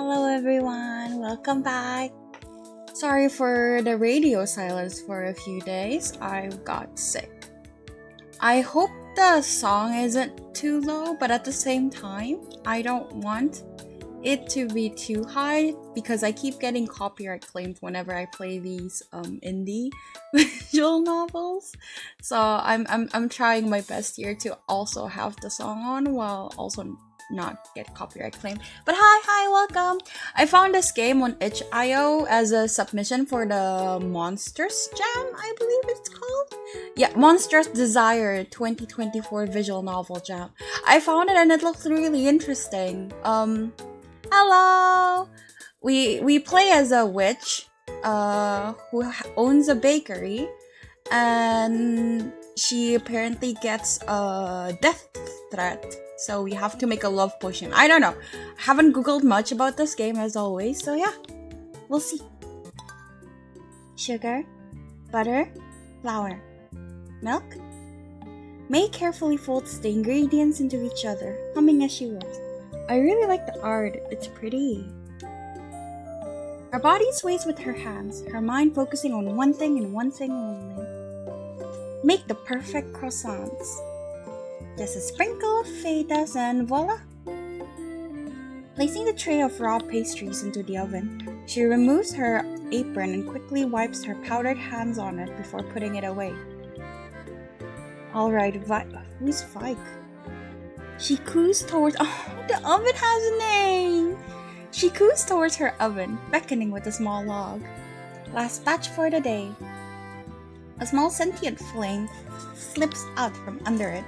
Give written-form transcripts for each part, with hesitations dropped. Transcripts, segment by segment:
Hello everyone, welcome back. Sorry for the radio silence for a few days. I got sick. I hope the song isn't too low, but at the same time, I don't want it to be too high because I keep getting copyright claimed whenever I play these indie visual novels. So I'm trying my best here to also have the song on while also not get copyright claim. But hi, welcome. I found this game on itch.io as a submission for the Monstrous Jam, I believe it's called. Yeah, Monstrous Desire 2024 visual novel jam. I found it and it looked really interesting. Hello. We play as a witch who owns a bakery, and she apparently gets a death threat. So we have to make a love potion. I don't know. I haven't googled much about this game as always. So yeah, we'll see. Sugar, butter, flour, milk. May carefully folds the ingredients into each other, humming as she works. I really like the art. It's pretty. Her body sways with her hands, her mind focusing on one thing and one thing only. Make the perfect croissants. Just a sprinkle of feta and voila! Placing the tray of raw pastries into the oven, she removes her apron and quickly wipes her powdered hands on it before putting it away. Alright, who's Vike? She coos towards— oh, the oven has a name! She coos towards her oven, beckoning with a small log. Last batch for the day. A small sentient flame slips out from under it,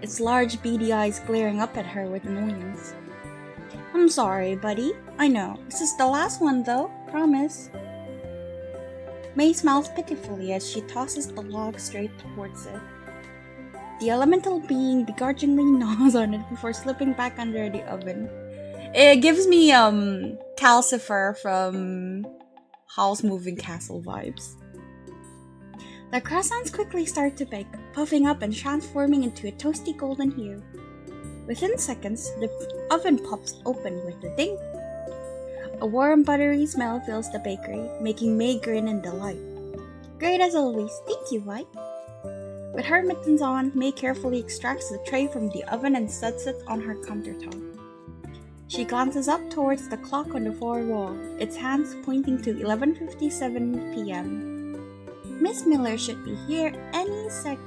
its large beady eyes glaring up at her with annoyance. I'm sorry, buddy. I know. This is the last one though, promise. May smiles pitifully as she tosses the log straight towards it. The elemental being begrudgingly gnaws on it before slipping back under the oven. It gives me Calcifer from Howl's Moving Castle vibes. The croissants quickly start to bake, puffing up and transforming into a toasty golden hue. Within seconds, the oven pops open with a ding. A warm, buttery smell fills the bakery, making May grin in delight. Great as always, thank you, White. With her mittens on, May carefully extracts the tray from the oven and sets it on her countertop. She glances up towards the clock on the far wall, its hands pointing to 11:57 p.m. Miss Miller should be here any second.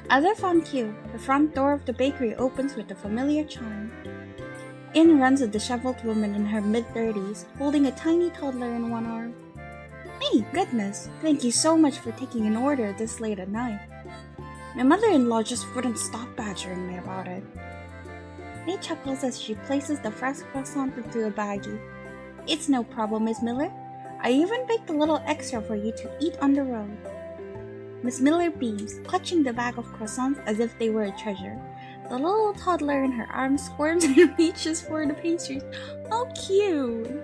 As if on cue, the front door of the bakery opens with a familiar chime. In runs a disheveled woman in her mid-30s, holding a tiny toddler in one arm. Hey, goodness, thank you so much for taking an order this late at night. My mother-in-law just wouldn't stop badgering me about it. May chuckles as she places the fresh croissant into a baggie. It's no problem, Miss Miller. I even baked a little extra for you to eat on the road. Miss Miller beams, clutching the bag of croissants as if they were a treasure. The little toddler in her arms squirms and reaches for the pastries. How cute!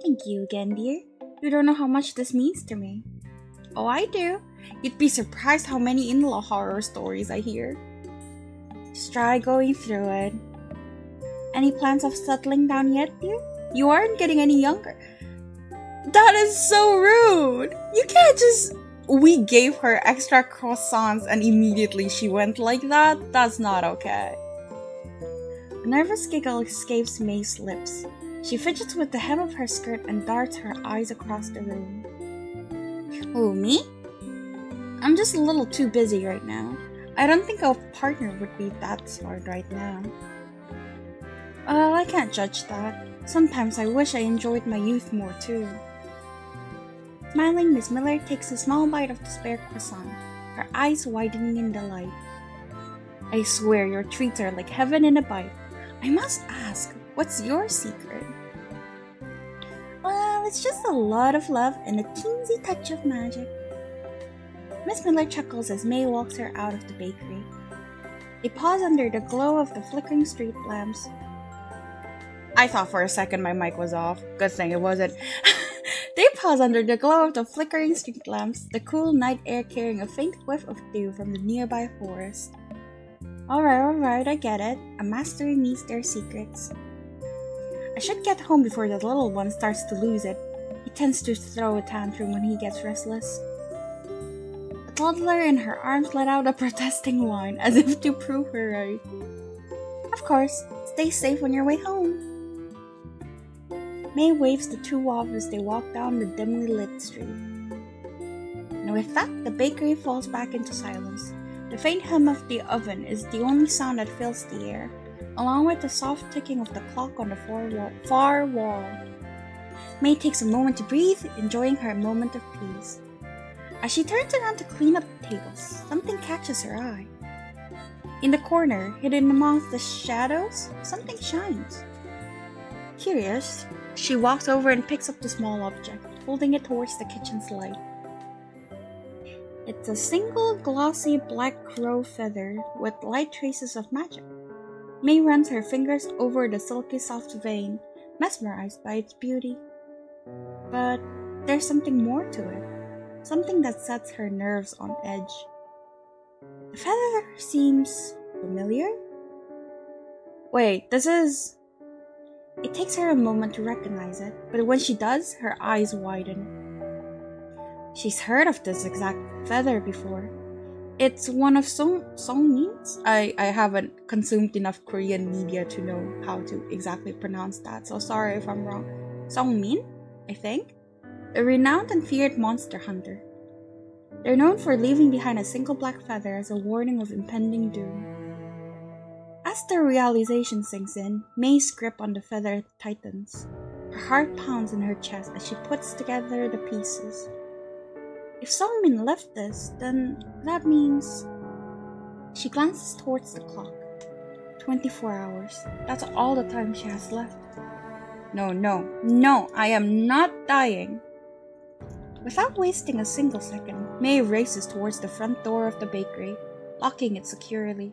Thank you again, dear. You don't know how much this means to me. Oh, I do. You'd be surprised how many in-law horror stories I hear. Just try going through it. Any plans of settling down yet, dear? You aren't getting any younger. That is so rude! You can't just— we gave her extra croissants and immediately she went like that? That's not okay. A nervous giggle escapes May's lips. She fidgets with the hem of her skirt and darts her eyes across the room. Who, me? I'm just a little too busy right now. I don't think a partner would be that smart right now. Well, I can't judge that. Sometimes I wish I enjoyed my youth more too. Smiling, Miss Miller takes a small bite of the spare croissant, her eyes widening in delight. I swear your treats are like heaven in a bite. I must ask, what's your secret? Well, it's just a lot of love and a teensy touch of magic. Miss Miller chuckles as May walks her out of the bakery. They pause under the glow of the flickering street lamps. I thought for a second my mic was off. Good thing it wasn't. They pause under the glow of the flickering street lamps, the cool night air carrying a faint whiff of dew from the nearby forest. Alright, I get it. A mastery needs their secrets. I should get home before the little one starts to lose it. He tends to throw a tantrum when he gets restless. The toddler in her arms let out a protesting whine as if to prove her right. Of course, stay safe on your way home. May waves the two off as they walk down the dimly lit street. And with that, the bakery falls back into silence. The faint hum of the oven is the only sound that fills the air, along with the soft ticking of the clock on the far wall. May takes a moment to breathe, enjoying her moment of peace. As she turns around to clean up the tables, something catches her eye. In the corner, hidden amongst the shadows, something shines. Curious, she walks over and picks up the small object, holding it towards the kitchen's light. It's a single glossy black crow feather with light traces of magic. May runs her fingers over the silky soft vein, mesmerized by its beauty. But there's something more to it, something that sets her nerves on edge. The feather seems familiar? Wait, this is... It takes her a moment to recognize it, but when she does, her eyes widen. She's heard of this exact feather before. It's one of Songmin's. I haven't consumed enough Korean media to know how to exactly pronounce that, so sorry if I'm wrong. Songmin, I think? A renowned and feared monster hunter. They're known for leaving behind a single black feather as a warning of impending doom. As the realization sinks in, May's grip on the feather tightens. Her heart pounds in her chest as she puts together the pieces. If Songmin left this, then that means... She glances towards the clock. 24 hours. That's all the time she has left. No, I am not dying. Without wasting a single second, May races towards the front door of the bakery, locking it securely.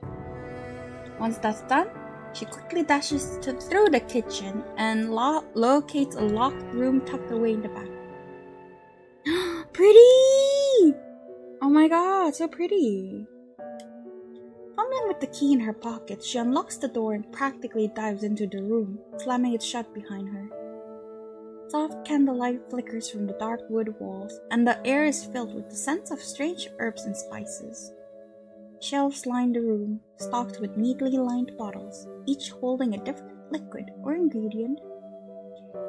Once that's done, she quickly dashes through the kitchen and locates a locked room tucked away in the back. Pretty! Oh my god, so pretty. Fumbling with the key in her pocket, she unlocks the door and practically dives into the room, slamming it shut behind her. Soft candlelight flickers from the dark wood walls, and the air is filled with the scents of strange herbs and spices. Shelves line the room, stocked with neatly lined bottles, each holding a different liquid or ingredient.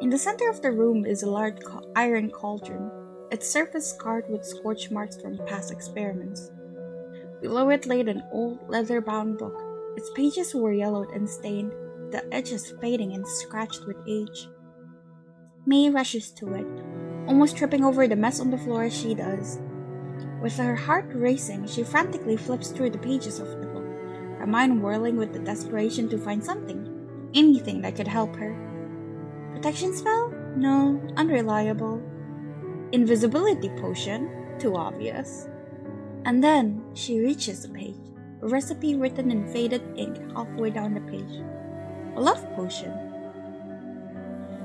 In the center of the room is a large iron cauldron, its surface scarred with scorch marks from past experiments. Below it laid an old leather-bound book. Its pages were yellowed and stained, the edges fading and scratched with age. May rushes to it, almost tripping over the mess on the floor as she does. With her heart racing, she frantically flips through the pages of the book, her mind whirling with the desperation to find something, anything that could help her. Protection spell? No, unreliable. Invisibility potion? Too obvious. And then she reaches a page, a recipe written in faded ink halfway down the page. A love potion.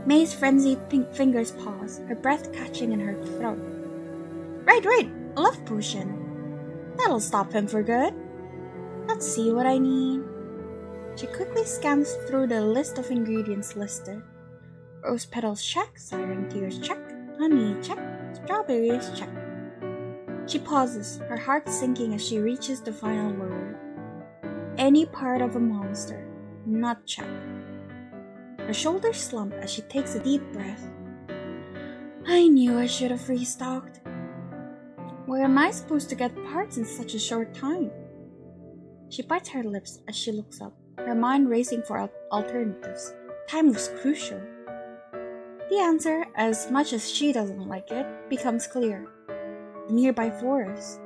May's frenzied pink fingers pause, her breath catching in her throat. Right, a love potion. That'll stop him for good. Let's see what I need. She quickly scans through the list of ingredients listed. Rose petals check, siren tears check, honey check, strawberries check. She pauses, her heart sinking as she reaches the final word. Any part of a monster, not check. Her shoulders slump as she takes a deep breath. I knew I should have restocked. Where am I supposed to get parts in such a short time? She bites her lips as she looks up, her mind racing for alternatives. Time was crucial. The answer, as much as she doesn't like it, becomes clear. The nearby forest.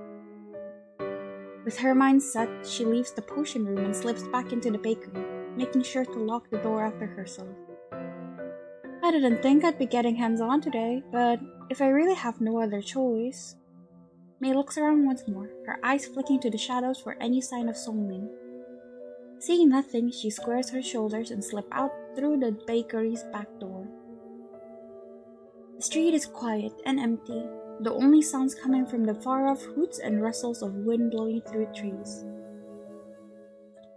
With her mind set, she leaves the potion room and slips back into the bakery, making sure to lock the door after herself. I didn't think I'd be getting hands-on today, but if I really have no other choice... May looks around once more, her eyes flicking to the shadows for any sign of Songmin. Seeing nothing, she squares her shoulders and slips out through the bakery's back door. The street is quiet and empty, the only sounds coming from the far-off hoots and rustles of wind blowing through trees.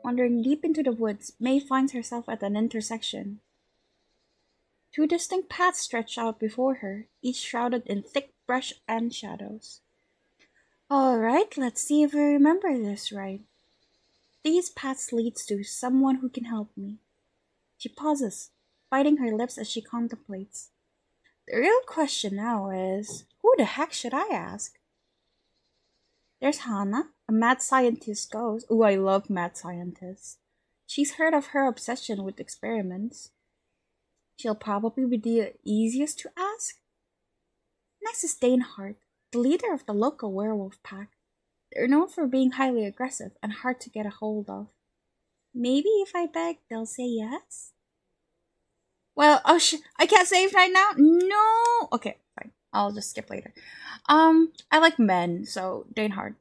Wandering deep into the woods, May finds herself at an intersection. Two distinct paths stretched out before her, each shrouded in thick brush and shadows. All right, let's see if I remember this right. These paths leads to someone who can help me. She pauses, biting her lips as she contemplates. The real question now is, who the heck should I ask? There's Hannah, a mad scientist ghost. Ooh, I love mad scientists. She's heard of her obsession with experiments. She'll probably be the easiest to ask. Next is Danehart, the leader of the local werewolf pack. They're known for being highly aggressive and hard to get a hold of. Maybe if I beg, they'll say yes? Well, I can't save right now? No! Okay, fine. I'll just skip later. I like men, so Danehart.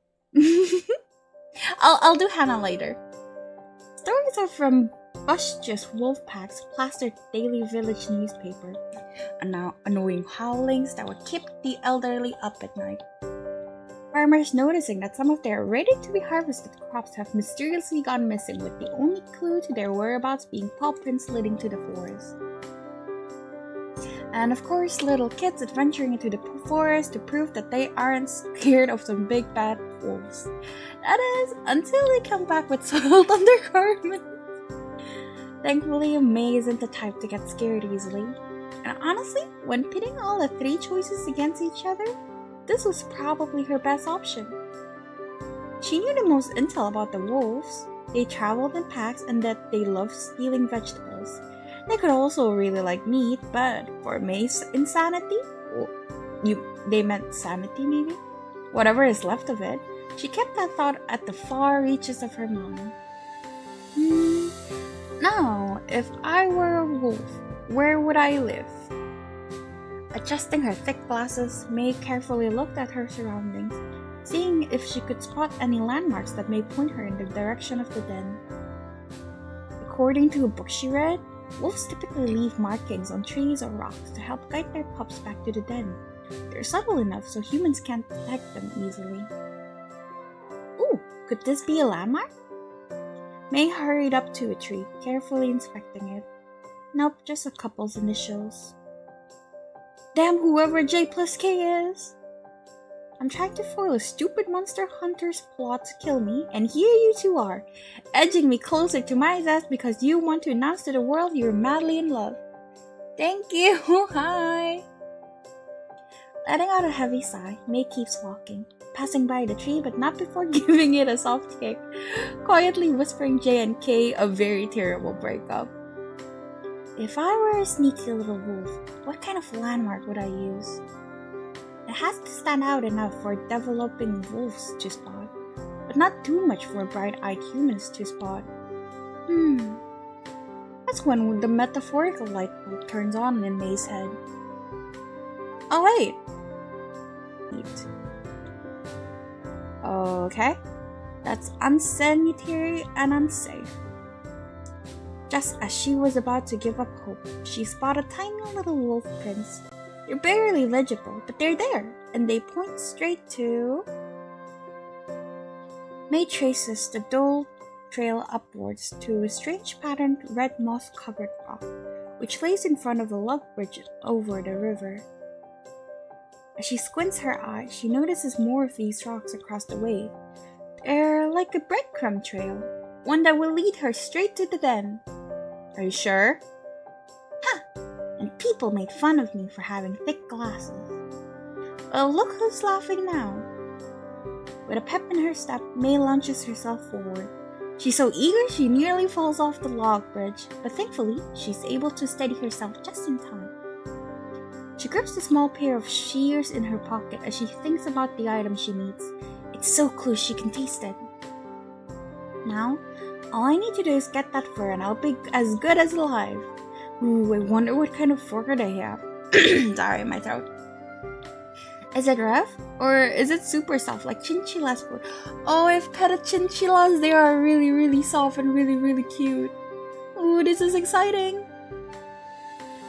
I'll do Hannah later. Stories are from Bush's wolf packs plastered daily village newspaper. And now annoying howlings that would keep the elderly up at night. Farmers noticing that some of their ready-to-be-harvested crops have mysteriously gone missing, with the only clue to their whereabouts being paw prints leading to the forest. And of course, little kids adventuring into the forest to prove that they aren't scared of some big bad wolves. That is, until they come back with soiled undergarments. Thankfully, May isn't the type to get scared easily. And honestly, when pitting all the three choices against each other, this was probably her best option. She knew the most intel about the wolves. They traveled in packs and that they loved stealing vegetables. They could also really like meat, but for May's insanity, they meant sanity maybe? Whatever is left of it, she kept that thought at the far reaches of her mind. Now, if I were a wolf, where would I live? Adjusting her thick glasses, May carefully looked at her surroundings, seeing if she could spot any landmarks that may point her in the direction of the den. According to a book she read, wolves typically leave markings on trees or rocks to help guide their pups back to the den. They're subtle enough so humans can't detect them easily. Ooh, could this be a landmark? May hurried up to a tree, carefully inspecting it. Nope, just a couple's initials. Damn whoever J plus K is! I'm trying to foil a stupid monster hunter's plot to kill me, and here you two are, edging me closer to my death because you want to announce to the world you're madly in love. Thank you, hi! Letting out a heavy sigh, May keeps walking, passing by the tree but not before giving it a soft kick, quietly whispering J and K a very terrible breakup. If I were a sneaky little wolf, what kind of landmark would I use? It has to stand out enough for developing wolves to spot, but not too much for bright-eyed humans to spot. That's when the metaphorical light bulb turns on in May's head. Oh wait! Okay, that's unsanitary and unsafe. Just as she was about to give up hope, she spotted tiny little wolf prints. They're barely legible, but they're there, and they point straight to... May traces the dull trail upwards to a strange patterned red moss-covered rock, which lays in front of a log bridge over the river. As she squints her eyes, she notices more of these rocks across the way. They're like a breadcrumb trail, one that will lead her straight to the den. Are you sure? Huh! And people made fun of me for having thick glasses. Well, look who's laughing now. With a pep in her step, May launches herself forward. She's so eager she nearly falls off the log bridge, but thankfully, she's able to steady herself just in time. She grips a small pair of shears in her pocket as she thinks about the item she needs. It's so close she can taste it. Now, all I need to do is get that fur and I'll be as good as alive. Ooh, I wonder what kind of fur they have. Sorry, my throat. Is it rough? Or is it super soft like chinchillas fur? Oh, I've petted chinchillas. They are really, really soft and really, really cute. Ooh, this is exciting.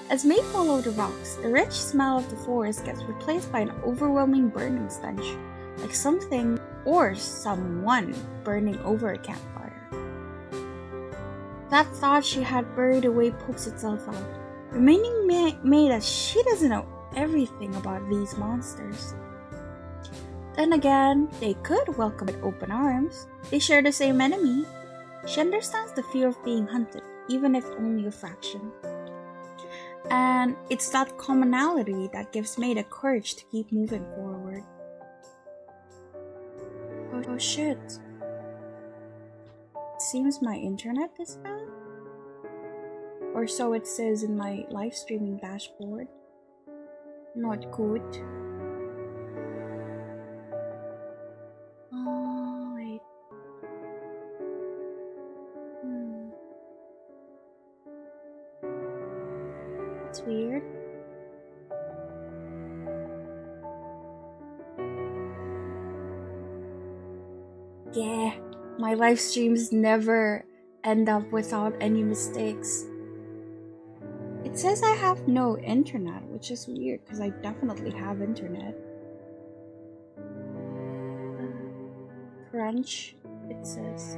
As May followed the rocks, the rich smell of the forest gets replaced by an overwhelming burning stench, like something or someone burning over a campfire. That thought she had buried away pokes itself out. reminding May that she doesn't know everything about these monsters. Then again, they could welcome it with open arms. They share the same enemy. She understands the fear of being hunted, even if only a fraction. And it's that commonality that gives May the courage to keep moving forward. Oh shit. It seems my internet is bad. Or so it says in my live streaming dashboard. Not good. Oh, wait. It's weird. Yeah, my live streams never end up without any mistakes. It says I have no internet, which is weird because I definitely have internet. Crunch, it says.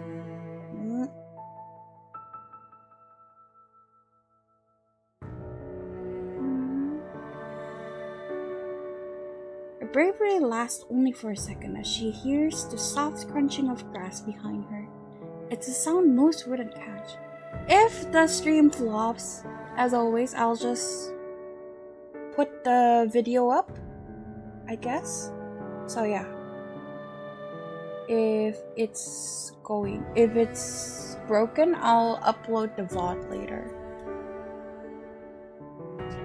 Her bravery lasts only for a second as she hears the soft crunching of grass behind her. It's a sound most wouldn't catch. If the stream flops, as always, I'll just put the video up, I guess. So yeah. If it's broken, I'll upload the VOD later.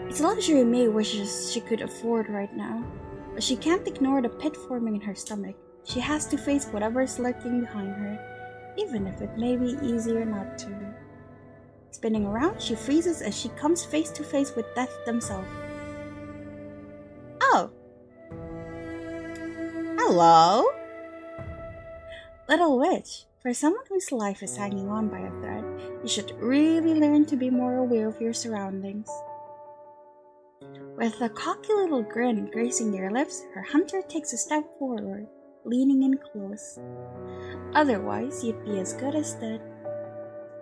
It's a luxury May wishes she could afford right now, but she can't ignore the pit forming in her stomach. She has to face whatever's lurking behind her, even if it may be easier not to. Spinning around, she freezes as she comes face to face with death themselves. Oh! Hello? Little witch, for someone whose life is hanging on by a thread, you should really learn to be more aware of your surroundings. With a cocky little grin gracing their lips, her hunter takes a step forward, leaning in close. Otherwise, you'd be as good as dead.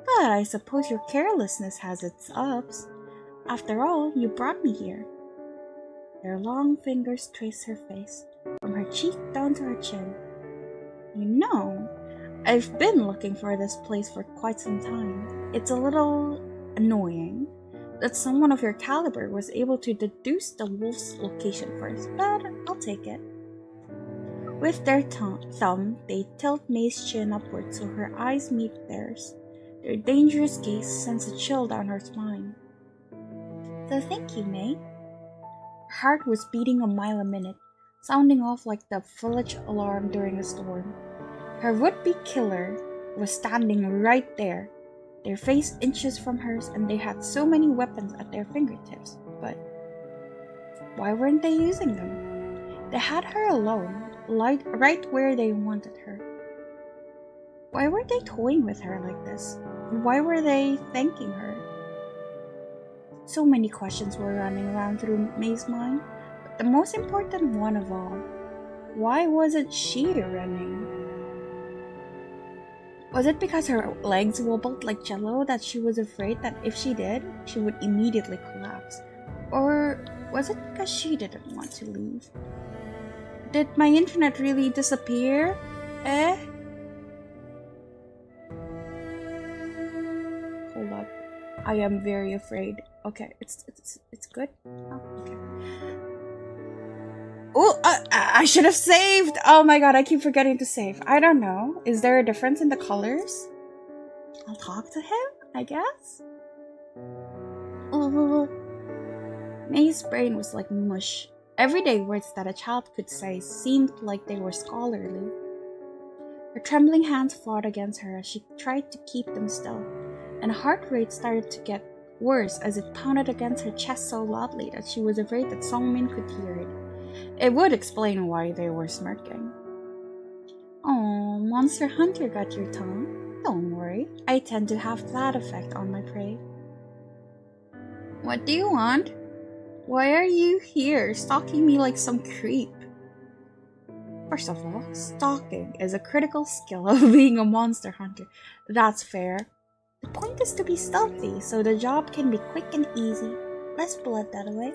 But I suppose your carelessness has its ups. After all, you brought me here. Their long fingers trace her face, from her cheek down to her chin. You know, I've been looking for this place for quite some time. It's a little annoying that someone of your caliber was able to deduce the wolf's location first, but I'll take it. With their thumb, they tilt May's chin upward so her eyes meet theirs. Their dangerous gaze sends a chill down her spine. So thank you, May. Her heart was beating a mile a minute, sounding off like the village alarm during a storm. Her would-be killer was standing right there, their face inches from hers, and they had so many weapons at their fingertips. But why weren't they using them? They had her alone, right where they wanted her. Why were they toying with her like this? And why were they thanking her? So many questions were running around through May's mind, but the most important one of all, why wasn't she running? Was it because her legs wobbled like jello that she was afraid that if she did, she would immediately collapse? Or was it because she didn't want to leave? Did my internet really disappear? Hold up. I am very afraid. Okay, it's good. Oh, okay. Oh, I should have saved! Oh my god, I keep forgetting to save. I don't know. Is there a difference in the colors? I'll talk to him, I guess? May's brain was like mush. Everyday words that a child could say seemed like they were scholarly. Her trembling hands fought against her as she tried to keep them still, and her heart rate started to get worse as it pounded against her chest so loudly that she was afraid that Songmin could hear it. It would explain why they were smirking. Oh, Monster Hunter got your tongue. Don't worry, I tend to have that effect on my prey. What do you want? Why are you here, stalking me like some creep? First of all, stalking is a critical skill of being a monster hunter. That's fair. The point is to be stealthy, so the job can be quick and easy. let's blood that away.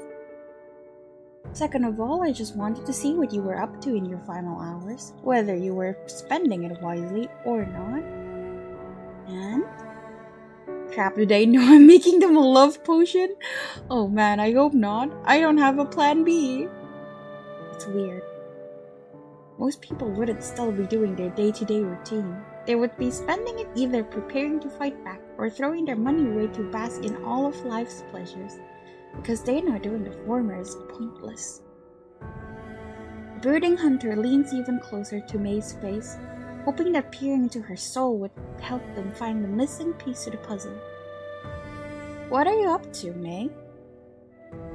Second of all, I just wanted to see what you were up to in your final hours, whether you were spending it wisely or not. And? Crap, did they know I'm making them a love potion? Oh man, I hope not. I don't have a plan B. It's weird. Most people wouldn't still be doing their day-to-day routine. They would be spending it either preparing to fight back or throwing their money away to bask in all of life's pleasures, because they know doing the former is pointless. The brooding hunter leans even closer to May's face, hoping that peering into her soul would help them find the missing piece to the puzzle. What are you up to, May?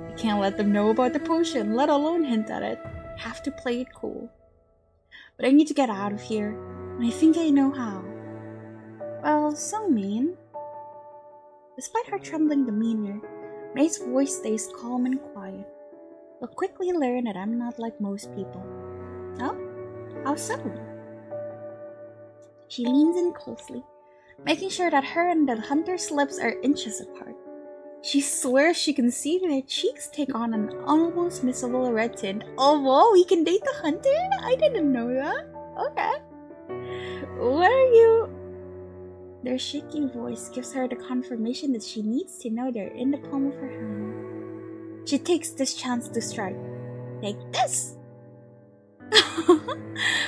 I can't let them know about the potion, let alone hint at it. Have to play it cool. But I need to get out of here, and I think I know how. Well, so mean. Despite her trembling demeanor, May's voice stays calm and quiet. You'll quickly learn that I'm not like most people. Oh? How so? She leans in closely, making sure that her and the hunter's lips are inches apart. She swears she can see their cheeks take on an almost missable red tint. Oh, whoa, we can date the hunter? I didn't know that. Okay. What are you... Their shaky voice gives her the confirmation that she needs to know they're in the palm of her hand. She takes this chance to strike. Take this!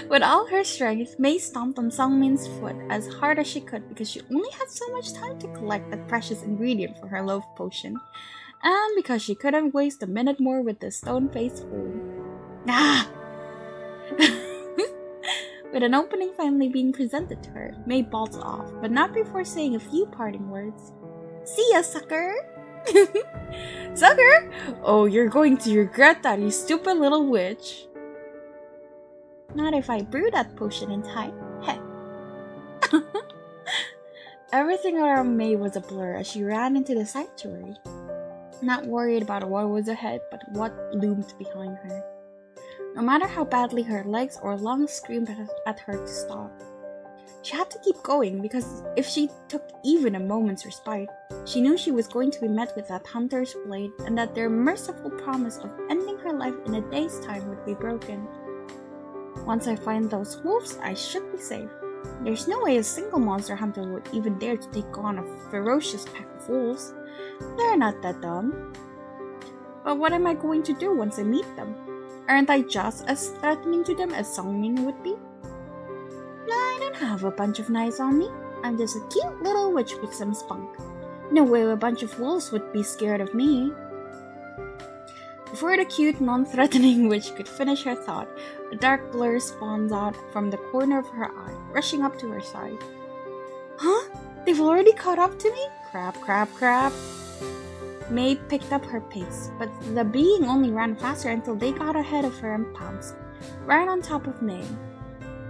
With all her strength, May stomped on Sungmin's foot as hard as she could because she only had so much time to collect that precious ingredient for her love potion, and because she couldn't waste a minute more with the stone-faced fool. Ah! With an opening finally being presented to her, May bolts off, but not before saying a few parting words. See ya, sucker! Sucker? Oh, you're going to regret that, you stupid little witch. Not if I brew that potion in time. Heh. Everything around May was a blur as she ran into the sanctuary, not worried about what was ahead, but what loomed behind her. No matter how badly her legs or lungs screamed at her to stop, she had to keep going because if she took even a moment's respite, she knew she was going to be met with that hunter's blade and that their merciful promise of ending her life in a day's time would be broken. Once I find those wolves, I should be safe. There's no way a single monster hunter would even dare to take on a ferocious pack of wolves. They're not that dumb. But what am I going to do once I meet them? Aren't I just as threatening to them as Songmin would be? No, I don't have a bunch of knives on me. I'm just a cute little witch with some spunk. No way a bunch of wolves would be scared of me. Before the cute, non-threatening witch could finish her thought, a dark blur spawns out from the corner of her eye, rushing up to her side. Huh? They've already caught up to me? Crap, crap, crap. May picked up her pace, but the being only ran faster until they got ahead of her and pounced, right on top of May.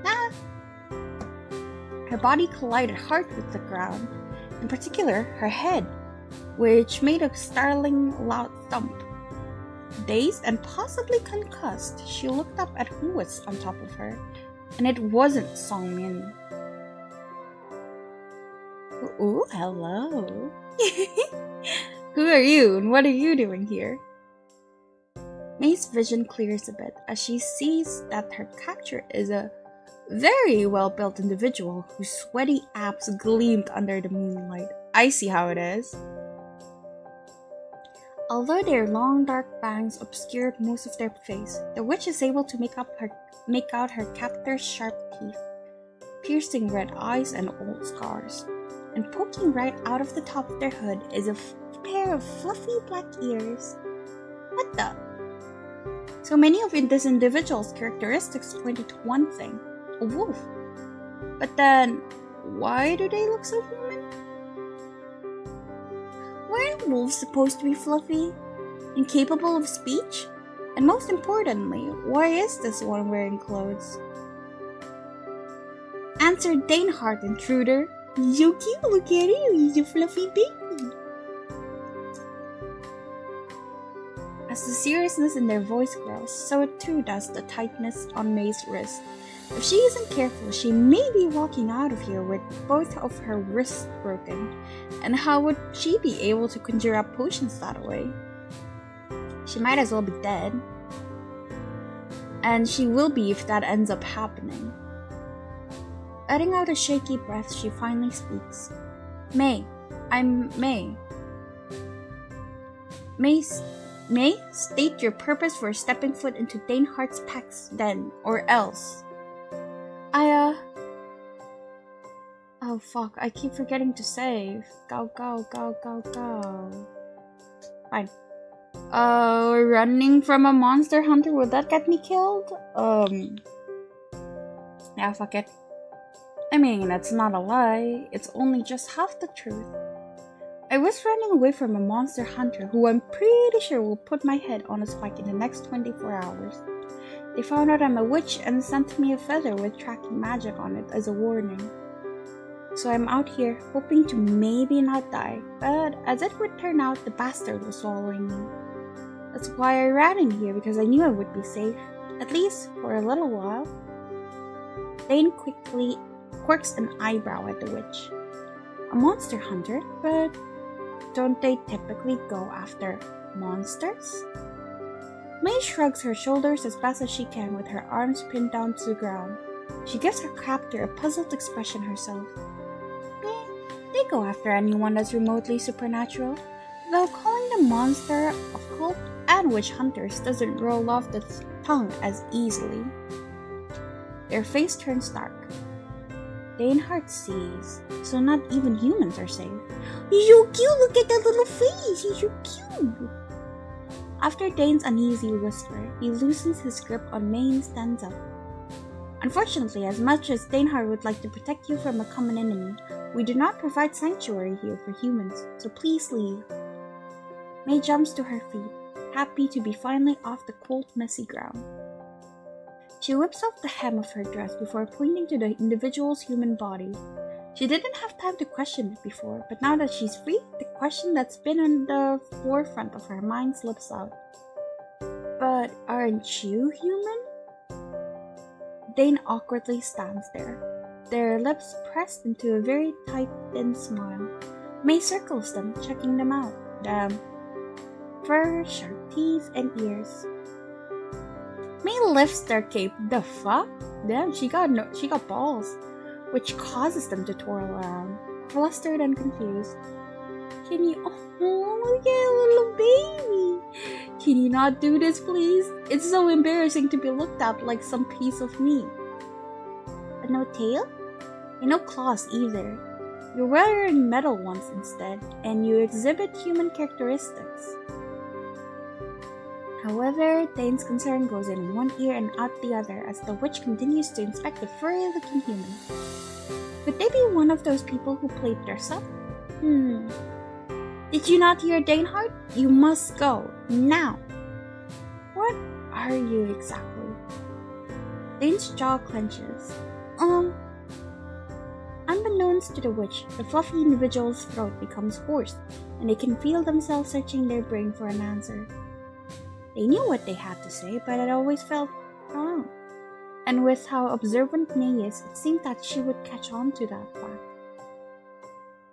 Ah! Her body collided hard with the ground, in particular her head, which made a startling loud thump. Dazed and possibly concussed, she looked up at who was on top of her, and it wasn't Songmin. Ooh, hello. Who are you and what are you doing here? May's vision clears a bit as she sees that her captor is a very well-built individual whose sweaty abs gleamed under the moonlight. I see how it is. Although their long dark bangs obscured most of their face, the witch is able to make out her captor's sharp teeth, piercing red eyes and old scars. And poking right out of the top of their hood is a pair of fluffy black ears. What the? So many of this individual's characteristics pointed to one thing, a wolf. But then, why do they look so human? Weren't wolves supposed to be fluffy? Incapable of speech? And most importantly, why is this one wearing clothes? Answer Danehart, intruder. So cute, look at you, he's a fluffy baby. As the seriousness in their voice grows, so too does the tightness on May's wrist. If she isn't careful, she may be walking out of here with both of her wrists broken. And how would she be able to conjure up potions that way? She might as well be dead. And she will be if that ends up happening. Letting out a shaky breath, she finally speaks. May, I'm May. May, state your purpose for stepping foot into Danehart's pack's den, or else. Oh fuck, I keep forgetting to save. Go. Fine. Running from a monster hunter, would that get me killed? Yeah, fuck it. I mean, it's not a lie, it's only just half the truth. I was running away from a monster hunter who I'm pretty sure will put my head on a spike in the next 24 hours. They found out I'm a witch and sent me a feather with tracking magic on it as a warning. So I'm out here hoping to maybe not die, but as it would turn out, the bastard was swallowing me. That's why I ran in here, because I knew I would be safe, at least for a little while. Dane quickly quirks an eyebrow at the witch. A monster hunter, but don't they typically go after monsters? May shrugs her shoulders as fast as she can with her arms pinned down to the ground. She gives her captor a puzzled expression herself. They go after anyone that's remotely supernatural, though calling them monster, occult, and witch hunters doesn't roll off the tongue as easily. Their face turns dark. Danehart sees, so not even humans are safe. He's so cute, look at that little face, he's so cute! After Dane's uneasy whisper, he loosens his grip on May and stands up. Unfortunately, as much as Danehart would like to protect you from a common enemy, we do not provide sanctuary here for humans, so please leave. May jumps to her feet, happy to be finally off the cold, messy ground. She whips off the hem of her dress before pointing to the individual's human body. She didn't have time to question it before, but now that she's free, the question that's been on the forefront of her mind slips out. But aren't you human? Dane awkwardly stands there, their lips pressed into a very tight, thin smile. May circles them, checking them out. Damn. Fur, sharp teeth, and ears. May lifts their cape. The fuck? Damn, she got balls, which causes them to twirl around, flustered and confused. Can you? Oh, look at a little baby. Can you not do this, please? It's so embarrassing to be looked at like some piece of meat. But no tail? And no claws either. You're wearing metal ones instead, and you exhibit human characteristics. However, Dane's concern goes in one ear and out the other as the witch continues to inspect the furry-looking human. Could they be one of those people who played dress up? Did you not hear Danehart? You must go, now! What are you exactly? Dane's jaw clenches. Unbeknownst to the witch, the fluffy individual's throat becomes hoarse, and they can feel themselves searching their brain for an answer. They knew what they had to say, but it always felt wrong. And with how observant May is, it seemed that she would catch on to that fact.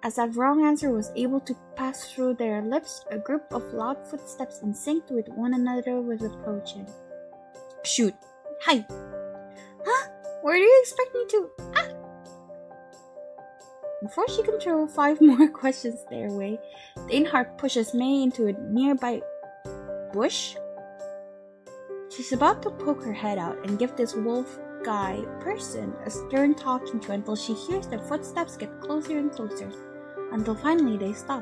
As that wrong answer was able to pass through their lips, a group of loud footsteps in sync with one another was approaching. Shoot! Hi! Huh? Where do you expect me to? Ah! Before she can throw 5 more questions their way, Danehart pushes May into a nearby bush. She's about to poke her head out and give this wolf guy person a stern talking to until she hears their footsteps get closer and closer, until finally they stop.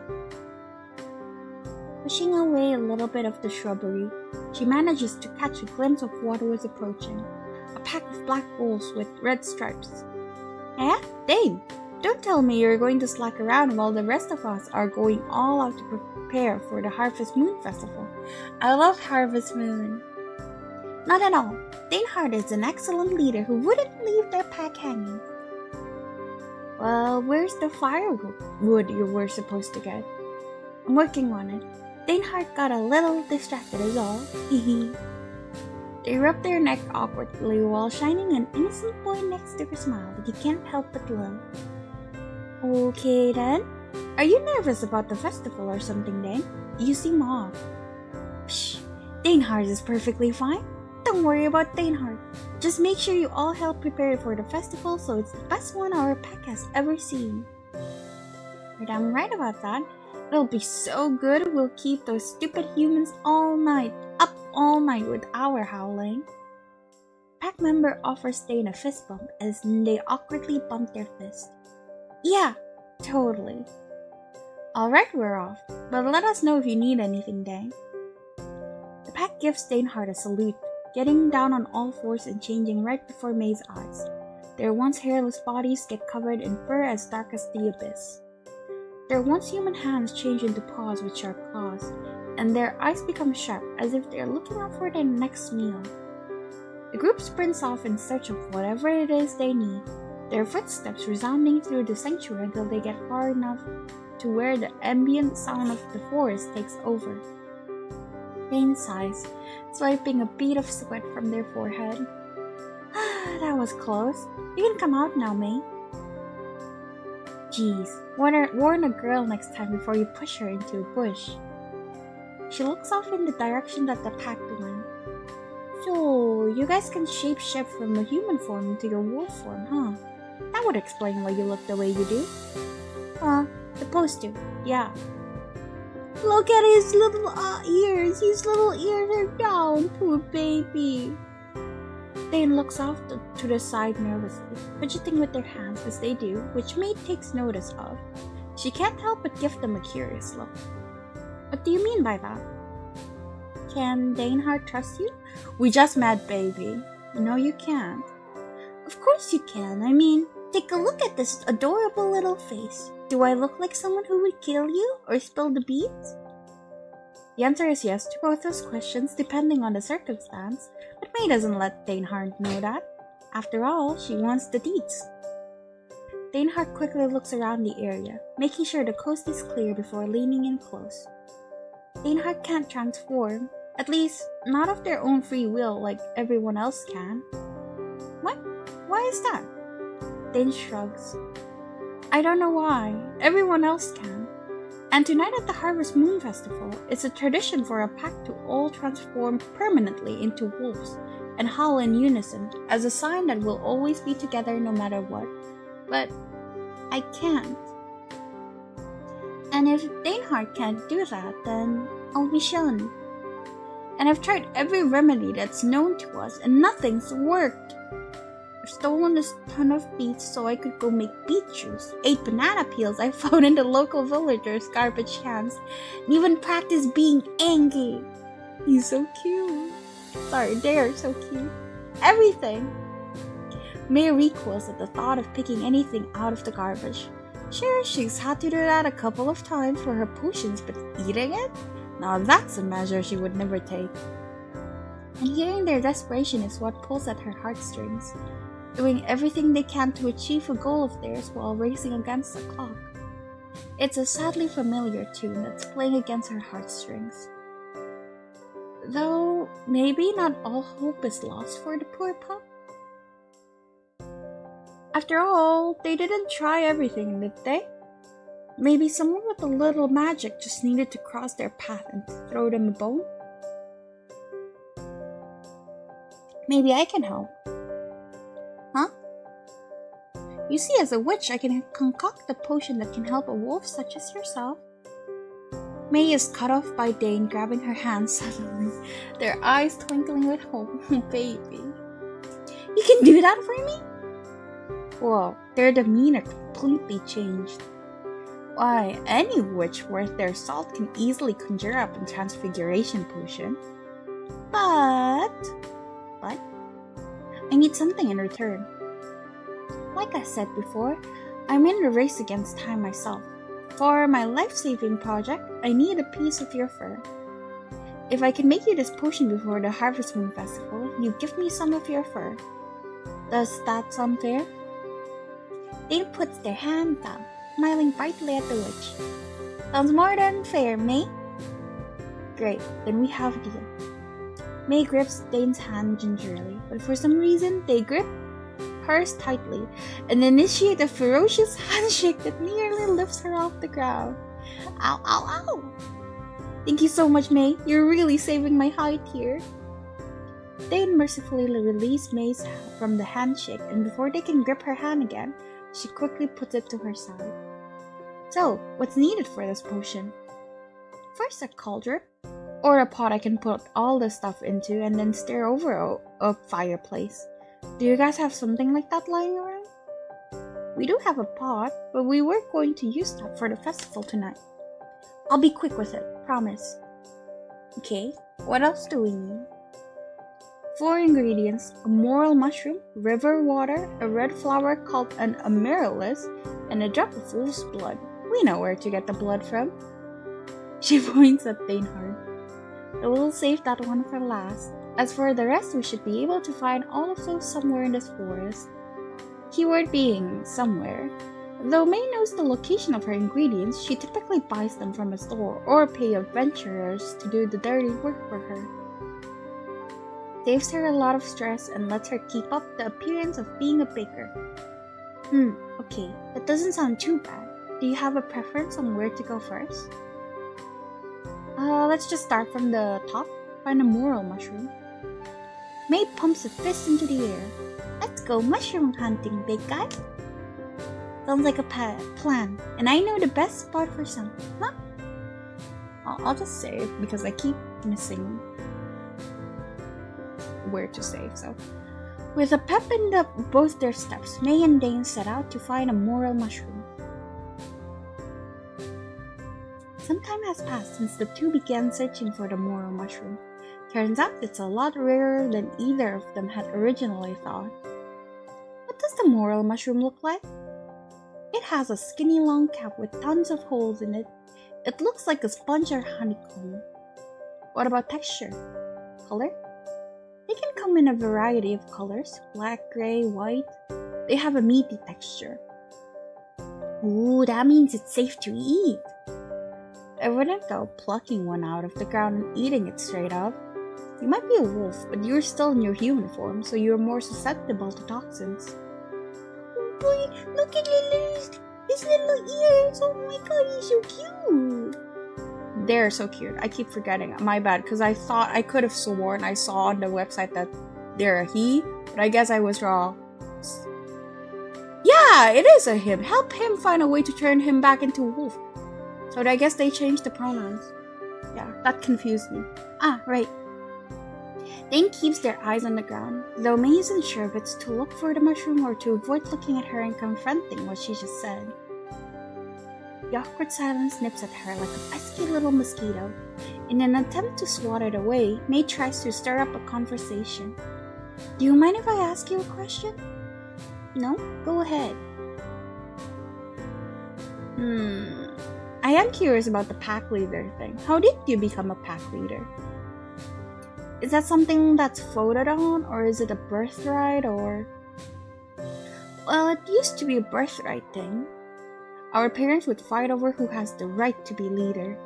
Pushing away a little bit of the shrubbery, she manages to catch a glimpse of what was approaching, a pack of black wolves with red stripes. Eh? Dane! Don't tell me you're going to slack around while the rest of us are going all out to prepare for the Harvest Moon Festival. I love Harvest Moon. Not at all. Danehart is an excellent leader who wouldn't leave their pack hanging. Well, where's the firewood you were supposed to get? I'm working on it. Danehart got a little distracted is all. Hehe. They rub their neck awkwardly while shining an innocent boy next to her smile that you can't help but love. Okay then. Are you nervous about the festival or something, Dane? You seem off. Psh, Daneheart is perfectly fine. Don't worry about Daneheart. Just make sure you all help prepare for the festival so it's the best one our pack has ever seen. You're damn right about that. It'll be so good we'll keep those stupid humans up all night with our howling. Pack member offers Dane a fist bump as they awkwardly bump their fist. Yeah, totally. Alright, we're off, but let us know if you need anything, Dane. The pack gives Daneheart a salute, getting down on all fours and changing right before May's eyes. Their once hairless bodies get covered in fur as dark as the abyss. Their once human hands change into paws with sharp claws, and their eyes become sharp as if they are looking out for their next meal. The group sprints off in search of whatever it is they need, their footsteps resounding through the sanctuary until they get far enough to where the ambient sound of the forest takes over. Dane sighs, swiping a bead of sweat from their forehead. That was close. You can come out now, May. Geez, warn a girl next time before you push her into a bush. She looks off in the direction that the pack went. So, you guys can shape-shift from a human form into your wolf form, huh? That would explain why you look the way you do. Supposed to, yeah. Look at his little ears. His little ears are down, poor baby. Dane looks off to the side nervously, fidgeting with their hands as they do, which May takes notice of. She can't help but give them a curious look. What do you mean by that? Can Daneheart trust you? We just met, baby. No, you can't. Of course you can. I mean, take a look at this adorable little face. Do I look like someone who would kill you or spill the beans? The answer is yes to both those questions depending on the circumstance, but May doesn't let Daneheart know that. After all, she wants the deeds. Daneheart quickly looks around the area, making sure the coast is clear before leaning in close. Daneheart can't transform, at least not of their own free will like everyone else can. What? Why is that? Dane shrugs. I don't know why. Everyone else can. And tonight at the Harvest Moon Festival, it's a tradition for a pack to all transform permanently into wolves and howl in unison as a sign that we'll always be together no matter what. But I can't. And if Daneheart can't do that, then I'll be shunned. And I've tried every remedy that's known to us and nothing's worked. I've stolen a ton of beets so I could go make beet juice, ate banana peels I found in the local villagers' garbage cans, and even practiced being angry. He's so cute. Sorry, they're so cute. Everything. May recoils at the thought of picking anything out of the garbage. Sure, she's had to do that a couple of times for her potions, but eating it? Now that's a measure she would never take. And hearing their desperation is what pulls at her heartstrings, doing everything they can to achieve a goal of theirs while racing against the clock. It's a sadly familiar tune that's playing against her heartstrings. Though, maybe not all hope is lost for the poor pup. After all, they didn't try everything, did they? Maybe someone with a little magic just needed to cross their path and throw them a bone? Maybe I can help. Huh? You see, as a witch, I can concoct a potion that can help a wolf such as yourself. May is cut off by Dane grabbing her hand suddenly, their eyes twinkling with hope. Baby. You can do that for me? Whoa, their demeanor completely changed. Why, any witch worth their salt can easily conjure up a transfiguration potion. But I need something in return. Like I said before, I'm in a race against time myself. For my life-saving project, I need a piece of your fur. If I can make you this potion before the Harvest Moon Festival, you give me some of your fur. Does that sound fair? Dane puts their hand down, smiling brightly at the witch. Sounds more than fair, May. Great, then we have a deal. May grips Dane's hand gingerly, but for some reason they grip hers tightly and initiate a ferocious handshake that nearly lifts her off the ground. Ow, ow, ow! Thank you so much, May. You're really saving my hide here. Dane mercifully released May's from the handshake, and before they can grip her hand again, she quickly puts it to her side. So, what's needed for this potion? First, a cauldron, or a pot I can put all the stuff into and then stir over a fireplace. Do you guys have something like that lying around? We do have a pot, but we were going to use that for the festival tonight. I'll be quick with it, promise. Okay, what else do we need? 4 ingredients: a moral mushroom, river water, a red flower called an amaryllis, and a drop of wolf's blood. We know where to get the blood from. She points at Dainhard. We'll save that one for last. As for the rest, we should be able to find all of those somewhere in this forest. Keyword being somewhere. Though May knows the location of her ingredients, she typically buys them from a store or pay adventurers to do the dirty work for her. Saves her a lot of stress and lets her keep up the appearance of being a baker. Okay, that doesn't sound too bad. Do you have a preference on where to go first? Let's just start from the top. Find a moral mushroom. May pumps a fist into the air. Let's go mushroom hunting, big guy. Sounds like a plan, and I know the best spot for some. Huh? I'll just save because I keep missing where to save. So, with a pep in both their steps, May and Dane set out to find a moral mushroom. Some time has passed since the two began searching for the moral mushroom. Turns out it's a lot rarer than either of them had originally thought. What does the moral mushroom look like? It has a skinny long cap with tons of holes in it. It looks like a sponge or honeycomb. What about texture? Color? They can come in a variety of colors: black, gray, white. They have a meaty texture. Ooh, that means it's safe to eat. I wouldn't go plucking one out of the ground and eating it straight up. You might be a wolf, but you're still in your human form, so you're more susceptible to toxins. Oh boy, look at his little ears. Oh my god, he's so cute. They're so cute. I keep forgetting. My bad, because I thought I could have sworn I saw on the website that they're a he, but I guess I was wrong. Yeah, it is a him. Help him find a way to turn him back into a wolf. So I guess they changed the pronouns. Yeah, that confused me. Ah, right. Dane keeps their eyes on the ground, though May isn't sure if it's to look for the mushroom or to avoid looking at her and confronting what she just said. The awkward silence nips at her like a pesky little mosquito. In an attempt to swat it away, May tries to stir up a conversation. Do you mind if I ask you a question? No? Go ahead. I am curious about the pack leader thing. How did you become a pack leader? Is that something that's voted on, or is it a birthright, or... Well, it used to be a birthright thing. Our parents would fight over who has the right to be leader.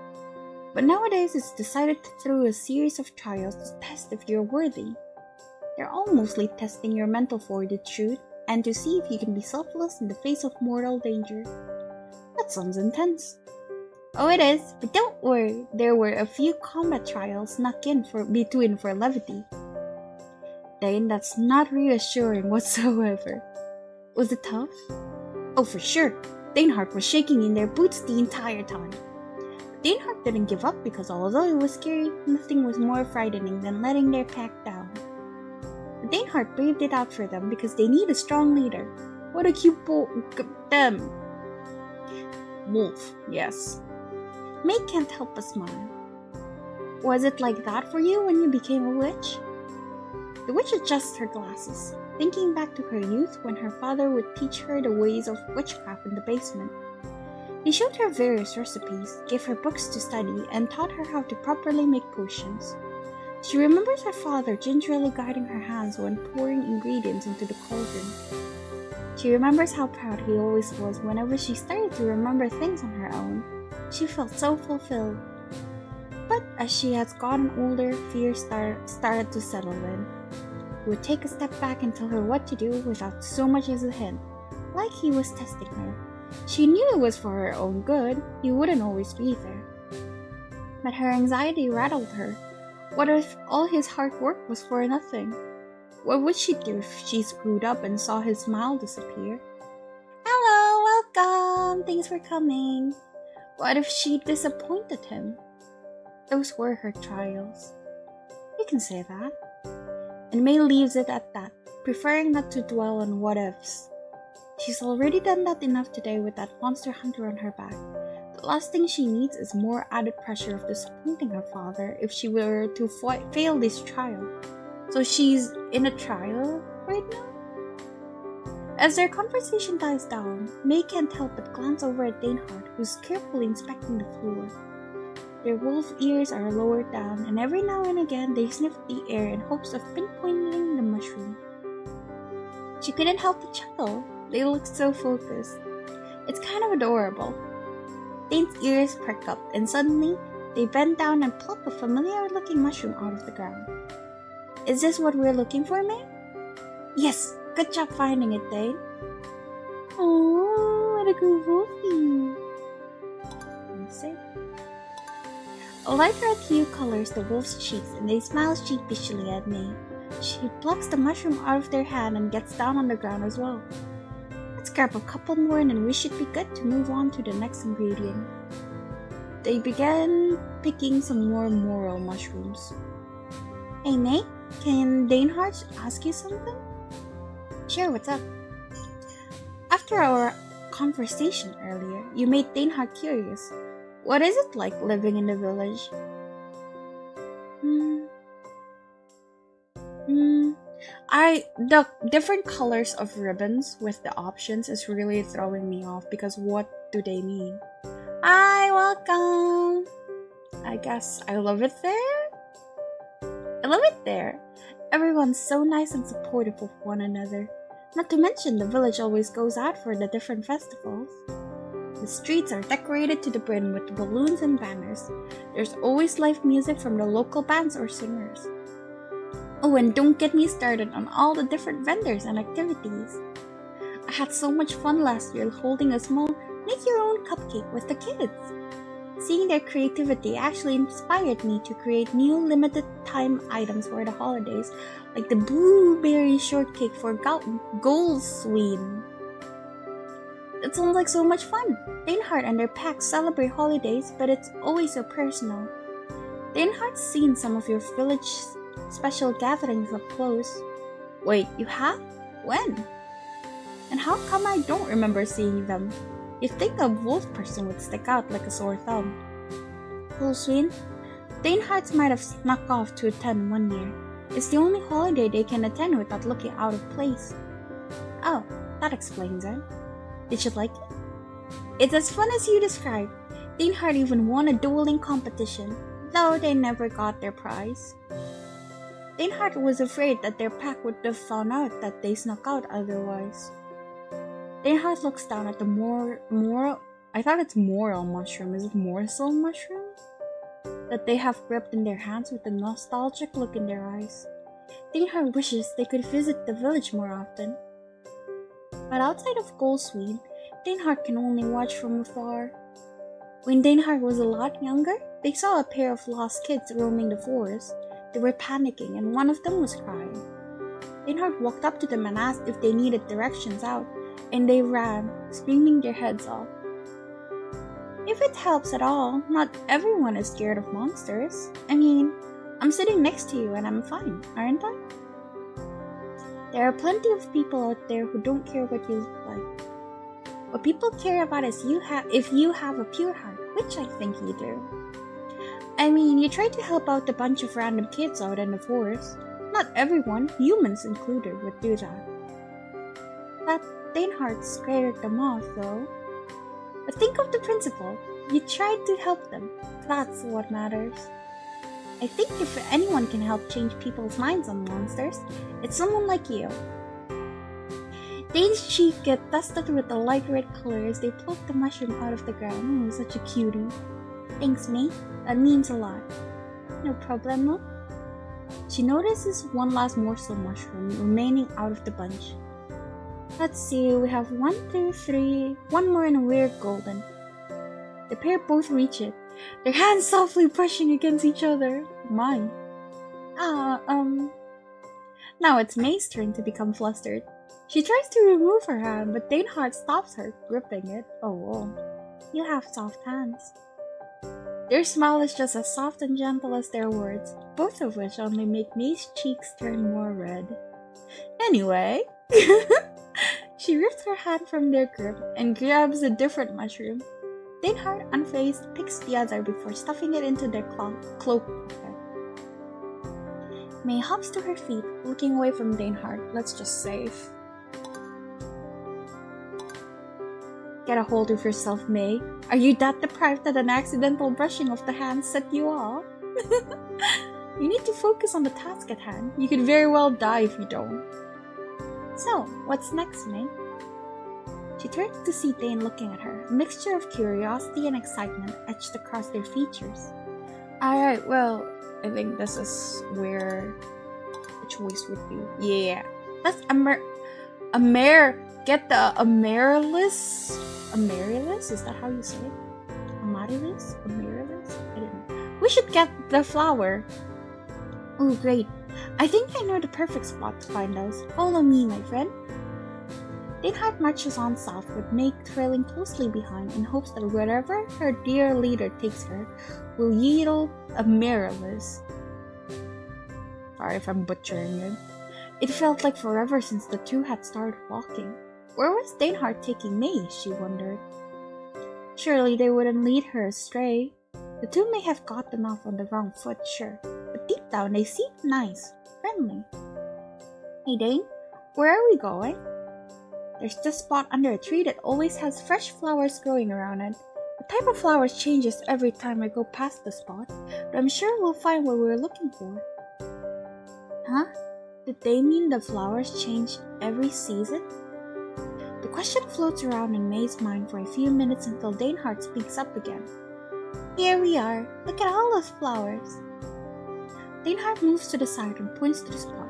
But nowadays it's decided through a series of trials to test if you're worthy. They're all mostly testing your mental fortitude and to see if you can be selfless in the face of mortal danger. That sounds intense. Oh, it is, but don't worry, there were a few combat trials snuck in between for levity. Dane, that's not reassuring whatsoever. Was it tough? Oh, for sure. Dainhard was shaking in their boots the entire time. Dainhard didn't give up because although it was scary, nothing was more frightening than letting their pack down. But Dainhard braved it out for them because they need a strong leader. What a cute them. Wolf, yes. May can't help but smile. Was it like that for you when you became a witch? The witch adjusts her glasses, thinking back to her youth when her father would teach her the ways of witchcraft in the basement. He showed her various recipes, gave her books to study, and taught her how to properly make potions. She remembers her father gingerly guiding her hands when pouring ingredients into the cauldron. She remembers how proud he always was whenever she started to remember things on her own. She felt so fulfilled. But as she has gotten older, fear started to settle in. He would take a step back and tell her what to do without so much as a hint, like he was testing her. She knew it was for her own good. He wouldn't always be there. But her anxiety rattled her. What if all his hard work was for nothing? What would she do if she screwed up and saw his smile disappear? Hello, welcome! Thanks for coming. What if she disappointed him? Those were her trials. You can say that. And May leaves it at that, preferring not to dwell on what ifs. She's already done that enough today with that monster hunter on her back. The last thing she needs is more added pressure of disappointing her father if she were to fail this trial. So she's in a trial right now? As their conversation dies down, May can't help but glance over at Danehart, who's carefully inspecting the floor. Their wolf ears are lowered down, and every now and again they sniff the air in hopes of pinpointing the mushroom. She couldn't help but chuckle. They looked so focused. It's kind of adorable. Dane's ears perk up, and suddenly they bend down and pluck a familiar-looking mushroom out of the ground. Is this what we're looking for, May? Yes, good job finding it, Dane. Oh, what a good wolfie. Let's see. A light red hue colors the wolf's cheeks, and they smile sheepishly at May. She plucks the mushroom out of their hand and gets down on the ground as well. Let's grab a couple more and then we should be good to move on to the next ingredient. They began picking some more morel mushrooms. Hey May, can Danehart ask you something? Sure, what's up? After our conversation earlier, you made Danehart curious. What is it like living in the village? The different colors of ribbons with the options is really throwing me off because what do they mean? Hi, welcome! I guess I love it there? I love it there. Everyone's so nice and supportive of one another. Not to mention the village always goes out for the different festivals. The streets are decorated to the brim with balloons and banners. There's always live music from the local bands or singers. Oh, and don't get me started on all the different vendors and activities. I had so much fun last year holding a small make-your-own cupcake with the kids. Seeing their creativity actually inspired me to create new limited-time items for the holidays, like the blueberry shortcake for Goldsween. It sounds like so much fun. Danehart and their pack celebrate holidays, but it's always so personal. Danehart's seen some of your village special gatherings up close. Wait, you have? When? And how come I don't remember seeing them? You'd think a wolf person would stick out like a sore thumb. Goldsween, Daneharts might have snuck off to attend one year. It's the only holiday they can attend without looking out of place. Oh, that explains it. Did you like it? It's as fun as you described. Danehart even won a dueling competition, though they never got their prize. Danehart was afraid that their pack would have found out that they snuck out otherwise. Danehart looks down at the I thought it's morel mushroom. Is it morsel mushroom? That they have gripped in their hands with a nostalgic look in their eyes. Danehart wishes they could visit the village more often. But outside of Goldsween, Danehart can only watch from afar. When Danehart was a lot younger, they saw a pair of lost kids roaming the forest. They were panicking and one of them was crying. Danehart walked up to them and asked if they needed directions out, and they ran, screaming their heads off. If it helps at all, not everyone is scared of monsters. I mean, I'm sitting next to you and I'm fine, aren't I? There are plenty of people out there who don't care what you look like. What people care about is if you have a pure heart, which I think you do. I mean, you try to help out a bunch of random kids out in the forest. Not everyone, humans included, would do that. That Danehart scared them off, though. But think of the principle. You tried to help them. That's what matters. I think if anyone can help change people's minds on monsters, it's someone like you. Dane's cheek get dusted with a light red color as they pluck the mushroom out of the ground. Oh, such a cutie. Thanks, May. That means a lot. No problemo. She notices one last morsel mushroom remaining out of the bunch. Let's see, we have 1, 2, 3, one more and we're golden. The pair both reach it, their hands softly brushing against each other. Mine. Now it's May's turn to become flustered. She tries to remove her hand, but Daneheart stops her, gripping it. Oh, whoa. You have soft hands. Their smile is just as soft and gentle as their words, both of which only make May's cheeks turn more red. Anyway, she rips her hand from their grip and grabs a different mushroom. Daneheart, unfazed, picks the other before stuffing it into their cloak pocket. May hops to her feet, looking away from Daneheart. Let's just save. Get a hold of yourself, May. Are you that deprived that an accidental brushing of the hand set you off? You need to focus on the task at hand. You could very well die if you don't. So, what's next, May? She turns to see Dane looking at her, a mixture of curiosity and excitement etched across their features. Alright, well, I think this is where the choice would be. Yeah. That's get the Amaryllis? Amaryllis? Is that how you say it? Amaryllis? Amaryllis? I don't know. We should get the flower. Oh, great. I think I know the perfect spot to find us. Follow me, my friend. Daneheart marches on south, with May trailing closely behind in hopes that wherever her dear leader takes her will yield Amaryllis. Sorry if I'm butchering it. It felt like forever since the two had started walking. Where was Daneheart taking May, she wondered. Surely they wouldn't lead her astray. The two may have gotten off on the wrong foot, sure, but deep down they seemed nice, friendly. Hey Dane, where are we going? There's this spot under a tree that always has fresh flowers growing around it. The type of flowers changes every time I go past the spot, but I'm sure we'll find what we're looking for. Huh? Did they mean the flowers change every season? The question floats around in May's mind for a few minutes until Daneheart speaks up again. Here we are. Look at all those flowers. Daneheart moves to the side and points to the spot.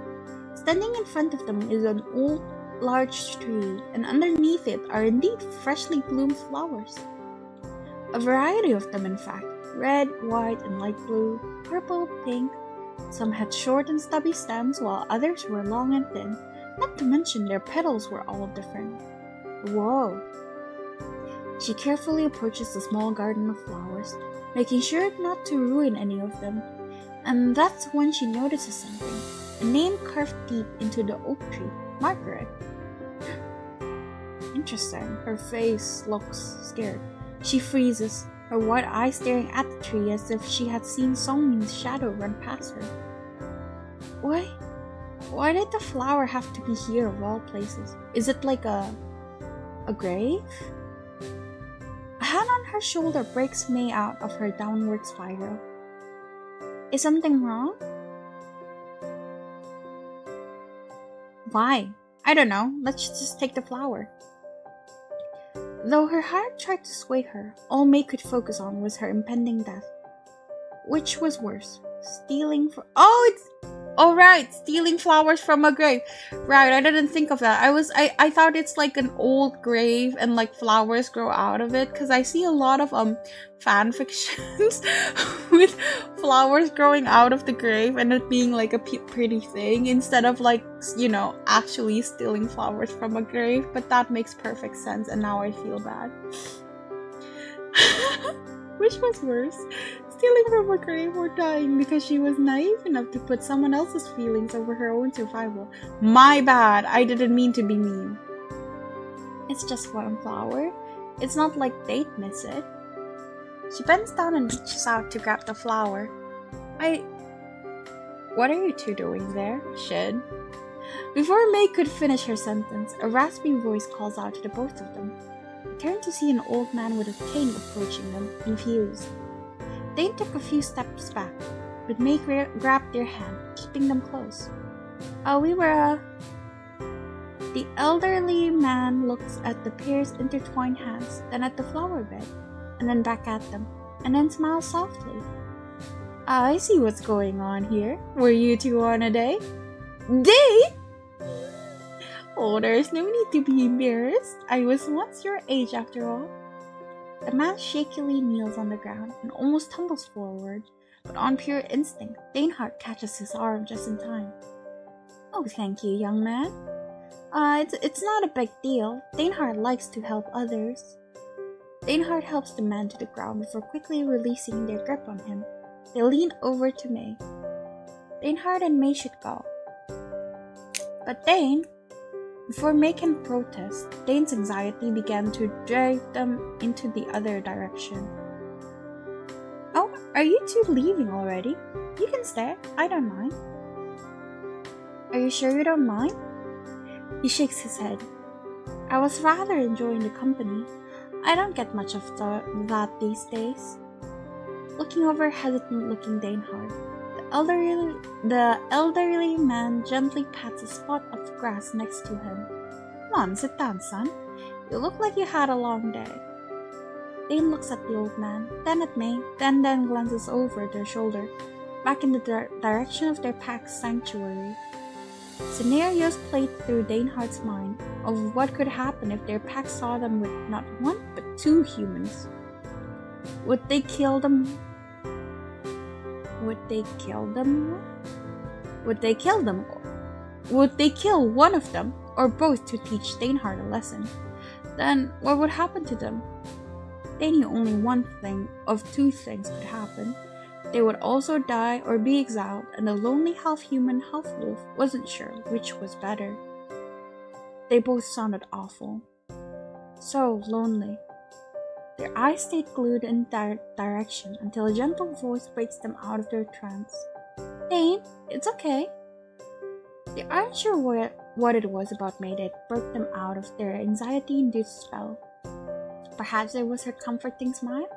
Standing in front of them is an old, large tree, and underneath it are indeed freshly bloomed flowers. A variety of them, in fact. Red, white, and light blue, purple, pink. Some had short and stubby stems, while others were long and thin. Not to mention their petals were all different. Whoa! She carefully approaches the small garden of flowers, making sure not to ruin any of them. And that's when she notices something. A name carved deep into the oak tree. Margaret. Interesting. Her face looks scared. She freezes, her wide eyes staring at the tree as if she had seen Songmin's shadow run past her. Why did the flower have to be here of all places? Is it like a grave? A hand on her shoulder breaks May out of her downward spiral. Is something wrong? Why? I don't know. Let's just take the flower. Though her heart tried to sway her, all May could focus on was her impending death. Which was worse? Stealing stealing flowers from a grave. Right, I didn't think of that. I thought it's like an old grave and like flowers grow out of it, because I see a lot of fan fictions with flowers growing out of the grave and it being like a pretty thing instead of like, you know, actually stealing flowers from a grave. But that makes perfect sense and now I feel bad. Which was worse? Stealing from a grave or dying because she was naive enough to put someone else's feelings over her own survival? My bad, I didn't mean to be mean. It's just one flower. It's not like they'd miss it. She bends down and reaches out to grab the flower. What are you two doing there, Shed? Before May could finish her sentence, a raspy voice calls out to the both of them. They turn to see an old man with a cane approaching them, confused. Dane took a few steps back, but May grabbed their hand, keeping them close. The elderly man looks at the pair's intertwined hands, then at the flower bed, and then back at them, and then smiles softly. I see what's going on here. Were you two on a date? Date? Oh, there's no need to be embarrassed. I was once your age after all. The man shakily kneels on the ground and almost tumbles forward, but on pure instinct, Dainhard catches his arm just in time. Oh, thank you, young man. It's not a big deal. Dainhard likes to help others. Dainhard helps the man to the ground before quickly releasing their grip on him. They lean over to May. Dainhard and May should go. But before May can protest, Dane's anxiety began to drive them into the other direction. Oh, are you two leaving already? You can stay, I don't mind. Are you sure you don't mind? He shakes his head. I was rather enjoying the company. I don't get much of that these days. Looking over hesitant-looking Dainhard, the elderly man gently pats a spot of grass next to him. Come on, sit down, son. You look like you had a long day. Dane looks at the old man, then at May, then glances over their shoulder, back in the direction of their pack's sanctuary. Scenarios played through Dainhard's mind of what could happen if their pack saw them with not one but two humans. Would they kill them? Would they kill one of them or both to teach Dainhard a lesson? Then what would happen to them? They knew only one thing of two things could happen. They would also die or be exiled, and the lonely half-human, half-wolf wasn't sure which was better. They both sounded awful. So lonely. Their eyes stayed glued in that direction until a gentle voice breaks them out of their trance. Dane, it's okay. They aren't sure what it was about May that broke them out of their anxiety-induced spell. Perhaps it was her comforting smile?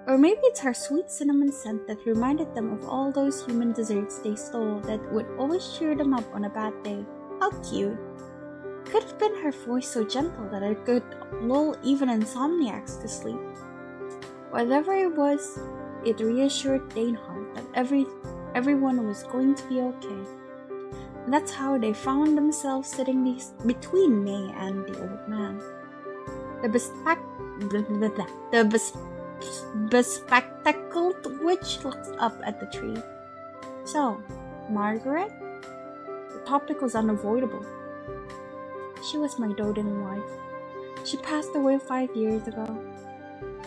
Or maybe it's her sweet cinnamon scent that reminded them of all those human desserts they stole that would always cheer them up on a bad day. How cute. Could have been her voice so gentle that it could lull even insomniacs to sleep. Whatever it was, it reassured Dainhard that everyone was going to be okay. And that's how they found themselves sitting between May and the old man. The bespectacled witch looks up at the tree. So, Margaret? The topic was unavoidable. She was my doting wife. She passed away 5 years ago.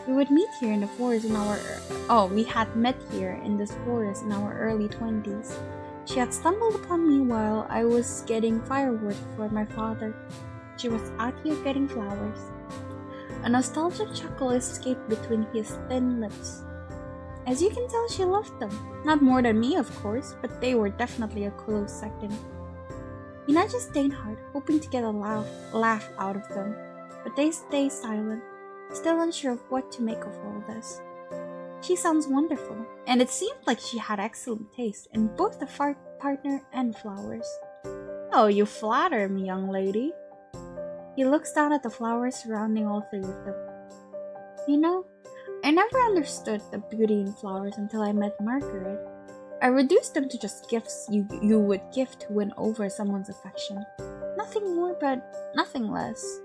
We would meet here in the forest we had met here in this forest in our early 20s. She had stumbled upon me while I was getting firewood for my father. She was out here getting flowers. A nostalgic chuckle escaped between his thin lips. As you can tell, she loved them. Not more than me, of course, but they were definitely a close second. He nudges Dainhard, hoping to get a laugh out of them, but they stay silent, still unsure of what to make of all this. She sounds wonderful, and it seemed like she had excellent taste in both the partner and flowers. Oh, you flatter me, young lady. He looks down at the flowers surrounding all three of them. You know, I never understood the beauty in flowers until I met Margaret. I reduced them to just gifts you would give to win over someone's affection. Nothing more, but nothing less.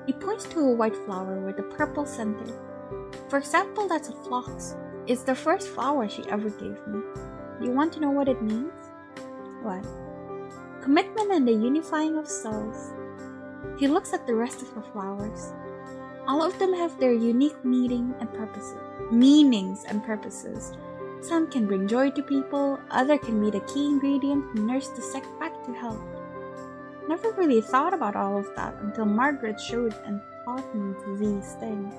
He points to a white flower with a purple center. For example, that's a phlox. It's the first flower she ever gave me. You want to know what it means? What? Commitment and the unifying of souls. He looks at the rest of the flowers. All of them have their unique meanings and purposes. Some can bring joy to people, others can be the key ingredient and nurse the sick back to health. Never really thought about all of that until Margaret showed and taught me these things.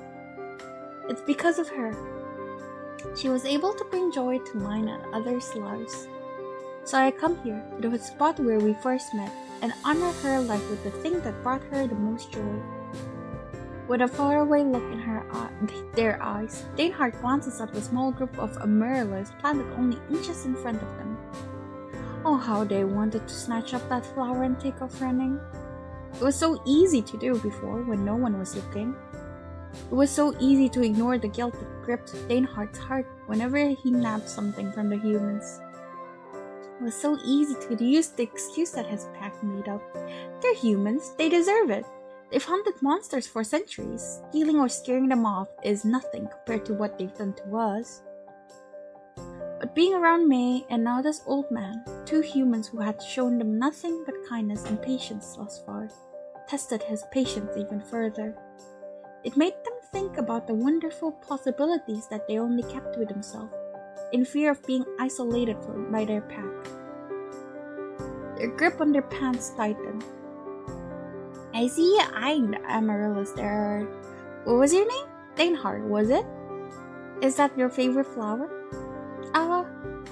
It's because of her. She was able to bring joy to mine and others' lives. So I come here, to the spot where we first met, and honor her life with the thing that brought her the most joy. With a faraway look in their eyes, Dainhard glances at the small group of amaryllis planted only inches in front of them. Oh, how they wanted to snatch up that flower and take off running. It was so easy to do before when no one was looking. It was so easy to ignore the guilt that gripped Dainhard's heart whenever he nabbed something from the humans. It was so easy to use the excuse that his pack made up. They're humans, they deserve it. They've hunted monsters for centuries. Killing or scaring them off is nothing compared to what they've done to us. But being around May and now this old man, two humans who had shown them nothing but kindness and patience thus far, tested his patience even further. It made them think about the wonderful possibilities that they only kept to themselves, in fear of being isolated by their pack. Their grip on their pants tightened. I see you eyeing Amaryllis there. What was your name? Dainhard, was it? Is that your favorite flower?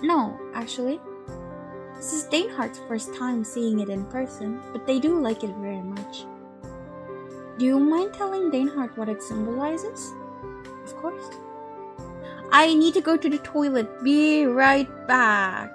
No, actually. This is Dainhard's first time seeing it in person, but they do like it very much. Do you mind telling Dainhard what it symbolizes? Of course. I need to go to the toilet. Be right back.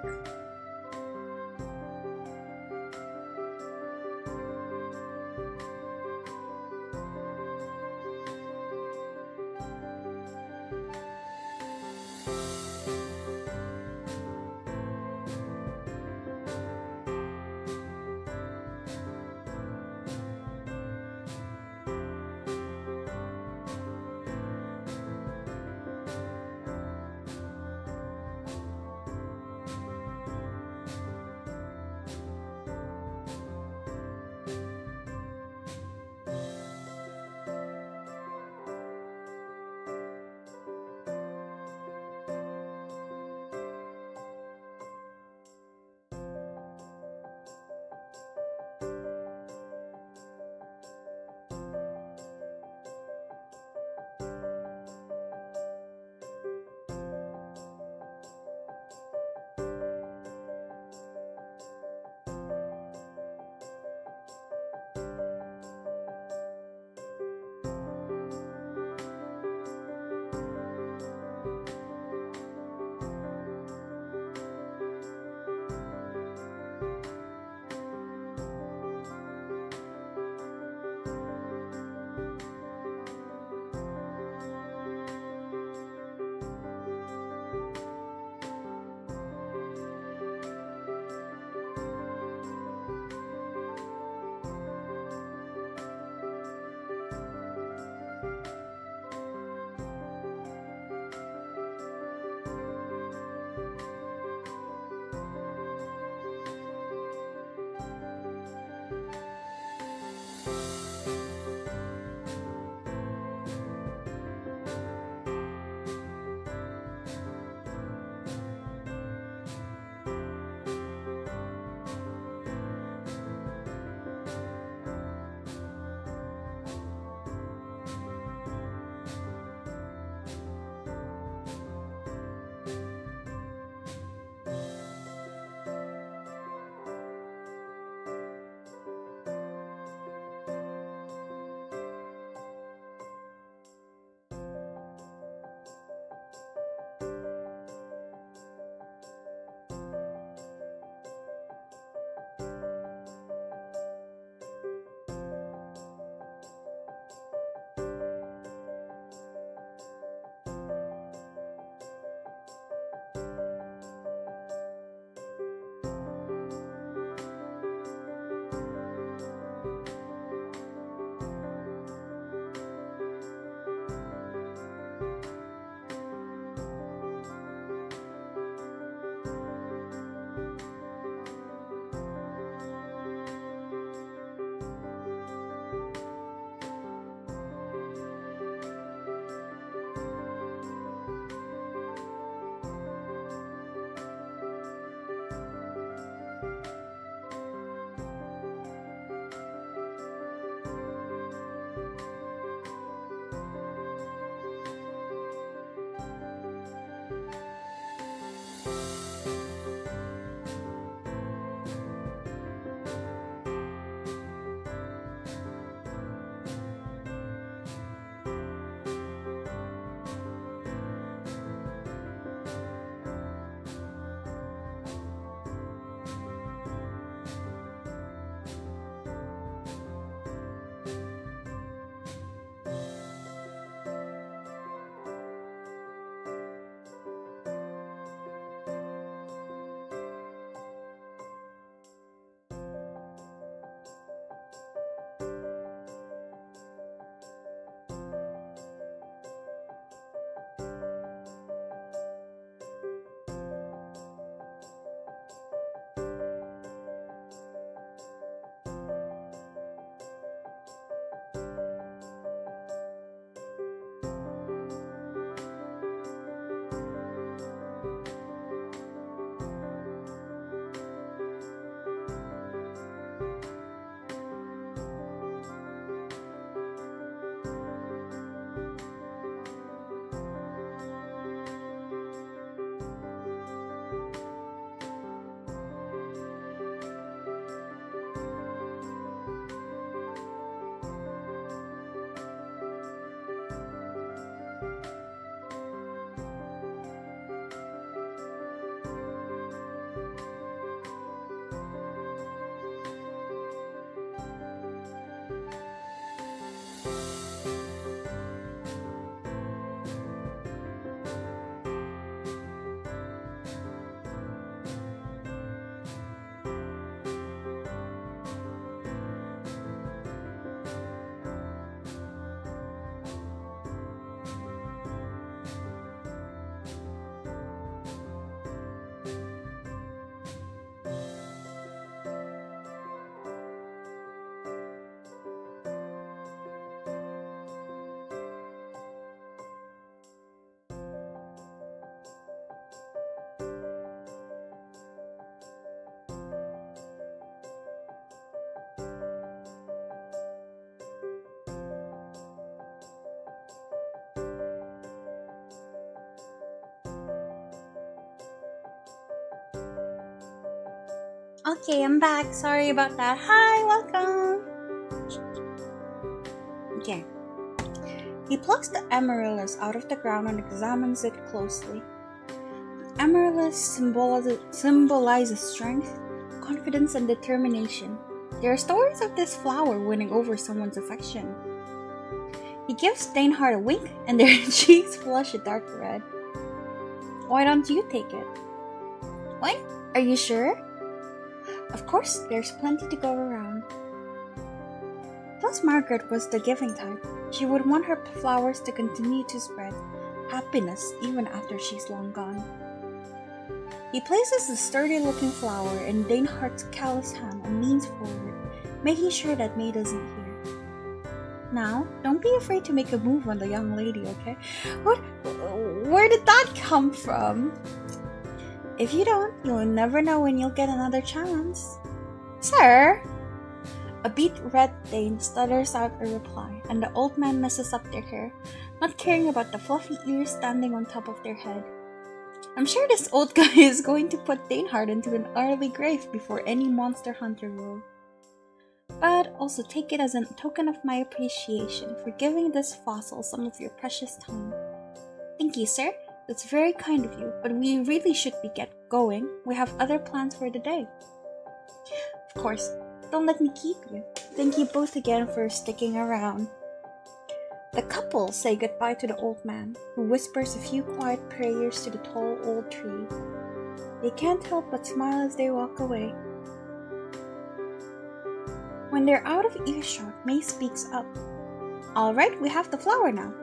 Okay, I'm back. Sorry about that. Hi, welcome. Okay. He plucks the amaryllis out of the ground and examines it closely. Amaryllis symbolizes strength, confidence, and determination. There are stories of this flower winning over someone's affection. He gives Dainhard a wink, and their cheeks flush a dark red. Why don't you take it? What? Are you sure? Of course, there's plenty to go around. Plus, Margaret was the giving type. She would want her flowers to continue to spread happiness even after she's long gone. He places the sturdy-looking flower in Dainhardt's callous hand and leans forward, making sure that May doesn't hear. Now, don't be afraid to make a move on the young lady, okay? What? Where did that come from? If you don't, you'll never know when you'll get another chance. Sir? A beet red Dane stutters out a reply, and the old man messes up their hair, not caring about the fluffy ears standing on top of their head. I'm sure this old guy is going to put Dainhard into an early grave before any monster hunter will. But also take it as a token of my appreciation for giving this fossil some of your precious time. Thank you, sir. That's very kind of you, but we really should get going. We have other plans for the day. Of course, don't let me keep you. Thank you both again for sticking around. The couple say goodbye to the old man, who whispers a few quiet prayers to the tall old tree. They can't help but smile as they walk away. When they're out of earshot, May speaks up. All right, we have the flower now.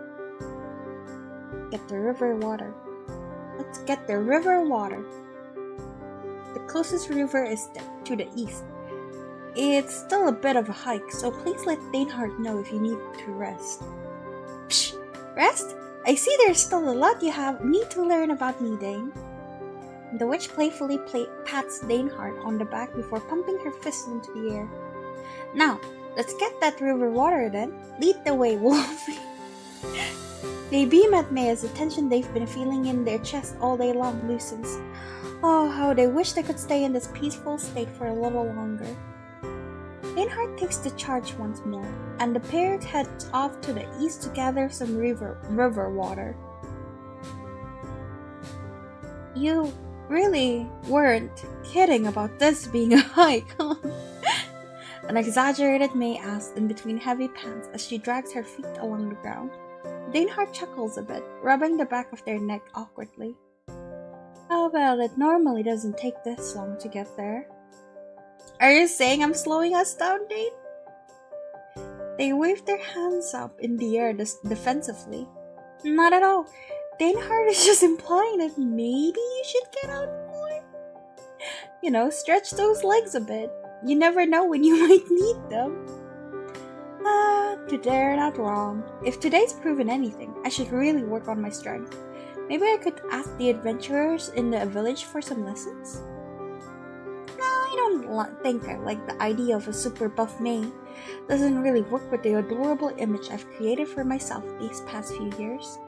Get the river water. Let's get the river water. The closest river is to the east. It's still a bit of a hike, so please let Dainhard know if you need to rest. Psh! Rest? I see there's still a lot you need to learn about me, Dane. The witch playfully pats Dainhard on the back before pumping her fist into the air. Now, let's get that river water then. Lead the way, Wolfie. They beam at May as the tension they've been feeling in their chest all day long loosens. Oh, how they wish they could stay in this peaceful state for a little longer. Dainhard takes the charge once more, and the pair heads off to the east to gather some river water. You really weren't kidding about this being a hike, huh? An exaggerated May asks in between heavy pants as she drags her feet along the ground. Dainhard chuckles a bit, rubbing the back of their neck awkwardly. Oh well, it normally doesn't take this long to get there. Are you saying I'm slowing us down, Dane? They wave their hands up in the air defensively. Not at all. Dainhard is just implying that maybe you should get out more. You know, stretch those legs a bit. You never know when you might need them. They're not wrong. If today's proven anything, I should really work on my strength. Maybe I could ask the adventurers in the village for some lessons? No, I don't think I like the idea of a super buff May. Doesn't really work with the adorable image I've created for myself these past few years.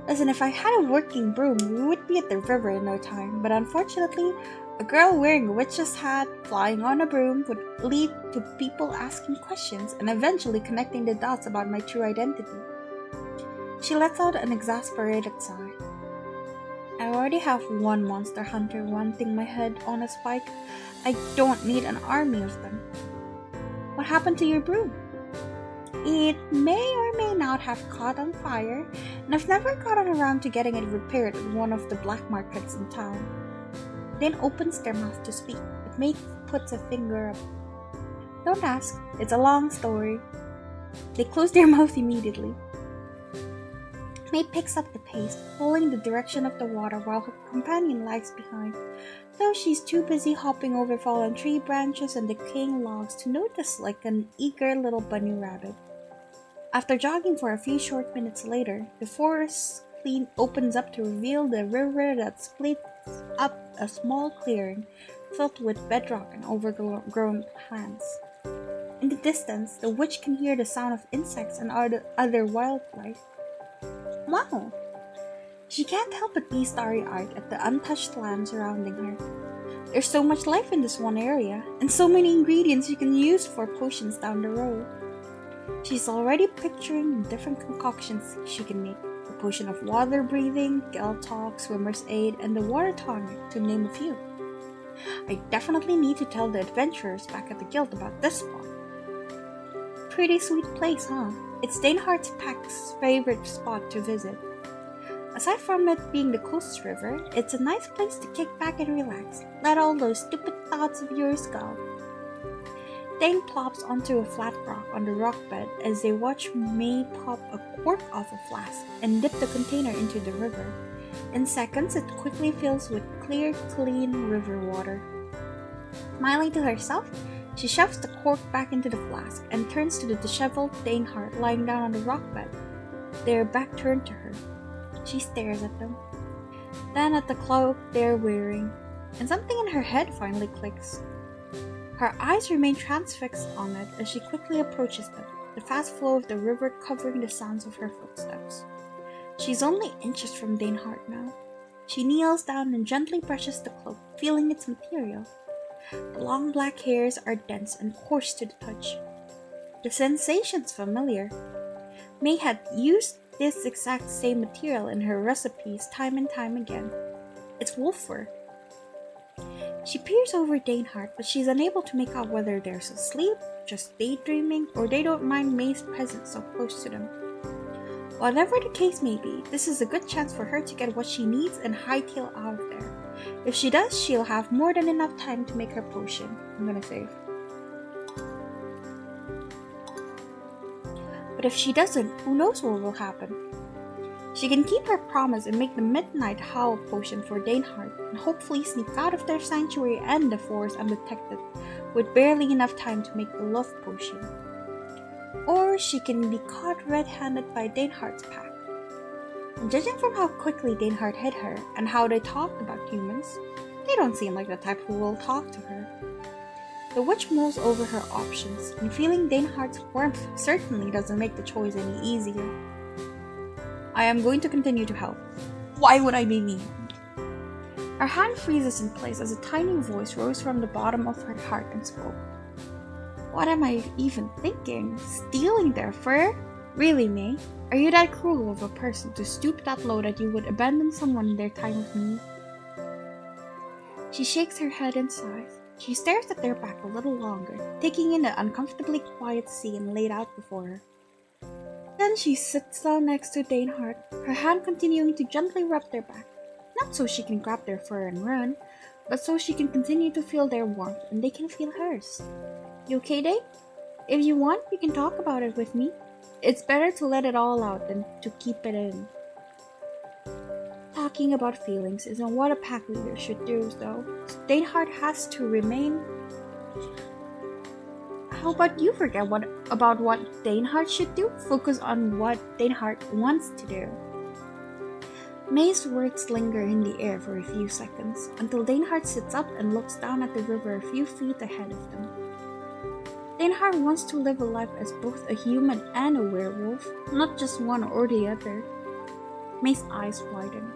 Listen, if I had a working broom, we would be at the river in no time, but unfortunately, a girl wearing a witch's hat, flying on a broom, would lead to people asking questions and eventually connecting the dots about my true identity. She lets out an exasperated sigh. I already have one monster hunter wanting my head on a spike. I don't need an army of them. What happened to your broom? It may or may not have caught on fire, and I've never gotten around to getting it repaired at one of the black markets in town. Then opens their mouth to speak, but May puts a finger up. Don't ask, it's a long story. They close their mouth immediately. May picks up the pace, following the direction of the water while her companion lags behind, though she's too busy hopping over fallen tree branches and decaying logs to notice like an eager little bunny rabbit. After jogging for a few short minutes later, the forest opens up to reveal the river that splits up a small clearing filled with bedrock and overgrown plants. In the distance, the witch can hear the sound of insects and other wildlife. Wow! She can't help but be starry-eyed at the untouched land surrounding her. There's so much life in this one area, and so many ingredients you can use for potions down the road. She's already picturing the different concoctions she can make. The potion of water breathing, guild talk, swimmer's aid, and the water tonic, to name a few. I definitely need to tell the adventurers back at the guild about this spot. Pretty sweet place, huh? It's Danehart's pack's favorite spot to visit. Aside from it being the closest river, it's a nice place to kick back and relax. Let all those stupid thoughts of yours go. Dane plops onto a flat rock on the rock bed as they watch May pop a cork off a flask and dip the container into the river. In seconds, it quickly fills with clear, clean river water. Smiling to herself, she shoves the cork back into the flask and turns to the disheveled Danehart lying down on the rock bed. Their back turned to her. She stares at them, then at the cloak they're wearing, and something in her head finally clicks. Her eyes remain transfixed on it as she quickly approaches them, the fast flow of the river covering the sounds of her footsteps. She's only inches from Danehart now. She kneels down and gently brushes the cloak, feeling its material. The long black hairs are dense and coarse to the touch. The sensation's familiar. May had used this exact same material in her recipes time and time again. It's wolf fur. She peers over Danehart, but she's unable to make out whether they're asleep, just daydreaming, or they don't mind May's presence so close to them. Whatever the case may be, this is a good chance for her to get what she needs and hightail out of there. If she does, she'll have more than enough time to make her potion. I'm gonna save. But if she doesn't, who knows what will happen? She can keep her promise and make the Midnight Howl potion for Danehart and hopefully sneak out of their sanctuary and the forest undetected with barely enough time to make the love potion. Or she can be caught red-handed by Danehart's pack. And judging from how quickly Danehart hit her and how they talked about humans, they don't seem like the type who will talk to her. The witch mulls over her options, and feeling Danehart's warmth certainly doesn't make the choice any easier. I am going to continue to help. Why would I be mean? Her hand freezes in place as a tiny voice rose from the bottom of her heart and spoke. What am I even thinking? Stealing their fur? Really, May? Are you that cruel of a person to stoop that low that you would abandon someone in their time of need? She shakes her head and sighs. She stares at their back a little longer, taking in the uncomfortably quiet scene laid out before her. Then she sits down next to Danehart, her hand continuing to gently rub their back, not so she can grab their fur and run, but so she can continue to feel their warmth and they can feel hers. You okay, Dane? If you want, you can talk about it with me. It's better to let it all out than to keep it in. Talking about feelings isn't what a pack leader should do, though. Danehart has to remain. How about you forget about what Danehart should do? Focus on what Danehart wants to do. May's words linger in the air for a few seconds, until Danehart sits up and looks down at the river a few feet ahead of them. Danehart wants to live a life as both a human and a werewolf, not just one or the other. May's eyes widen.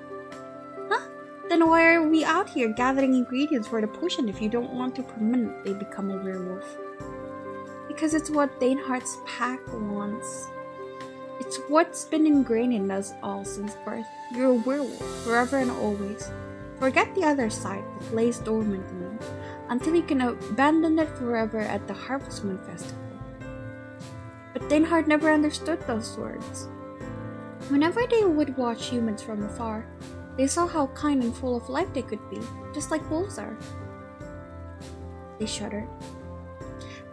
Huh? Then why are we out here gathering ingredients for the potion if you don't want to permanently become a werewolf? Because it's what Danehart's pack wants. It's what's been ingrained in us all since birth. You're a werewolf, forever and always. Forget the other side that lays dormant in you, until you can abandon it forever at the Harvest Moon Festival. But Danehart never understood those words. Whenever they would watch humans from afar, they saw how kind and full of life they could be, just like wolves are. They shuddered.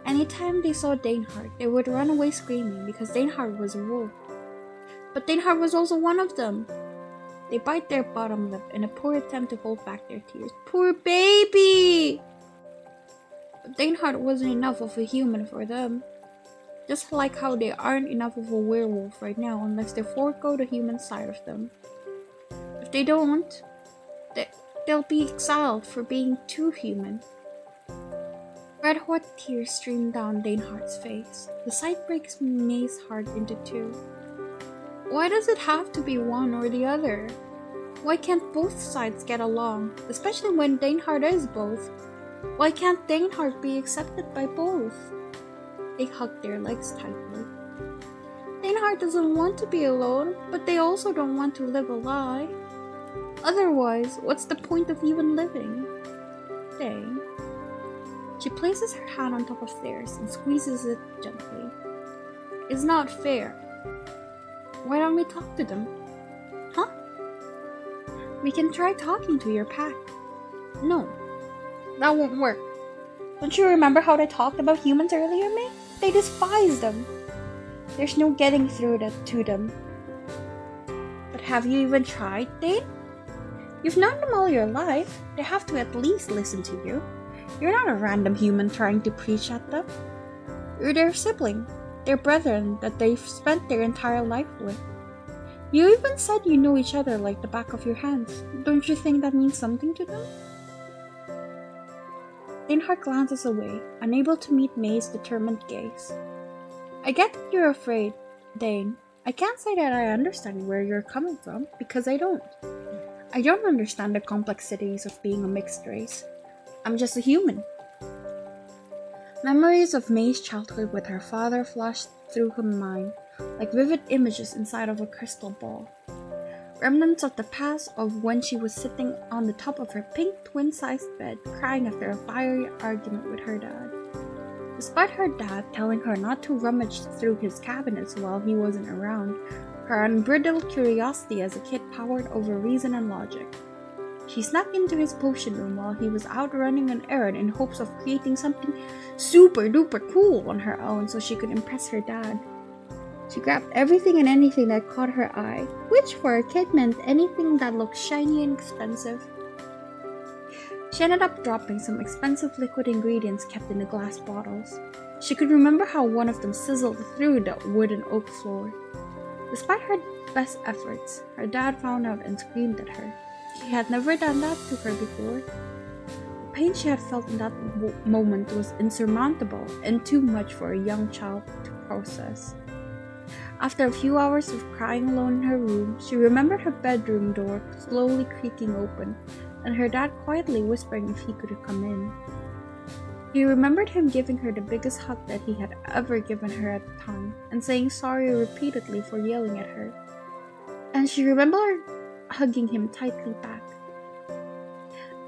Anytime they saw Danehart, they would run away screaming because Danehart was a wolf. But Danehart was also one of them. They bite their bottom lip in a poor attempt to hold back their tears. Poor baby! But Danehart wasn't enough of a human for them. Just like how they aren't enough of a werewolf right now unless they forego the human side of them. If they don't, they'll be exiled for being too human. Red-hot tears stream down Danehart's face. The sight breaks May's heart into two. Why does it have to be one or the other? Why can't both sides get along, especially when Daneheart is both? Why can't Daneheart be accepted by both? They hug their legs tightly. Daneheart doesn't want to be alone, but they also don't want to live a lie. Otherwise, what's the point of even living? Dane. She places her hand on top of theirs and squeezes it gently. It's not fair. Why don't we talk to them? Huh? We can try talking to your pack. No, that won't work. Don't you remember how they talked about humans earlier, May? They despise them. There's no getting through to them. But have you even tried, Dane? You've known them all your life. They have to at least listen to you. You're not a random human trying to preach at them. You're their sibling, their brethren that they've spent their entire life with. You even said you know each other like the back of your hands. Don't you think that means something to them? Daneheart glances away, unable to meet May's determined gaze. I get that you're afraid, Dane. I can't say that I understand where you're coming from, because I don't. I don't understand the complexities of being a mixed race. I'm just a human. Memories of May's childhood with her father flashed through her mind, like vivid images inside of a crystal ball. Remnants of the past of when she was sitting on the top of her pink twin-sized bed, crying after a fiery argument with her dad. Despite her dad telling her not to rummage through his cabinets while he wasn't around, her unbridled curiosity as a kid powered over reason and logic. She snuck into his potion room while he was out running an errand in hopes of creating something super duper cool on her own so she could impress her dad. She grabbed everything and anything that caught her eye, which for a kid meant anything that looked shiny and expensive. She ended up dropping some expensive liquid ingredients kept in the glass bottles. She could remember how one of them sizzled through the wood and oak floor. Despite her best efforts, her dad found out and screamed at her. He had never done that to her before. The pain she had felt in that moment was insurmountable and too much for a young child to process. After a few hours of crying alone in her room, she remembered her bedroom door slowly creaking open, and her dad quietly whispering if he could come in. He remembered him giving her the biggest hug that he had ever given her at the time, and saying sorry repeatedly for yelling at her. And she remembered hugging him tightly back.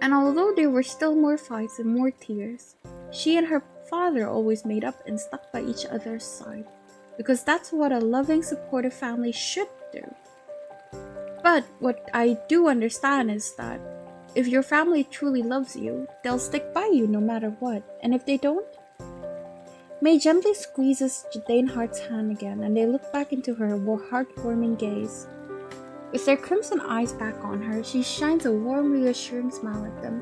And although there were still more fights and more tears, she and her father always made up and stuck by each other's side, because that's what a loving, supportive family should do. But what I do understand is that if your family truly loves you, they'll stick by you no matter what, and if they don't? May gently squeezes Daneheart's hand again, and they look back into her heartwarming gaze. With their crimson eyes back on her, she shines a warm, reassuring smile at them.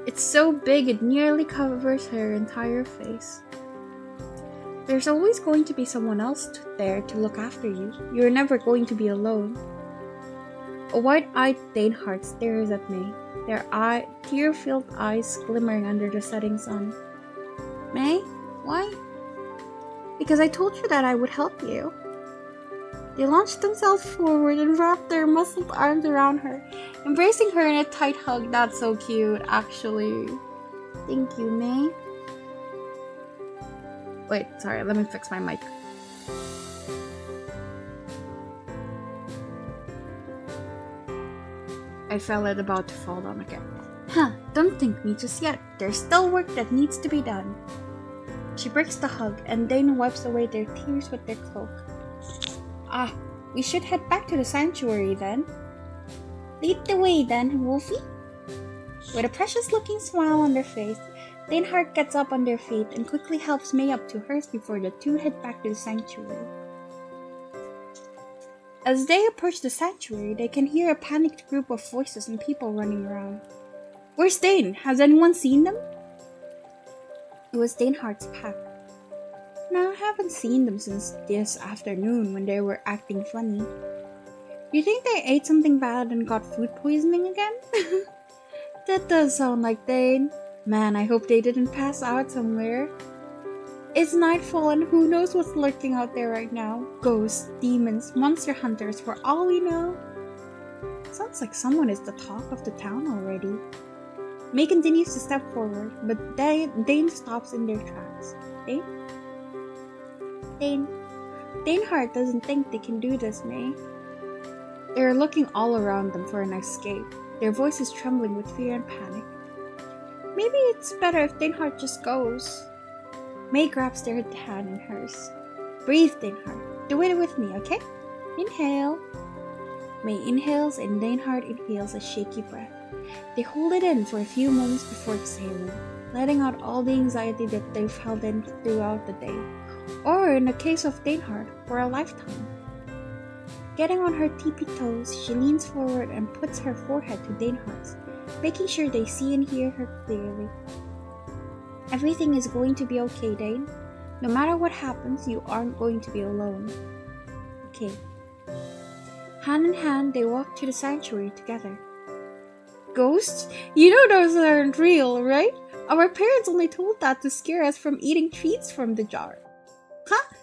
It's so big it nearly covers her entire face. There's always going to be someone else there to look after you. You're never going to be alone. A wide-eyed Daneheart stares at me, their tear-filled eyes glimmering under the setting sun. May? Why? Because I told you that I would help you. They launched themselves forward and wrapped their muscled arms around her, embracing her in a tight hug. That's so cute, actually. Thank you, May. Wait, sorry, let me fix my mic. I felt it about to fall down again. Don't thank me just yet. There's still work that needs to be done. She breaks the hug, and Dane wipes away their tears with their cloak. We should head back to the sanctuary then. Lead the way then, Wolfie. With a precious-looking smile on their face, Daneheart gets up on their feet and quickly helps May up to hers before the two head back to the sanctuary. As they approach the sanctuary, they can hear a panicked group of voices and people running around. Where's Dane? Has anyone seen them? It was Daneheart's pack. No, I haven't seen them since this afternoon when they were acting funny. You think they ate something bad and got food poisoning again? That does sound like Dane. Man, I hope they didn't pass out somewhere. It's nightfall and who knows what's lurking out there right now. Ghosts, demons, monster hunters, for all we know. Sounds looks like someone is the talk of the town already. May continues to step forward, but Dane stops in their tracks. Dane? Danehart doesn't think they can do this, May. They're looking all around them for an escape, their voices trembling with fear and panic. Maybe it's better if Danehart just goes. May grabs their hand in hers. Breathe, Danehart. Do it with me, okay? Inhale. May inhales and Danehart inhales a shaky breath. They hold it in for a few moments before exhaling, letting out all the anxiety that they've held in throughout the day, or in the case of Danehart, for a lifetime. Getting on her tippy toes, she leans forward and puts her forehead to Danehart's, making sure they see and hear her clearly. Everything is going to be okay, Dane. No matter what happens, you aren't going to be alone. Okay. Hand in hand, they walk to the sanctuary together. Ghosts? You know those aren't real, right? Our parents only told that to scare us from eating treats from the jar. Huh?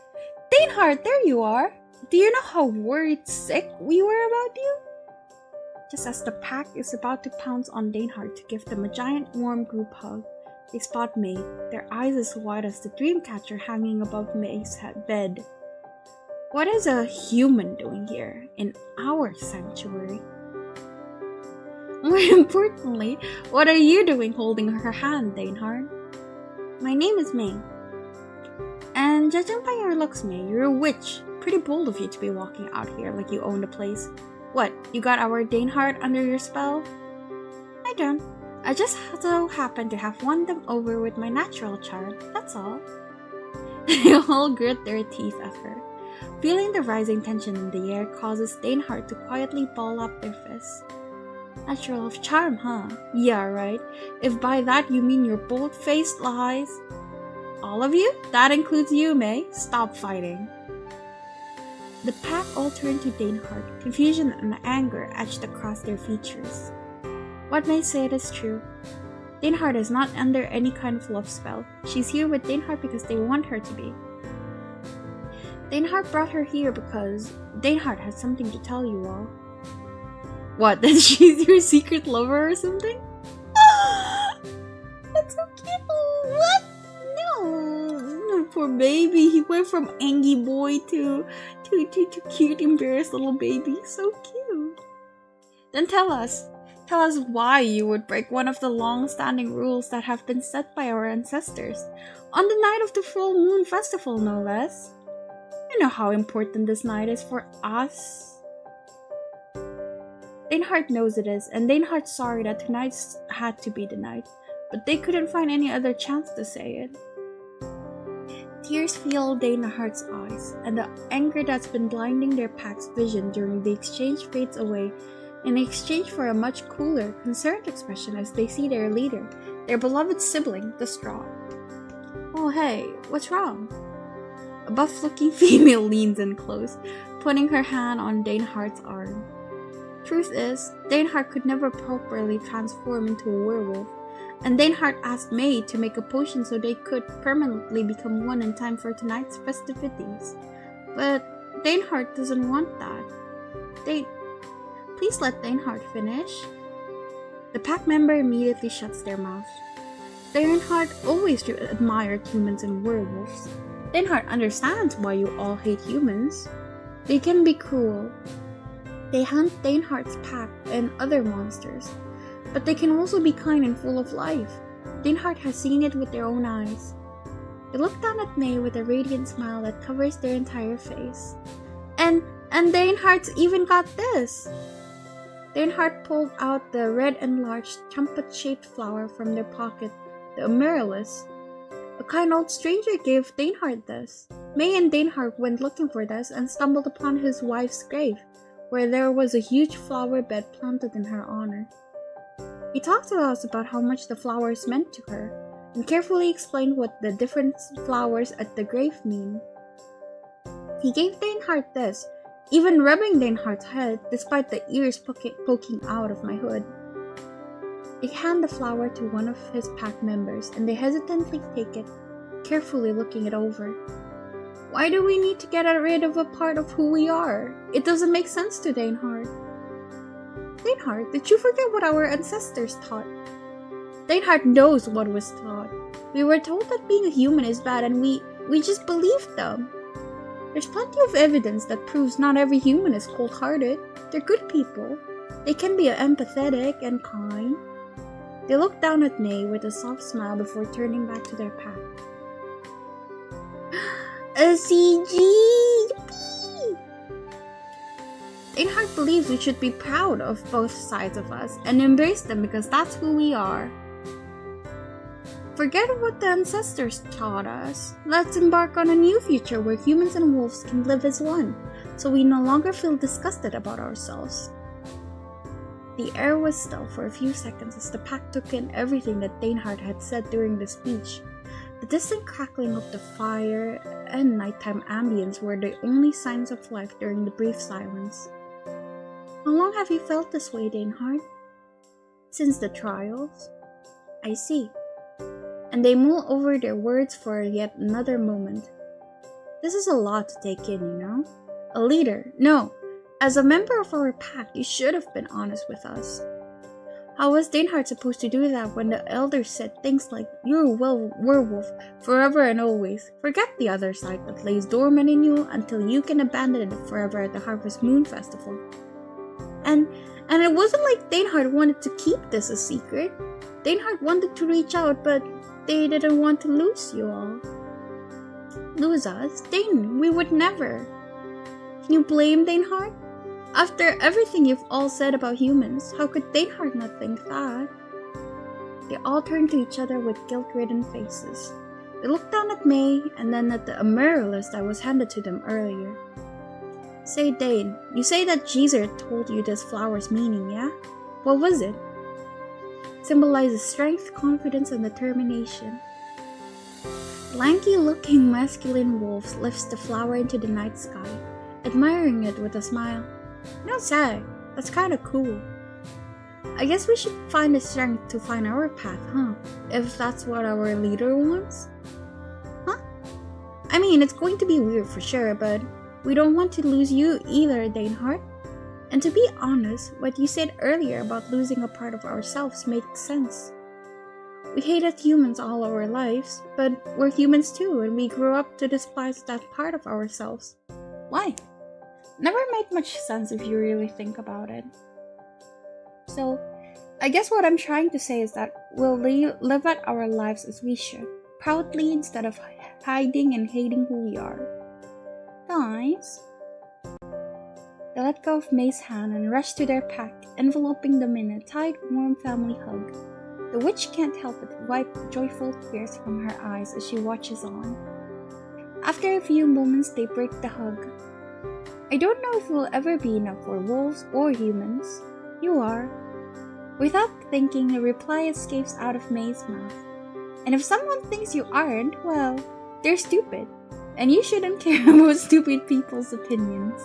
Danehart, there you are! Do you know how worried sick we were about you? Just as the pack is about to pounce on Danehart to give them a giant warm group hug, they spot May, their eyes as wide as the dreamcatcher hanging above May's bed. What is a human doing here, in our sanctuary? More importantly, what are you doing holding her hand, Danehart? My name is May. And judging by your looks, May, you're a witch. Pretty bold of you to be walking out here like you own the place. What, you got our Danehart under your spell? I don't. I just so happen to have won them over with my natural charm, that's all. They all grit their teeth at her. Feeling the rising tension in the air causes Danehart to quietly ball up their fists. Natural of charm, huh? Yeah, right. If by that you mean your bold-faced lies. All of you? That includes you, May. Stop fighting. The pack all turned to Danehart, confusion and anger etched across their features. What May said is true. Danehart is not under any kind of love spell. She's here with Danehart because they want her to be. Danehart brought her here because Danehart has something to tell you all. What, that she's your secret lover or something? That's so cute! What? No, poor baby. He went from angry boy to cute, embarrassed little baby. So cute. Then tell us why you would break one of the long-standing rules that have been set by our ancestors, on the night of the full moon festival, no less. You know how important this night is for us. Danehart knows it is, and Danehart's sorry that tonight had to be the night, but they couldn't find any other chance to say it. Tears fill Danehart's eyes, and the anger that's been blinding their pack's vision during the exchange fades away in exchange for a much cooler, concerned expression as they see their leader, their beloved sibling, distraught. Oh hey, what's wrong? A buff-looking female leans in close, putting her hand on Danehart's arm. Truth is, Danehart could never properly transform into a werewolf, and Danehart asked May to make a potion so they could permanently become one in time for tonight's festivities. But Danehart doesn't want that. Please let Danehart finish. The pack member immediately shuts their mouth. Danehart always admired humans and werewolves. Danehart understands why you all hate humans. They can be cruel. They hunt Danehart's pack and other monsters, but they can also be kind and full of life. Danehart has seen it with their own eyes. They look down at May with a radiant smile that covers their entire face. And Danehart's even got this! Danehart pulled out the red enlarged trumpet-shaped flower from their pocket, the amaryllis. A kind old stranger gave Danehart this. May and Danehart went looking for this and stumbled upon his wife's grave, where there was a huge flower bed planted in her honor. He talked to us about how much the flowers meant to her, and carefully explained what the different flowers at the grave mean. He gave Danehart this, even rubbing Danehart's head despite the ears poking out of my hood. They hand the flower to one of his pack members, and they hesitantly take it, carefully looking it over. Why do we need to get rid of a part of who we are? It doesn't make sense to Danehart. Dainhard, did you forget what our ancestors taught? Dainhard knows what was taught. We were told that being a human is bad and we just believed them. There's plenty of evidence that proves not every human is cold-hearted. They're good people. They can be empathetic and kind. They looked down at May with a soft smile before turning back to their pack. A CG! Yippee! Dainhard believes we should be proud of both sides of us and embrace them because that's who we are. Forget what the ancestors taught us. Let's embark on a new future where humans and wolves can live as one, so we no longer feel disgusted about ourselves. The air was still for a few seconds as the pack took in everything that Dainhard had said during the speech. The distant crackling of the fire and nighttime ambience were the only signs of life during the brief silence. How long have you felt this way, Dainhard? Since the trials? I see. And they mull over their words for yet another moment. This is a lot to take in, you know? A leader, no. As a member of our pack, you should have been honest with us. How was Dainhard supposed to do that when the elders said things like, "You're a werewolf forever and always. Forget the other side that lays dormant in you until you can abandon it forever at the Harvest Moon Festival." And it wasn't like Dainhard wanted to keep this a secret. Dainhard wanted to reach out, but they didn't want to lose you all. Lose us? Dain, we would never. Can you blame Dainhard? After everything you've all said about humans, how could Dainhard not think that? They all turned to each other with guilt-ridden faces. They looked down at May and then at the amaryllis that was handed to them earlier. Say, Dain, you say that Jeezer told you this flower's meaning, yeah? What was it? Symbolizes strength, confidence, and determination. Lanky-looking masculine wolf lifts the flower into the night sky, admiring it with a smile. No, say, that's kinda cool. I guess we should find the strength to find our path, huh? If that's what our leader wants? Huh? I mean, it's going to be weird for sure, but we don't want to lose you either, Dainhard. And to be honest, what you said earlier about losing a part of ourselves makes sense. We hated humans all our lives, but we're humans too, and we grew up to despise that part of ourselves. Why? Never made much sense if you really think about it. So, I guess what I'm trying to say is that we'll live out our lives as we should, proudly instead of hiding and hating who we are. Guys? They let go of May's hand and rushed to their pack, enveloping them in a tight, warm family hug. The witch can't help but wipe joyful tears from her eyes as she watches on. After a few moments, they break the hug. I don't know if we'll ever be enough for wolves or humans. You are. Without thinking, a reply escapes out of May's mouth. And if someone thinks you aren't, well, they're stupid. And you shouldn't care about stupid people's opinions.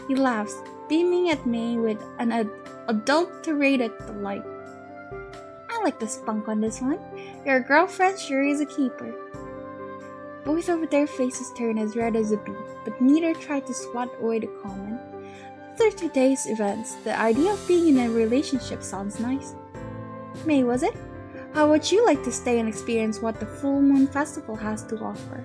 He laughs, beaming at May with an adulterated delight. I like the spunk on this one. Your girlfriend sure is a keeper. Both of their faces turn as red as a bee, but neither tried to swat away the comment. After today's events, the idea of being in a relationship sounds nice. May, was it? How would you like to stay and experience what the Full Moon Festival has to offer?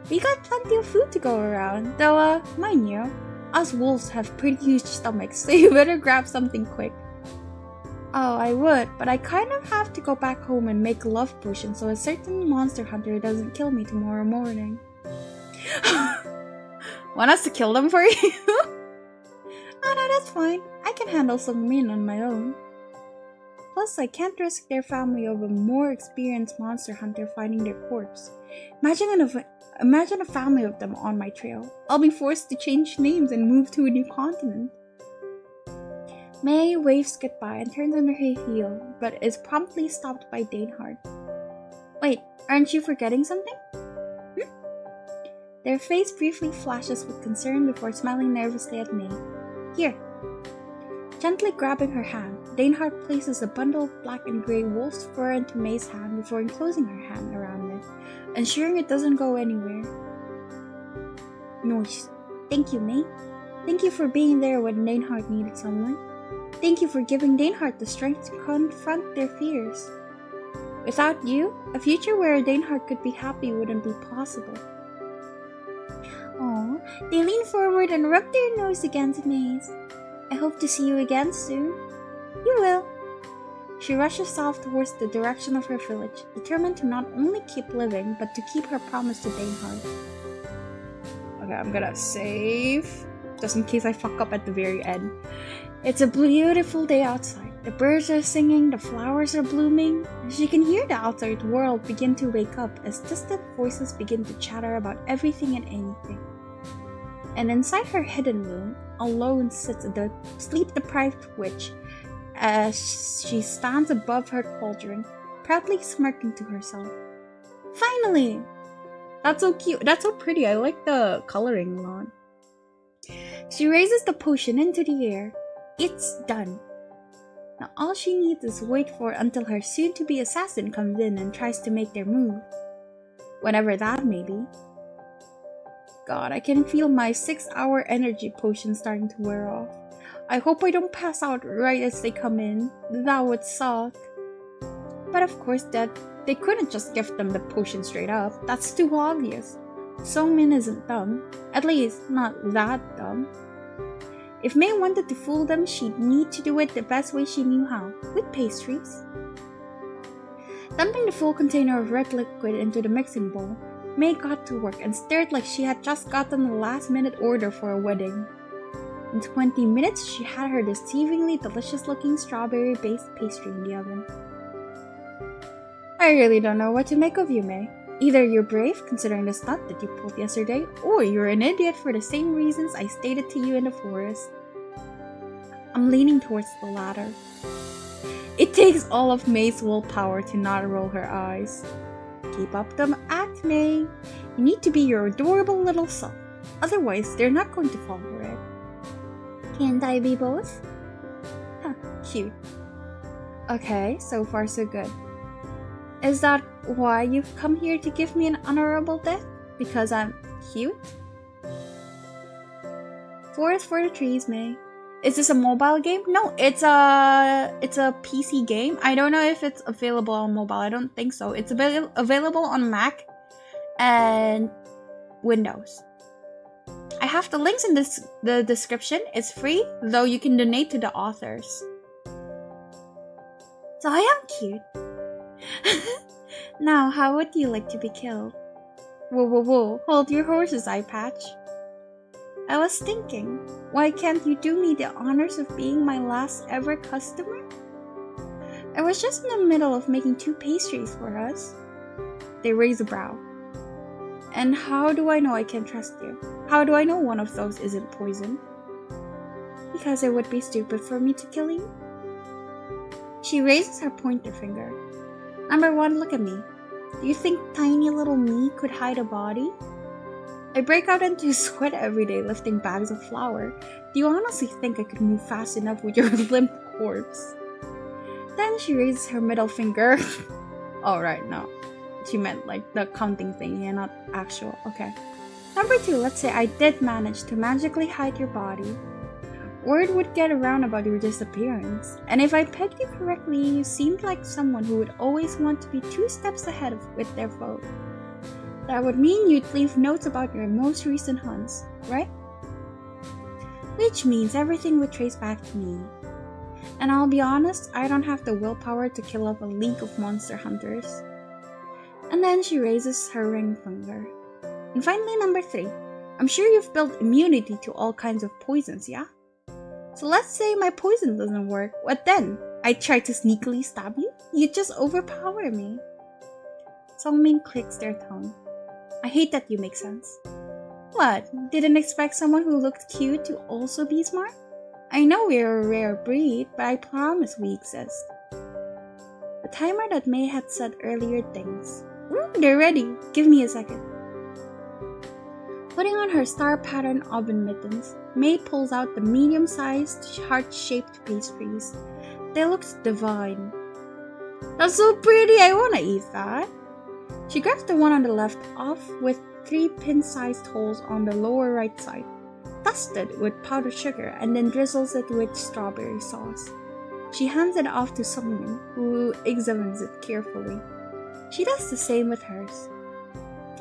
We got plenty of food to go around, though, mind you, us wolves have pretty huge stomachs, so you better grab something quick. Oh, I would, but I kind of have to go back home and make a love potion so a certain monster hunter doesn't kill me tomorrow morning. Want us to kill them for you? Oh no, that's fine. I can handle some men on my own. Plus, I can't risk their family of a more experienced monster hunter finding their corpse. Imagine a family of them on my trail. I'll be forced to change names and move to a new continent. May waves goodbye and turns on her heel, but is promptly stopped by Dainhard. Wait, aren't you forgetting something? Their face briefly flashes with concern before smiling nervously at May. Here. Gently grabbing her hand, Dainhard places a bundle of black and grey wolf's fur into May's hand before enclosing her hand around it, ensuring it doesn't go anywhere. Nice. Thank you, May. Thank you for being there when Dainhard needed someone. Thank you for giving Daneheart the strength to confront their fears. Without you, a future where Daneheart could be happy wouldn't be possible. Oh, they lean forward and rub their nose against Maze. I hope to see you again soon. You will. She rushes off towards the direction of her village, determined to not only keep living, but to keep her promise to Daneheart. Okay, I'm gonna save, just in case I fuck up at the very end. It's a beautiful day outside. The birds are singing, the flowers are blooming. She can hear the outside world begin to wake up as distant voices begin to chatter about everything and anything. And inside her hidden room, alone sits the sleep-deprived witch as she stands above her cauldron, proudly smirking to herself. Finally! That's so cute. That's so pretty. I like the coloring a lot. She raises the potion into the air. It's done. Now all she needs is wait for until her soon-to-be assassin comes in and tries to make their move. Whenever that may be. God, I can feel my 6-hour energy potion starting to wear off. I hope I don't pass out right as they come in. That would suck. But of course they couldn't just give them the potion straight up. That's too obvious. Songmin isn't dumb. At least, not that dumb. If May wanted to fool them, she'd need to do it the best way she knew how, with pastries. Dumping the full container of red liquid into the mixing bowl, May got to work and stared like she had just gotten a last-minute order for a wedding. In 20 minutes, she had her deceivingly delicious-looking strawberry-based pastry in the oven. I really don't know what to make of you, May. Either you're brave, considering the stunt that you pulled yesterday, or you're an idiot for the same reasons I stated to you in the forest. I'm leaning towards the latter. It takes all of May's willpower to not roll her eyes. Keep up the act, May. You need to be your adorable little self. Otherwise, they're not going to fall for it. Can't I be both? Huh, cute. Okay, so far so good. Is that why you've come here to give me an honorable death? Because I'm cute? Forest for the trees, May. Is this a mobile game? No, it's a PC game. I don't know if it's available on mobile. I don't think so. It's available on Mac and Windows. I have the links in the description. It's free, though you can donate to the authors. So I am cute. Now, how would you like to be killed? Whoa, whoa, whoa. Hold your horses, Eye Patch. I was thinking, why can't you do me the honors of being my last ever customer? I was just in the middle of making 2 pastries for us. They raise a brow. And how do I know I can trust you? How do I know one of those isn't poison? Because it would be stupid for me to kill you. She raises her pointer finger. Number 1, look at me. Do you think tiny little me could hide a body? I break out into sweat every day lifting bags of flour. Do you honestly think I could move fast enough with your limp corpse? Then she raises her middle finger. Alright, no. She meant like the counting thing, yeah, not actual. Okay. Number 2, let's say I did manage to magically hide your body. Word would get around about your disappearance, and if I pegged you correctly, you seemed like someone who would always want to be 2 steps ahead with their foe. That would mean you'd leave notes about your most recent hunts, right? Which means everything would trace back to me. And I'll be honest, I don't have the willpower to kill off a league of monster hunters. And then she raises her ring finger. And finally, number 3. I'm sure you've built immunity to all kinds of poisons, yeah? So let's say my poison doesn't work. What then? I try to sneakily stab you? You'd just overpower me. Songmin clicks their tongue. I hate that you make sense. What? Didn't expect someone who looked cute to also be smart? I know we're a rare breed, but I promise we exist. The timer that May had set earlier dings. They're ready. Give me a second. Putting on her star-patterned oven mittens, May pulls out the medium-sized, heart-shaped pastries. They look divine. That's so pretty! I wanna eat that! She grabs the one on the left off with 3 pin-sized holes on the lower right side. dusts it with powdered sugar, and then drizzles it with strawberry sauce. She hands it off to Sungmin, who examines it carefully. She does the same with hers.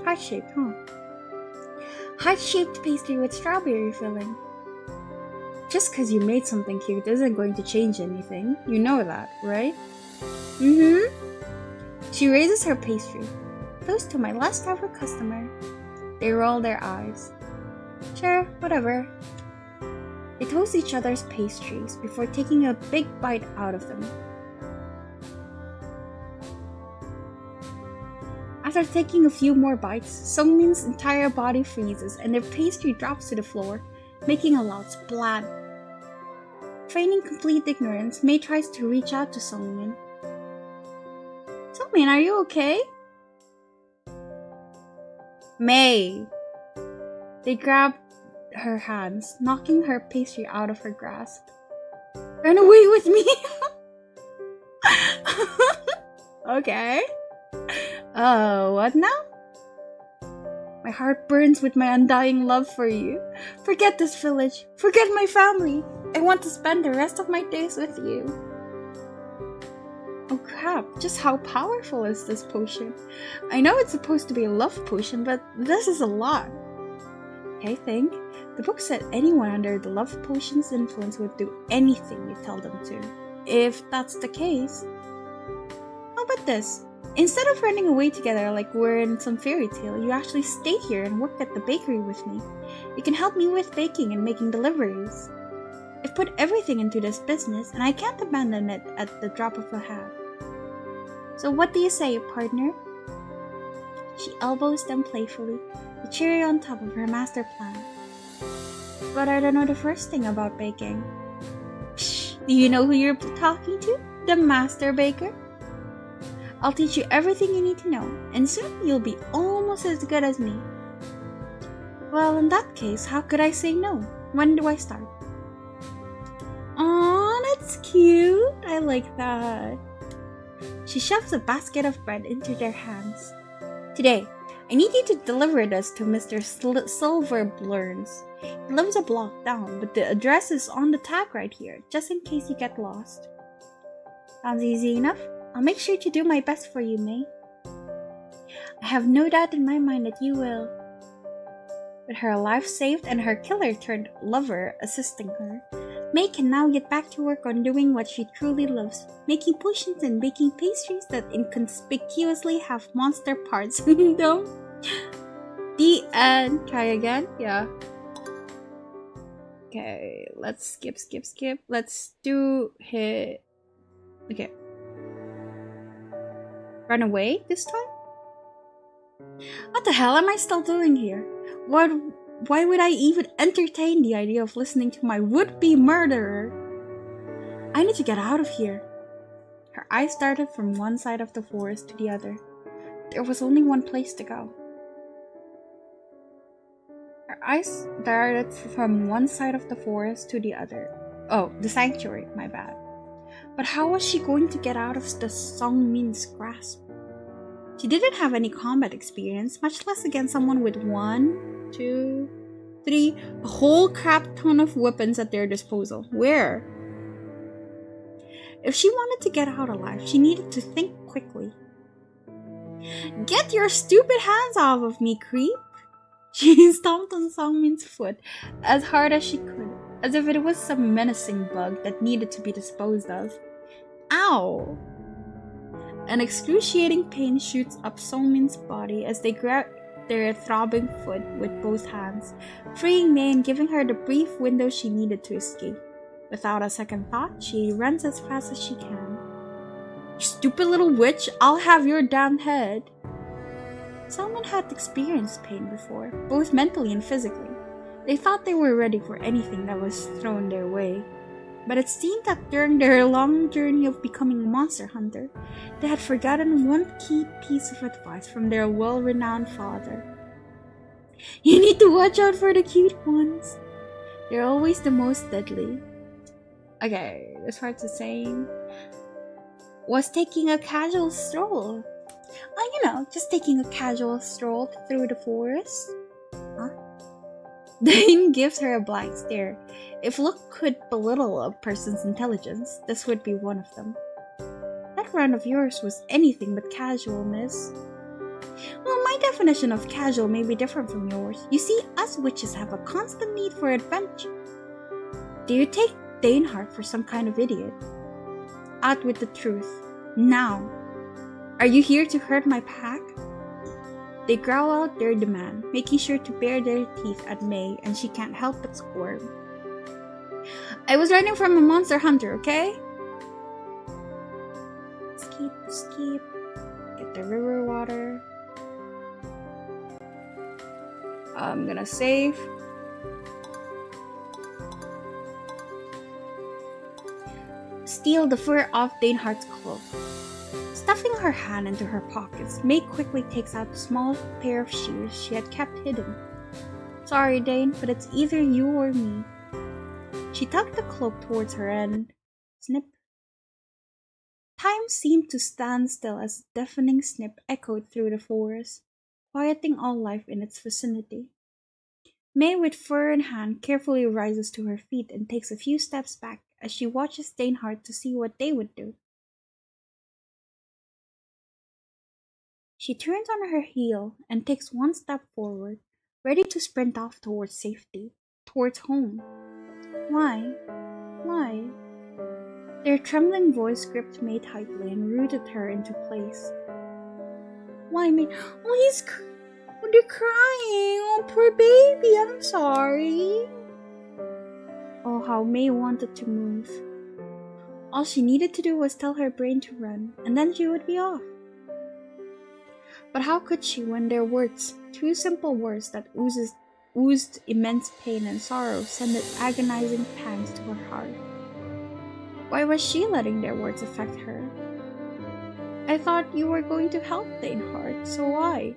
Heart-shaped, huh? Heart-shaped pastry with strawberry filling. Just because you made something cute isn't going to change anything. You know that, right? Mm-hmm. She raises her pastry. Toast to my last ever customer. They roll their eyes. Sure, whatever. They toast each other's pastries before taking a big bite out of them. After taking a few more bites, Sungmin's entire body freezes and their pastry drops to the floor, making a loud splat. Feigning complete ignorance, Mei tries to reach out to Sungmin. Sungmin, are you okay? Mei! They grab her hands, knocking her pastry out of her grasp. Run away with me! Okay. What now? My heart burns with my undying love for you. Forget this village. Forget my family. I want to spend the rest of my days with you. Oh crap, just how powerful is this potion? I know it's supposed to be a love potion, but this is a lot. I think the book said anyone under the love potion's influence would do anything you tell them to. If that's the case, how about this? Instead of running away together like we're in some fairy tale, you actually stay here and work at the bakery with me. You can help me with baking and making deliveries. I've put everything into this business and I can't abandon it at the drop of a hat. So what do you say, partner? She elbows them playfully, the cherry on top of her master plan. But I don't know the first thing about baking. Psh, do you know who you're talking to? The master baker? I'll teach you everything you need to know, and soon you'll be almost as good as me. Well, in that case, how could I say no? When do I start? Aw, that's cute. I like that. She shoves a basket of bread into their hands. Today, I need you to deliver this to Mr. Silver Blurns. He lives a block down, but the address is on the tag right here, just in case you get lost. Sounds easy enough? I'll make sure to do my best for you, Mei. I have no doubt in my mind that you will. With her life saved and her killer-turned-lover assisting her, Mei can now get back to work on doing what she truly loves, making potions and baking pastries that inconspicuously have monster parts in them. The end. Try again? Yeah. Okay, let's skip. Let's do hit. Okay. Run away this time? What the hell am I still doing here? Why would I even entertain the idea of listening to my would-be murderer? I need to get out of here. Her eyes darted from one side of the forest to the other. There was only one place to go. Her eyes darted from one side of the forest to the other. Oh, the sanctuary, my bad. But how was she going to get out of the Sungmin's grasp? She didn't have any combat experience, much less against someone with 1, 2, 3, a whole crap ton of weapons at their disposal. Where? If she wanted to get out alive, she needed to think quickly. Get your stupid hands off of me, creep! She stomped on Sungmin's foot as hard as she could, as if it was some menacing bug that needed to be disposed of. Ow! An excruciating pain shoots up Sungmin's body as they grab their throbbing foot with both hands, freeing Mei and giving her the brief window she needed to escape. Without a second thought, she runs as fast as she can. You stupid little witch, I'll have your damn head. Sungmin had experienced pain before, both mentally and physically. They thought they were ready for anything that was thrown their way. But it seemed that during their long journey of becoming a monster hunter, they had forgotten one key piece of advice from their well-renowned father. You need to watch out for the cute ones. They're always the most deadly. Okay, this part's the same. Was taking a casual stroll. Just taking a casual stroll through the forest. Huh? Dane gives her a blank stare. If look could belittle a person's intelligence, this would be one of them. That run of yours was anything but casual, miss. Well, my definition of casual may be different from yours. You see, us witches have a constant need for adventure. Do you take Danehart for some kind of idiot? Out with the truth. Now. Are you here to hurt my pack? They growl out their demand, making sure to bare their teeth at May, and she can't help but squirm. I was running from a monster hunter, okay? Skip. Get the river water. I'm gonna save. Steal the fur off Danehart's cloak. Stuffing her hand into her pockets, May quickly takes out a small pair of shoes she had kept hidden. Sorry, Dane, but it's either you or me. She tugged the cloak towards her and snip. Time seemed to stand still as a deafening snip echoed through the forest, quieting all life in its vicinity. May, with fur in hand, carefully rises to her feet and takes a few steps back as she watches Danehart to see what they would do. She turns on her heel and takes one step forward, ready to sprint off towards safety, towards home. Why? Why? Their trembling voice gripped May tightly and rooted her into place. Why, May? Oh, they're crying. Oh, poor baby. I'm sorry. Oh, how May wanted to move. All she needed to do was tell her brain to run, and then she would be off. But how could she when their words, two simple words that oozed immense pain and sorrow, sending agonizing pangs to her heart? Why was she letting their words affect her? I thought you were going to help Danehart, so why?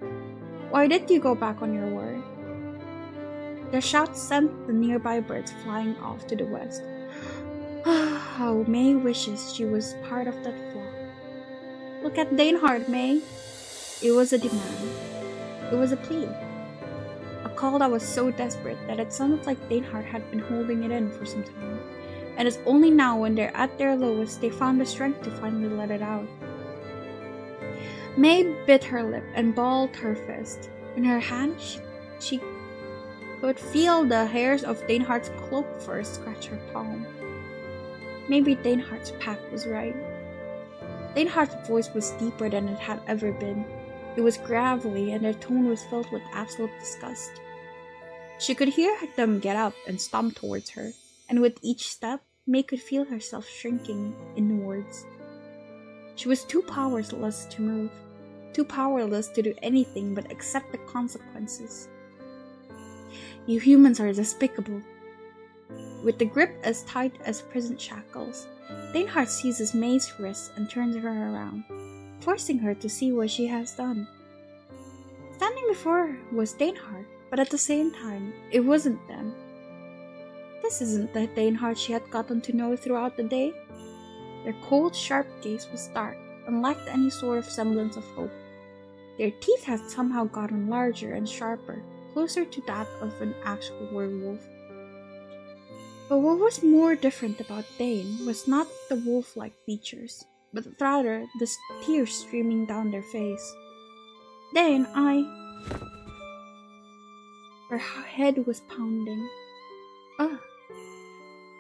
Why did you go back on your word? Their shouts sent the nearby birds flying off to the west. How May wishes she was part of that flock. Look at Danehart, May. It was a demand. It was a plea. A call that was so desperate that it sounded like Danehart had been holding it in for some time. And it's only now when they're at their lowest they found the strength to finally let it out. May bit her lip and balled her fist. In her hand, she could feel the hairs of Danehart's cloak fur scratch her palm. Maybe Danehart's pack was right. Danehart's voice was deeper than it had ever been. It was gravelly, and their tone was filled with absolute disgust. She could hear them get up and stomp towards her, and with each step, May could feel herself shrinking inwards. She was too powerless to move, too powerless to do anything but accept the consequences. You humans are despicable. With the grip as tight as prison shackles, Danehart seizes May's wrist and turns her around, forcing her to see what she has done. Standing before her was Danehart, but at the same time, it wasn't them. This isn't the Danehart she had gotten to know throughout the day. Their cold, sharp gaze was dark and lacked any sort of semblance of hope. Their teeth had somehow gotten larger and sharper, closer to that of an actual werewolf. But what was more different about Dane was not the wolf-like features, but rather the tears streaming down their face. Dane, Her head was pounding.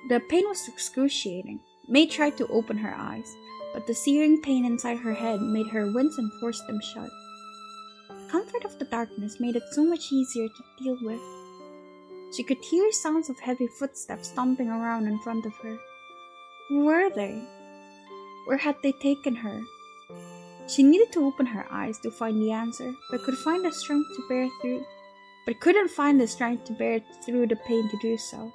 The pain was excruciating. May tried to open her eyes, but the searing pain inside her head made her wince and force them shut. The comfort of the darkness made it so much easier to deal with. She could hear sounds of heavy footsteps stomping around in front of her. Who were they? Where had they taken her? She needed to open her eyes to find the answer, but couldn't find the strength to bear through the pain to do so.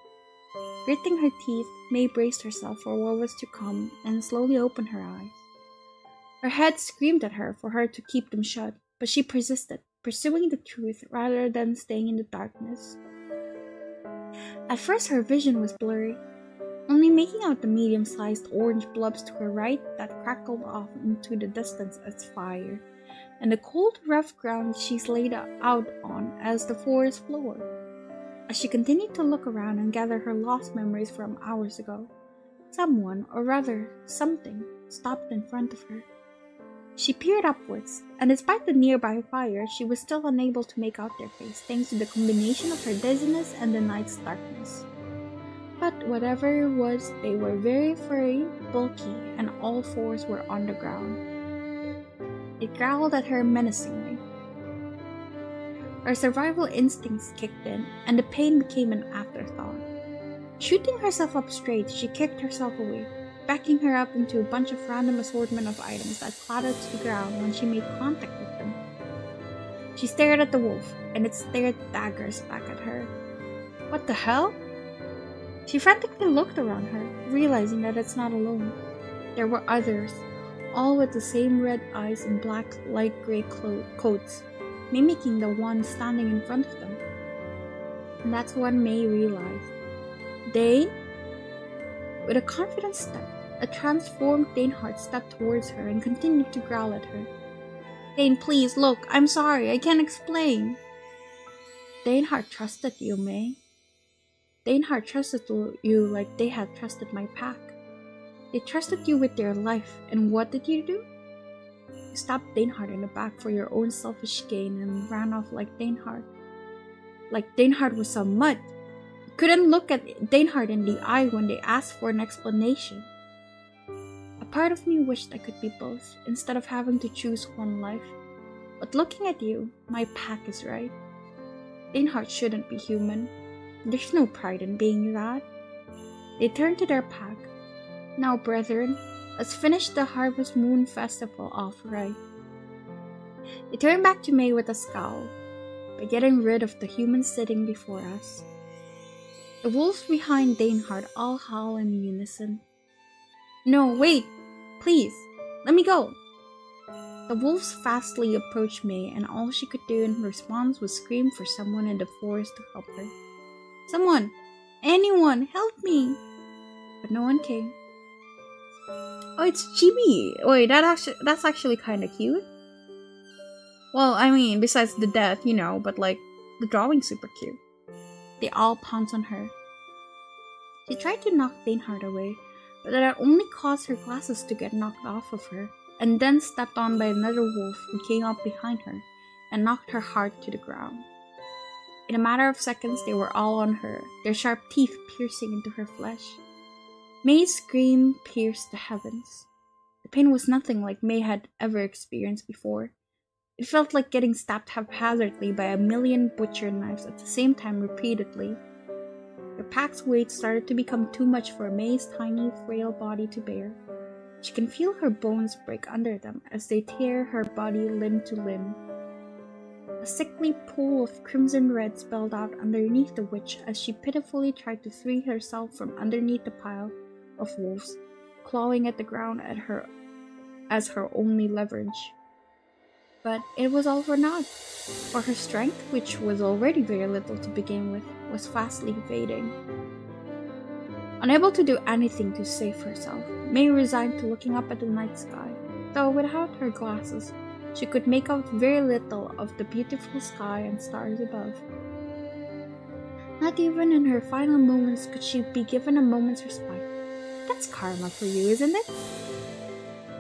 Gritting her teeth, May braced herself for what was to come and slowly opened her eyes. Her head screamed at her for her to keep them shut, but she persisted, pursuing the truth rather than staying in the darkness. At first her vision was blurry, only making out the medium-sized orange blobs to her right that crackled off into the distance as fire, and the cold, rough ground she laid out on as the forest floor. As she continued to look around and gather her lost memories from hours ago, someone, or rather something, stopped in front of her. She peered upwards, and despite the nearby fire, she was still unable to make out their face thanks to the combination of her dizziness and the night's darkness. But whatever it was, they were very furry, bulky, and all fours were on the ground. It growled at her menacingly. Her survival instincts kicked in, and the pain became an afterthought. Shooting herself up straight, she kicked herself away, backing her up into a bunch of random assortment of items that clattered to the ground when she made contact with them. She stared at the wolf, and it stared daggers back at her. What the hell? She frantically looked around her, realizing that it's not alone. There were others, all with the same red eyes and black light gray coats, mimicking the one standing in front of them. And that's when May realized. Dane? With a confident step, a transformed Danehart stepped towards her and continued to growl at her. Dane, please, look, I'm sorry, I can't explain. Danehart trusted you, May. Danehart trusted you like they had trusted my pack. They trusted you with their life, and what did you do? You stabbed Danehart in the back for your own selfish gain and ran off like Danehart. Like Danehart was some mud. You couldn't look at Danehart in the eye when they asked for an explanation. A part of me wished I could be both, instead of having to choose one life. But looking at you, my pack is right. Danehart shouldn't be human. There's no pride in being that. They turned to their pack. Now, brethren, let's finish the Harvest Moon Festival off right. They turned back to May with a scowl, by getting rid of the humans sitting before us. The wolves behind Danehart all howl in unison. No, wait! Please! Let me go! The wolves fastly approached May, and all she could do in response was scream for someone in the forest to help her. Someone! Anyone! Help me! But no one came. Oh, it's Chibi! Wait, that's actually kinda cute. Well, I mean, besides the death, but like, the drawing's super cute. They all pounced on her. She tried to knock Danehart away, but that only caused her glasses to get knocked off of her, and then stepped on by another wolf who came up behind her and knocked her hard to the ground. In a matter of seconds, they were all on her, their sharp teeth piercing into her flesh. May's scream pierced the heavens. The pain was nothing like May had ever experienced before. It felt like getting stabbed haphazardly by a million butcher knives at the same time repeatedly. The pack's weight started to become too much for May's tiny, frail body to bear. She can feel her bones break under them as they tear her body limb to limb. A sickly pool of crimson red spelled out underneath the witch as she pitifully tried to free herself from underneath the pile of wolves, clawing at the ground at her as her only leverage. But it was all for naught, for her strength, which was already very little to begin with, was fastly fading. Unable to do anything to save herself, May resigned to looking up at the night sky, though without her glasses, she could make out very little of the beautiful sky and stars above. Not even in her final moments could she be given a moment's respite. That's karma for you, isn't it?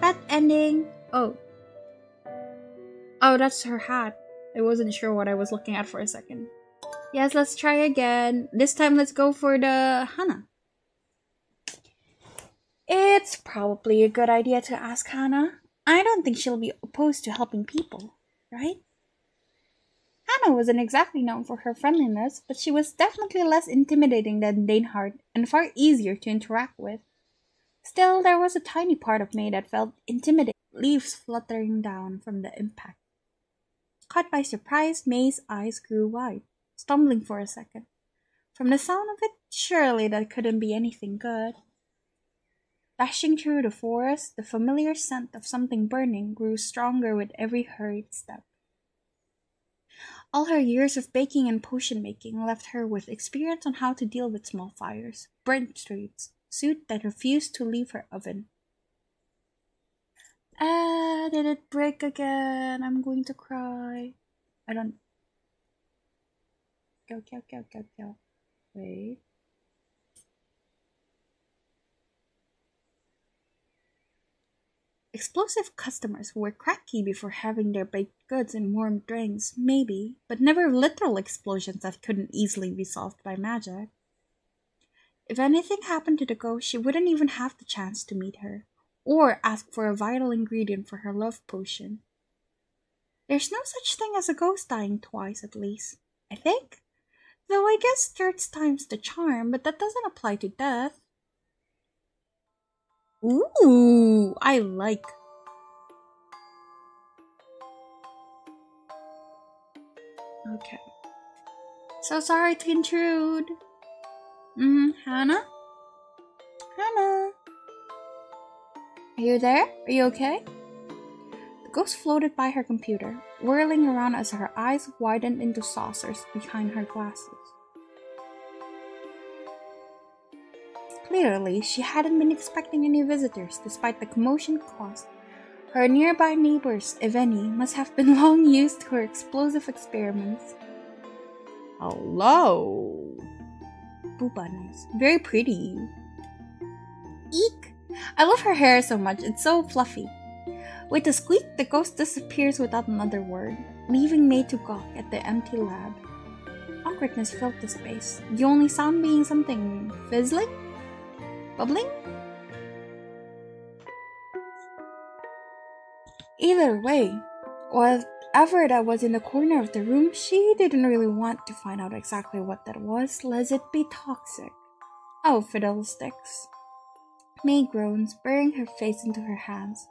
That ending. Oh, that's her hat. I wasn't sure what I was looking at for a second. Yes, let's try again. This time let's go for the Hannah. It's probably a good idea to ask Hannah. I don't think she'll be opposed to helping people, right? Hannah wasn't exactly known for her friendliness, but she was definitely less intimidating than Danehart and far easier to interact with. Still, there was a tiny part of May that felt intimidated, leaves fluttering down from the impact. Caught by surprise, May's eyes grew wide, stumbling for a second. From the sound of it, surely that couldn't be anything good. Dashing through the forest, the familiar scent of something burning grew stronger with every hurried step. All her years of baking and potion making left her with experience on how to deal with small fires, burnt streets, soot that refused to leave her oven. Did it break again? I'm going to cry. I don't... Go. Wait. Explosive customers who were cranky before having their baked goods and warm drinks, maybe, but never literal explosions that couldn't easily be solved by magic. If anything happened to the ghost, she wouldn't even have the chance to meet her, or ask for a vital ingredient for her love potion. There's no such thing as a ghost dying twice, at least, I think. Though I guess third time's the charm, but that doesn't apply to death. Ooh, I like. Okay. So sorry to intrude. Hannah? Hannah? Are you there? Are you okay? The ghost floated by her computer, whirling around as her eyes widened into saucers behind her glasses. Clearly, she hadn't been expecting any visitors despite the commotion caused. Her nearby neighbors, if any, must have been long used to her explosive experiments. Hello! Boobanas. Very pretty. Eek! I love her hair so much, it's so fluffy. With a squeak, the ghost disappears without another word, leaving May to gawk at the empty lab. Awkwardness filled the space, the only sound being something fizzling? Bubbling? Either way, whatever that was in the corner of the room, she didn't really want to find out exactly what that was, lest it be toxic. Oh, fiddlesticks. May groans, burying her face into her hands.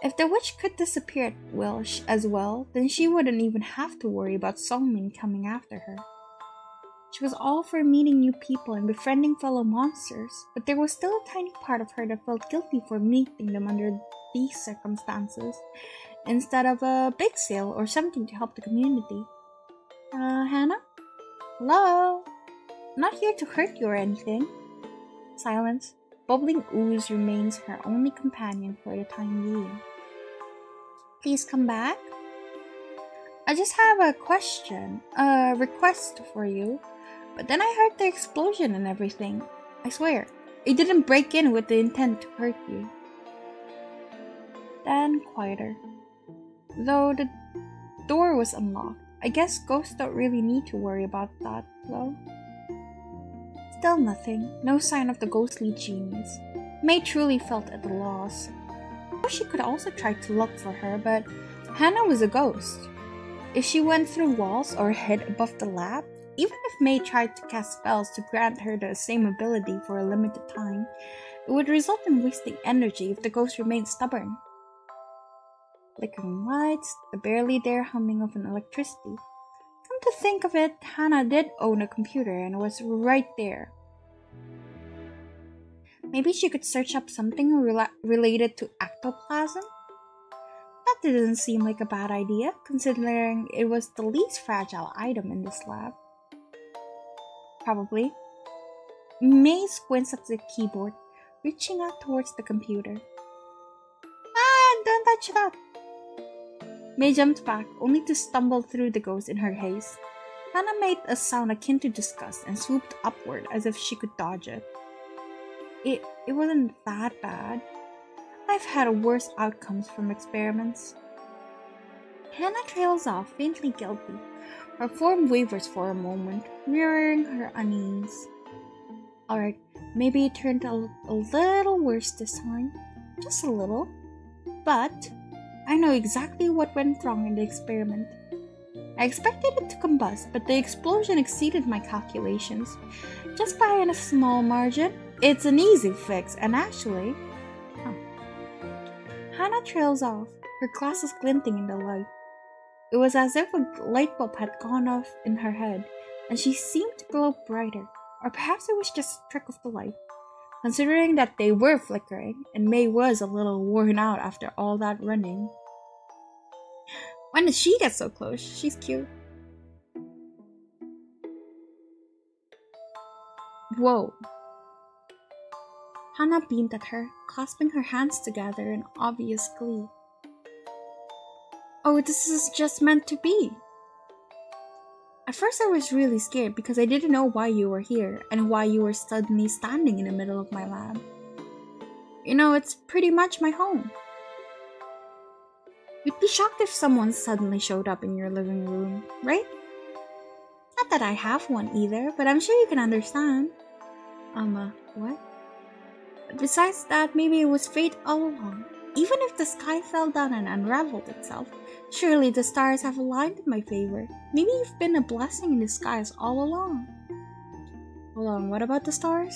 If the witch could disappear at will as well, then she wouldn't even have to worry about Songmin coming after her. She was all for meeting new people and befriending fellow monsters, but there was still a tiny part of her that felt guilty for meeting them under these circumstances, instead of a big sale or something to help the community. Hannah? Hello? I'm not here to hurt you or anything. Silence. Bubbling ooze remains her only companion for the time being. Please come back. I just have a request for you. But then I heard the explosion and everything. I swear, it didn't break in with the intent to hurt you. Then quieter. Though the door was unlocked, I guess ghosts don't really need to worry about that, though. Still nothing, no sign of the ghostly genius. May truly felt at a loss. She could also try to look for her, but Hannah was a ghost. If she went through walls or hid above the lab, even if May tried to cast spells to grant her the same ability for a limited time, it would result in wasting energy if the ghost remained stubborn. Flickering lights, the barely there humming of an electricity. Come to think of it, Hannah did own a computer and was right there. Maybe she could search up something related to ectoplasm? That didn't seem like a bad idea, considering it was the least fragile item in this lab. Probably. May squints at the keyboard, reaching out towards the computer. Don't touch that! May jumped back, only to stumble through the ghost in her haste. Hannah made a sound akin to disgust and swooped upward as if she could dodge it. It wasn't that bad. I've had worse outcomes from experiments. Hannah trails off, faintly guilty. Her form wavers for a moment, mirroring her unease. Alright, maybe it turned out a little worse this time. Just a little. But I know exactly what went wrong in the experiment. I expected it to combust, but the explosion exceeded my calculations. Just by a small margin, it's an easy fix, and actually... Hannah trails off, her glasses glinting in the light. It was as if a light bulb had gone off in her head, and she seemed to glow brighter, or perhaps it was just a trick of the light, considering that they were flickering, and May was a little worn out after all that running. When did she get so close? She's cute. Whoa. Hannah beamed at her, clasping her hands together in obvious glee. Oh, this is just meant to be. At first I was really scared because I didn't know why you were here and why you were suddenly standing in the middle of my lab. You know, it's pretty much my home. You'd be shocked if someone suddenly showed up in your living room, right? Not that I have one either, but I'm sure you can understand. What? But besides that, maybe it was fate all along. Even if the sky fell down and unraveled itself, surely the stars have aligned in my favor. Maybe you've been a blessing in disguise all along. Hold on, what about the stars?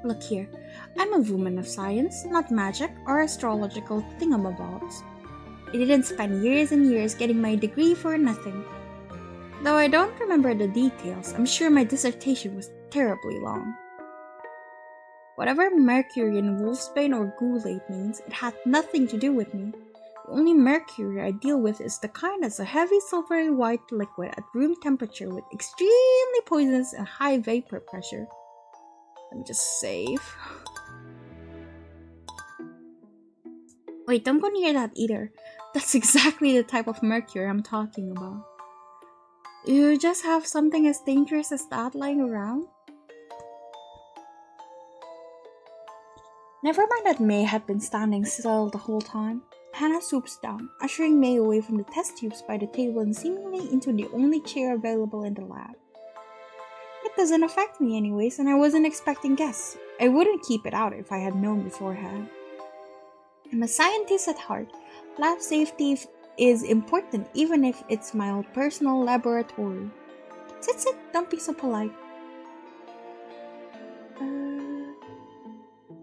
Look here, I'm a woman of science, not magic or astrological thingamabobs. I didn't spend years and years getting my degree for nothing. Though I don't remember the details, I'm sure my dissertation was terribly long. Whatever mercury in wolfsbane or ghoulate means, it had nothing to do with me. The only mercury I deal with is the kind that's a heavy silvery white liquid at room temperature with extremely poisonous and high vapor pressure. Let me just save. Wait, don't go near that either. That's exactly the type of mercury I'm talking about. You just have something as dangerous as that lying around? Never mind that May had been standing still the whole time. Hannah swoops down, ushering May away from the test tubes by the table and seemingly into the only chair available in the lab. It doesn't affect me anyways, and I wasn't expecting guests. I wouldn't keep it out if I had known beforehand. I'm a scientist at heart. Lab safety is important even if it's my own personal laboratory. Sit, don't be so polite.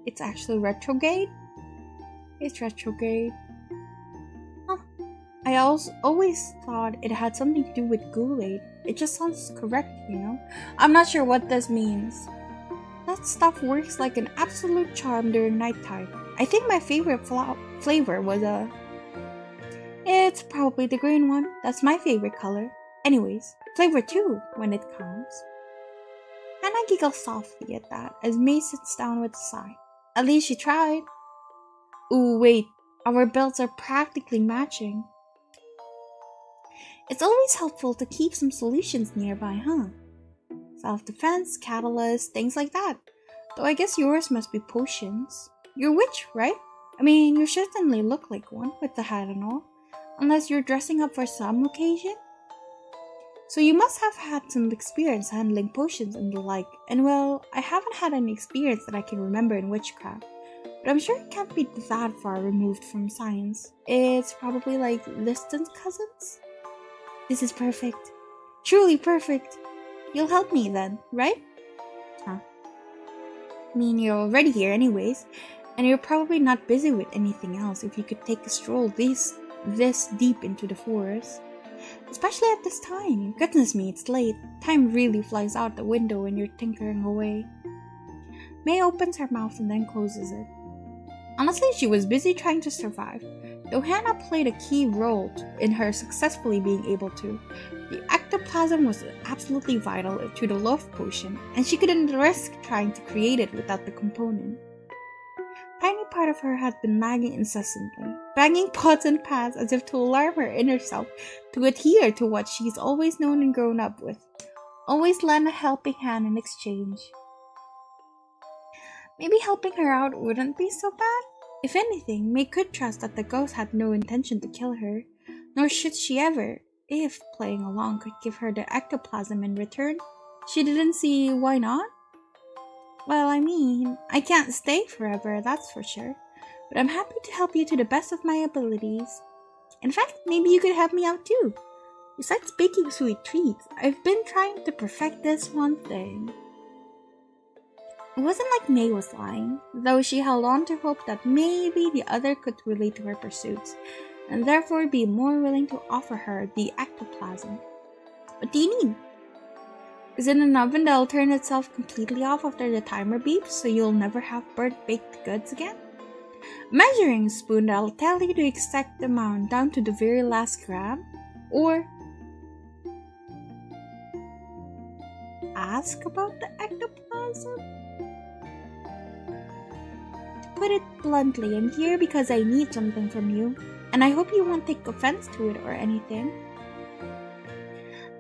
It's actually retrograde? It's retrograde. Huh. I always thought it had something to do with ghoulate. It just sounds correct, you know? I'm not sure what this means. That stuff works like an absolute charm during nighttime. I think my favorite flavor was It's probably the green one. That's my favorite color. Anyways, flavor 2 when it comes. Hannah giggles softly at that as May sits down with a sigh. At least she tried. Ooh, wait. Our belts are practically matching. It's always helpful to keep some solutions nearby, huh? Self-defense, catalyst, things like that. Though I guess yours must be potions. You're a witch, right? I mean, you certainly look like one with the hat and all. Unless you're dressing up for some occasion? So you must have had some experience handling potions and the like. And well, I haven't had any experience that I can remember in witchcraft. But I'm sure it can't be that far removed from science. It's probably like distant cousins? This is perfect. Truly perfect. You'll help me then, right? Huh. I mean, you're already here anyways. And you're probably not busy with anything else if you could take a stroll this deep into the forest. Especially at this time. Goodness me, it's late. Time really flies out the window when you're tinkering away. May opens her mouth and then closes it. Honestly, she was busy trying to survive. Though Hannah played a key role in her successfully being able to, the ectoplasm was absolutely vital to the love potion, and she couldn't risk trying to create it without the component. Tiny part of her had been nagging incessantly, banging pots and pans as if to alarm her inner self to adhere to what she's always known and grown up with. Always lend a helping hand in exchange. Maybe helping her out wouldn't be so bad. If anything, May could trust that the ghost had no intention to kill her, nor should she ever, if playing along could give her the ectoplasm in return. She didn't see why not. Well, I mean, I can't stay forever, that's for sure. But I'm happy to help you to the best of my abilities. In fact, maybe you could help me out too. Besides baking sweet treats, I've been trying to perfect this one thing. It wasn't like May was lying, though she held on to hope that maybe the other could relate to her pursuits, and therefore be more willing to offer her the ectoplasm. What do you need? Is it an oven that'll turn itself completely off after the timer beeps so you'll never have burnt baked goods again? A measuring spoon that'll tell you the exact amount down to the very last gram? Or ask about the ectoplasm? To put it bluntly, I'm here because I need something from you, and I hope you won't take offense to it or anything.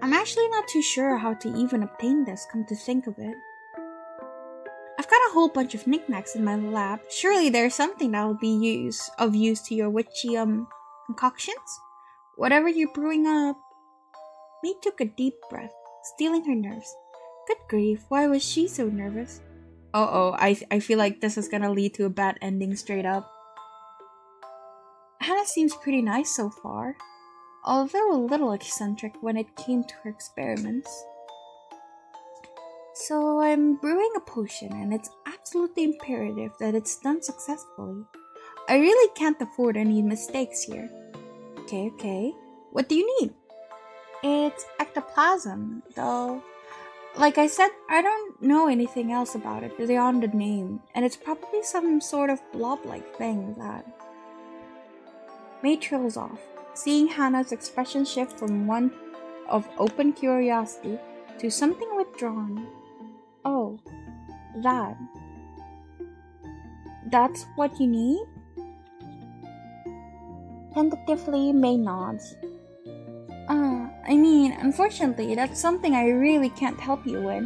I'm actually not too sure how to even obtain this, come to think of it. I've got a whole bunch of knickknacks in my lab. Surely there's something that will be of use to your witchy, concoctions? Whatever you're brewing up. May took a deep breath, stealing her nerves. Good grief, why was she so nervous? I feel like this is gonna lead to a bad ending straight up. Hannah seems pretty nice so far, although a little eccentric when it came to her experiments. So I'm brewing a potion and it's absolutely imperative that it's done successfully. I really can't afford any mistakes here. Okay. What do you need? It's ectoplasm, though. Like I said, I don't know anything else about it beyond the name, and it's probably some sort of blob-like thing that... May trails off, seeing Hannah's expression shift from one of open curiosity to something withdrawn. Oh, that's what you need? Tentatively, May nods. Unfortunately, that's something I really can't help you with.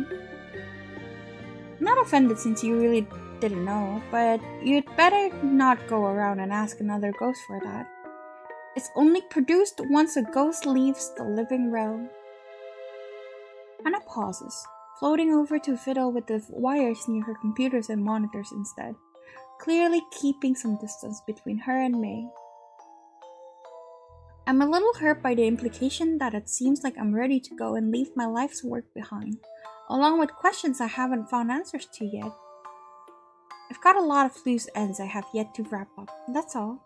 Not offended since you really didn't know, but you'd better not go around and ask another ghost for that. It's only produced once a ghost leaves the living realm. Hannah pauses, floating over to fiddle with the wires near her computers and monitors instead, clearly keeping some distance between her and May. I'm a little hurt by the implication that it seems like I'm ready to go and leave my life's work behind, along with questions I haven't found answers to yet. I've got a lot of loose ends I have yet to wrap up, that's all.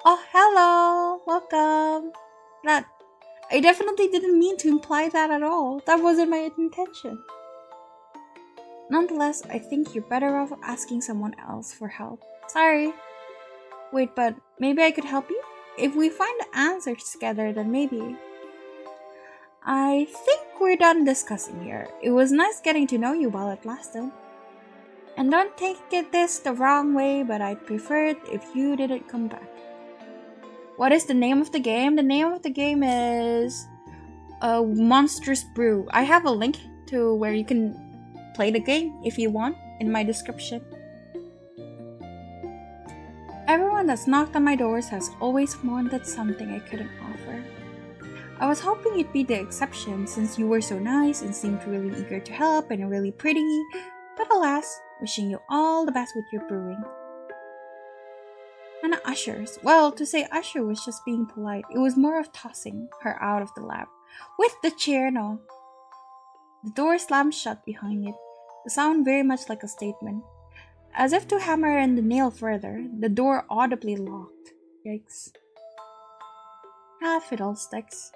Oh, hello! Welcome! I definitely didn't mean to imply that at all. That wasn't my intention. Nonetheless, I think you're better off asking someone else for help. Sorry. Wait, but maybe I could help you? If we find the answers together, then maybe. I think we're done discussing here. It was nice getting to know you while it lasted. And don't take this the wrong way, but I'd prefer it if you didn't come back. What is the name of the game? The name of the game is Monstrous Brew. I have a link to where you can play the game if you want in my description. Everyone that's knocked on my doors has always wanted something I couldn't offer. I was hoping you'd be the exception since you were so nice and seemed really eager to help and really pretty, but alas, wishing you all the best with your brewing. Hannah ushers. Well, to say usher was just being polite. It was more of tossing her out of the lab, with the chair and all. The door slammed shut behind it, the sound very much like a statement. As if to hammer in the nail further, the door audibly locked. Yikes. Fiddlesticks.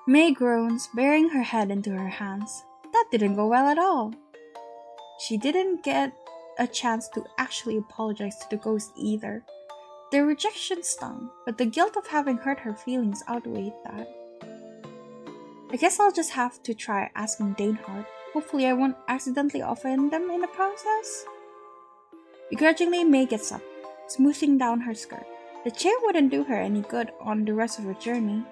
May groans, burying her head into her hands. That didn't go well at all. She didn't get a chance to actually apologize to the ghost either. The rejection stung, but the guilt of having hurt her feelings outweighed that. I guess I'll just have to try asking Danehart. Hopefully I won't accidentally offend them in the process. Begrudgingly, May gets up, smoothing down her skirt. The chair wouldn't do her any good on the rest of her journey.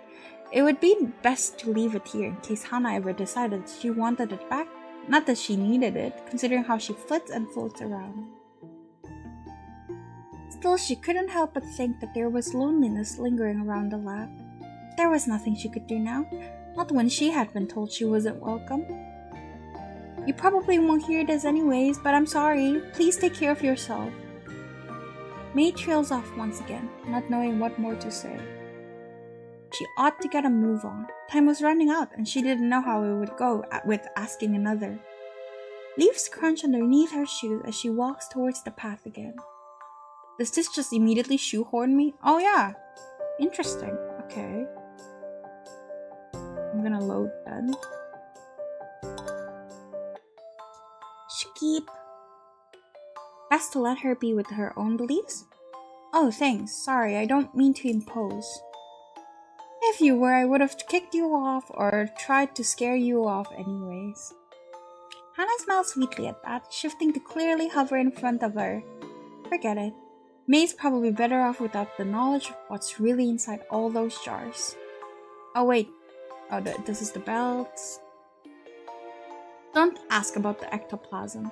It would be best to leave it here in case Hannah ever decided she wanted it back. Not that she needed it, considering how she flits and floats around. Still, she couldn't help but think that there was loneliness lingering around the lab. There was nothing she could do now, not when she had been told she wasn't welcome. You probably won't hear this anyways, but I'm sorry. Please take care of yourself. May trails off once again, not knowing what more to say. She ought to get a move on. Time was running out, and she didn't know how it would go with asking another. Leaves crunch underneath her shoes as she walks towards the path again. Does this just immediately shoehorn me? Oh yeah. Interesting. Okay. I'm gonna load that. Keep. Best to let her be with her own beliefs? Oh, thanks. Sorry, I don't mean to impose. If you were, I would have kicked you off or tried to scare you off anyways. Hannah smiled sweetly at that, shifting to clearly hover in front of her. Forget it. May's probably better off without the knowledge of what's really inside all those jars. Oh wait, Oh, this is the belts. Don't ask about the ectoplasm.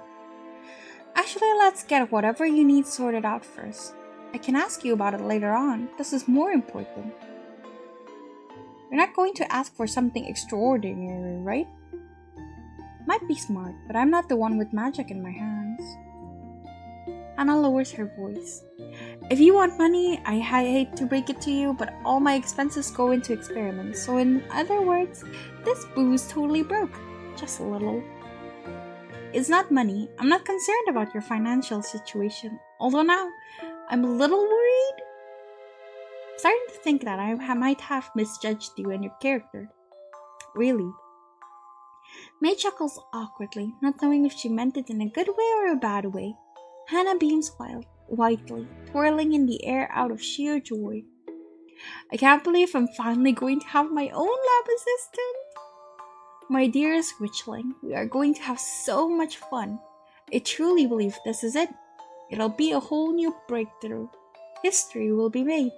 Actually, let's get whatever you need sorted out first. I can ask you about it later on. This is more important. You're not going to ask for something extraordinary, right? Might be smart, but I'm not the one with magic in my hands. Hannah lowers her voice. If you want money, I hate to break it to you, but all my expenses go into experiments. So in other words, this boo's totally broke. Just a little. It's not money. I'm not concerned about your financial situation. Although now, I'm a little worried. I'm starting to think that I might have misjudged you and your character. Really. May chuckles awkwardly, not knowing if she meant it in a good way or a bad way. Hannah beams whitely, twirling in the air out of sheer joy. I can't believe I'm finally going to have my own lab assistant. My dearest witchling, we are going to have so much fun. I truly believe this is it. It'll be a whole new breakthrough. History will be made.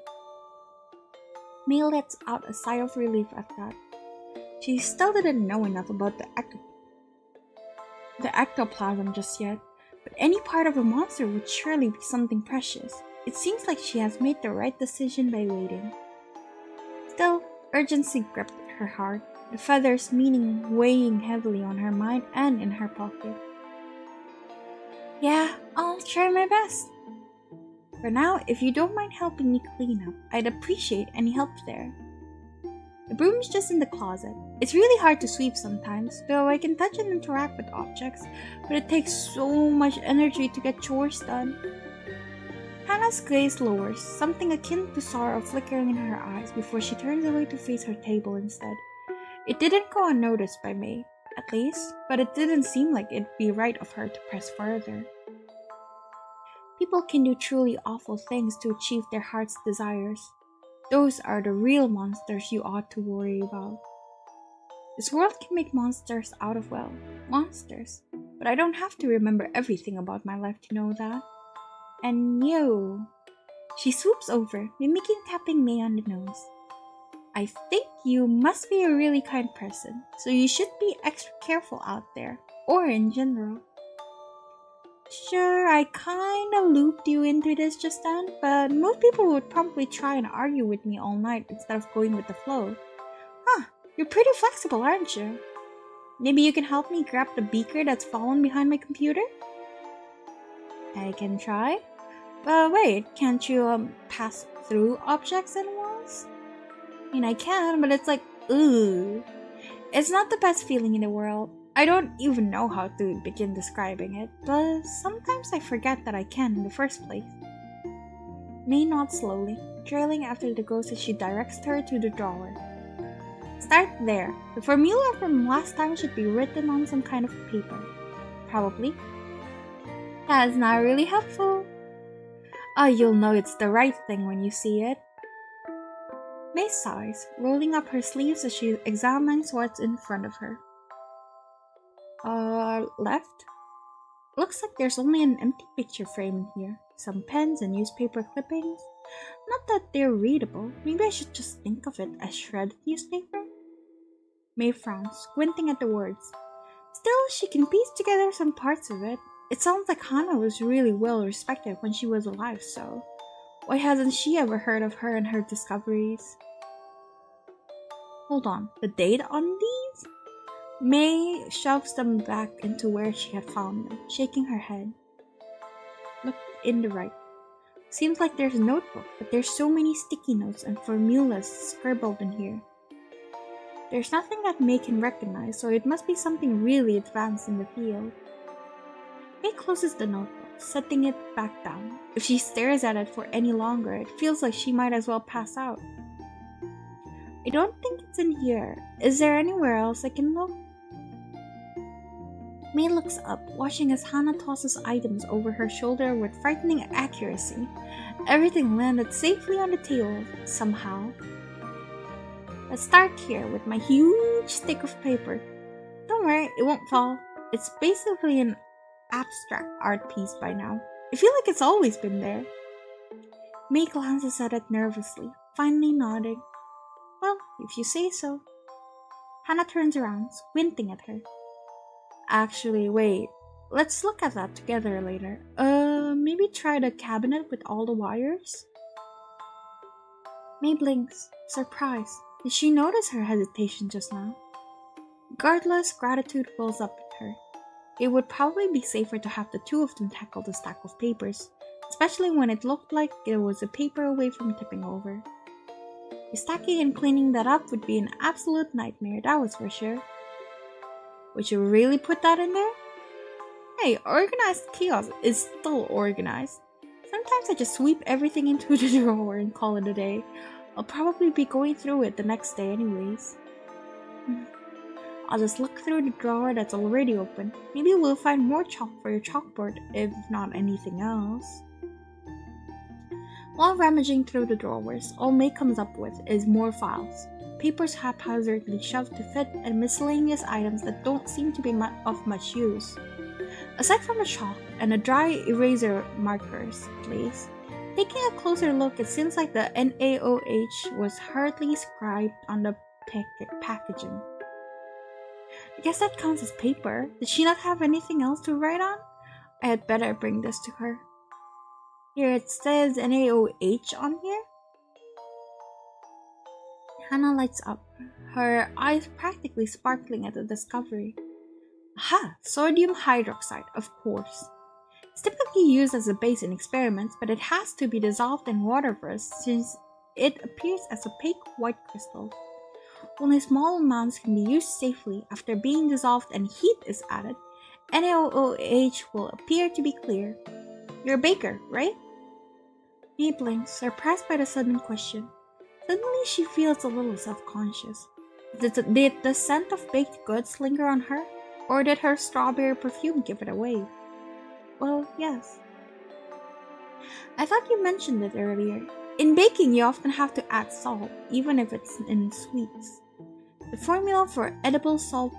May lets out a sigh of relief at that. She still didn't know enough about the ectoplasm just yet, but any part of a monster would surely be something precious. It seems like she has made the right decision by waiting. Still, urgency gripped her heart, the feather's meaning weighing heavily on her mind and in her pocket. Yeah, I'll try my best. For now, if you don't mind helping me clean up, I'd appreciate any help there. The broom's just in the closet. It's really hard to sweep sometimes, though I can touch and interact with objects, but it takes so much energy to get chores done. Hannah's gaze lowers, something akin to sorrow flickering in her eyes before she turns away to face her table instead. It didn't go unnoticed by May, at least, but it didn't seem like it'd be right of her to press further. People can do truly awful things to achieve their heart's desires. Those are the real monsters you ought to worry about. This world can make monsters out of, well, monsters, but I don't have to remember everything about my life to know that. And you. She swoops over, mimicking tapping May on the nose. I think you must be a really kind person, so you should be extra careful out there, or in general. Sure, I kinda looped you into this just then, but most people would probably try and argue with me all night instead of going with the flow. Huh, you're pretty flexible, aren't you? Maybe you can help me grab the beaker that's fallen behind my computer? I can try. But wait, can't you pass through objects and walls? I mean, I can, but it's like, ooh. It's not the best feeling in the world. I don't even know how to begin describing it, but sometimes I forget that I can in the first place. May nods slowly, trailing after the ghost as she directs her to the drawer. Start there. The formula from last time should be written on some kind of paper. Probably. That's not really helpful. Oh, you'll know it's the right thing when you see it. May sighs, rolling up her sleeves as she examines what's in front of her. Left? Looks like there's only an empty picture frame in here. Some pens and newspaper clippings. Not that they're readable. Maybe I should just think of it as shredded newspaper? May frowns, squinting at the words. Still, she can piece together some parts of it. It sounds like Hannah was really well respected when she was alive, so why hasn't she ever heard of her and her discoveries? Hold on, the date on these? May shoves them back into where she had found them, shaking her head. Look in the right. Seems like there's a notebook, but there's so many sticky notes and formulas scribbled in here. There's nothing that May can recognize, so it must be something really advanced in the field. May closes the notebook, setting it back down. If she stares at it for any longer, it feels like she might as well pass out. I don't think it's in here. Is there anywhere else I can look? May looks up, watching as Hannah tosses items over her shoulder with frightening accuracy. Everything landed safely on the table, somehow. Let's start here with my huge stick of paper. Don't worry, it won't fall. It's basically an abstract art piece by now. I feel like it's always been there. May glances at it nervously, finally nodding. Well, if you say so. Hannah turns around, squinting at her. Actually, wait. Let's look at that together later. Maybe try the cabinet with all the wires? May blinks, surprised. Did she notice her hesitation just now? Regardless, gratitude wells up in her. It would probably be safer to have the two of them tackle the stack of papers, especially when it looked like it was a paper away from tipping over. Stacking and cleaning that up would be an absolute nightmare, that was for sure. Would you really put that in there? Hey, organized chaos is still organized. Sometimes I just sweep everything into the drawer and call it a day. I'll probably be going through it the next day anyways. I'll just look through the drawer that's already open. Maybe we'll find more chalk for your chalkboard, if not anything else. While rummaging through the drawers, all May comes up with is more files. Papers haphazardly shoved to fit and miscellaneous items that don't seem to be of much use. Aside from a chalk and a dry eraser markers place, taking a closer look, it seems like the NaOH was hurriedly scribed on the packaging. I guess that counts as paper. Did she not have anything else to write on? I had better bring this to her. Here it says NaOH on here. Hannah lights up, her eyes practically sparkling at the discovery. Aha! Sodium hydroxide, of course. It's typically used as a base in experiments, but it has to be dissolved in water first since it appears as opaque white crystal. Only small amounts can be used safely. After being dissolved and heat is added, NaOH will appear to be clear. You're a baker, right? May blinks, surprised by the sudden question. Suddenly she feels a little self-conscious. Did the scent of baked goods linger on her? Or did her strawberry perfume give it away? Well, yes. I thought you mentioned it earlier. In baking, you often have to add salt, even if it's in sweets. The formula for edible salt,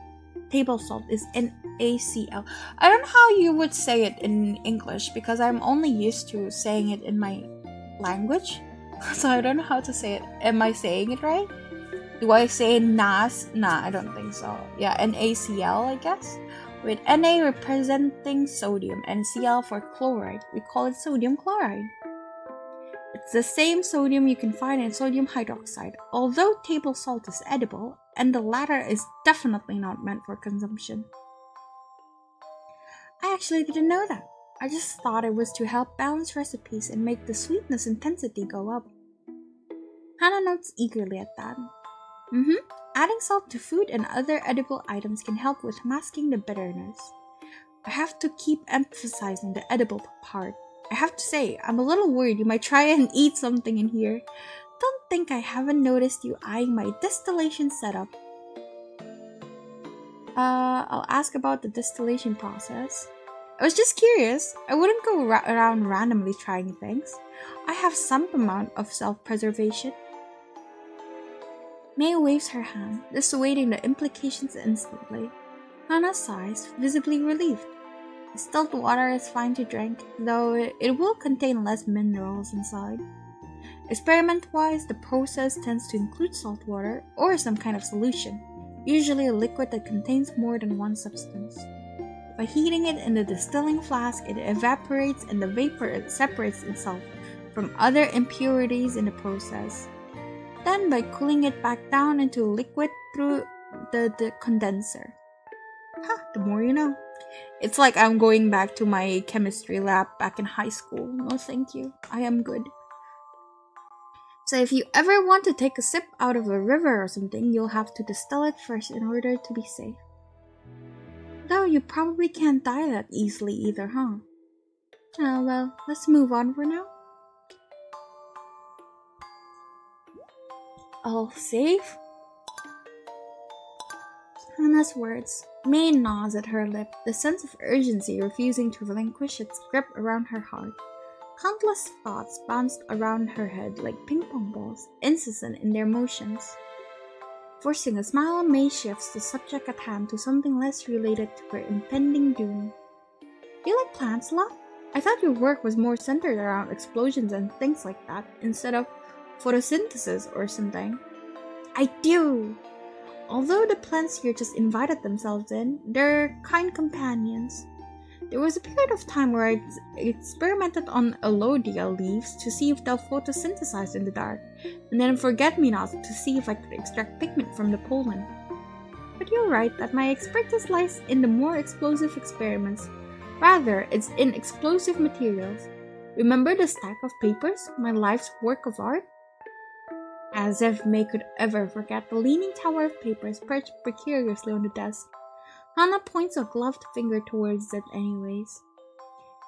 table salt, is NaCl. I don't know how you would say it in English because I'm only used to saying it in my language. So I don't know how to say it. Am I saying it right? Do I say NaS? Nah, I don't think so. Yeah, NaCl, I guess. With Na representing sodium and Cl for chloride, we call it sodium chloride. It's the same sodium you can find in sodium hydroxide, although table salt is edible, and the latter is definitely not meant for consumption. I actually didn't know that. I just thought it was to help balance recipes and make the sweetness intensity go up. Hannah nods eagerly at that. Adding salt to food and other edible items can help with masking the bitterness. I have to keep emphasizing the edible part. I have to say, I'm a little worried you might try and eat something in here. Don't think I haven't noticed you eyeing my distillation setup. I'll ask about the distillation process. I was just curious. I wouldn't go around randomly trying things. I have some amount of self-preservation. May waves her hand, dissuading the implications instantly. Hannah sighs, visibly relieved. Distilled water is fine to drink, though it will contain less minerals inside. Experiment-wise, the process tends to include salt water or some kind of solution, usually a liquid that contains more than one substance. By heating it in the distilling flask, it evaporates and the vapor separates itself from other impurities in the process. Then by cooling it back down into liquid through the condenser. The more you know. It's like I'm going back to my chemistry lab back in high school. No thank you, I am good. So if you ever want to take a sip out of a river or something, you'll have to distill it first in order to be safe. Though you probably can't die that easily either, huh? Well, let's move on for now. All safe? Hannah's words. May nods at her lip, the sense of urgency refusing to relinquish its grip around her heart. Countless thoughts bounced around her head like ping-pong balls, incessant in their motions. Forcing a smile, May shifts the subject at hand to something less related to her impending doom. Do you like plants a lot? I thought your work was more centered around explosions and things like that, instead of photosynthesis or something. I do! Although the plants here just invited themselves in, they're kind companions. There was a period of time where I experimented on alodia leaves to see if they'll photosynthesize in the dark, and then forget-me-nots to see if I could extract pigment from the pollen. But you're right that my expertise lies in the more explosive experiments. Rather, it's in explosive materials. Remember the stack of papers, my life's work of art? As if May could ever forget the leaning tower of papers perched precariously on the desk. Hannah points a gloved finger towards it anyways.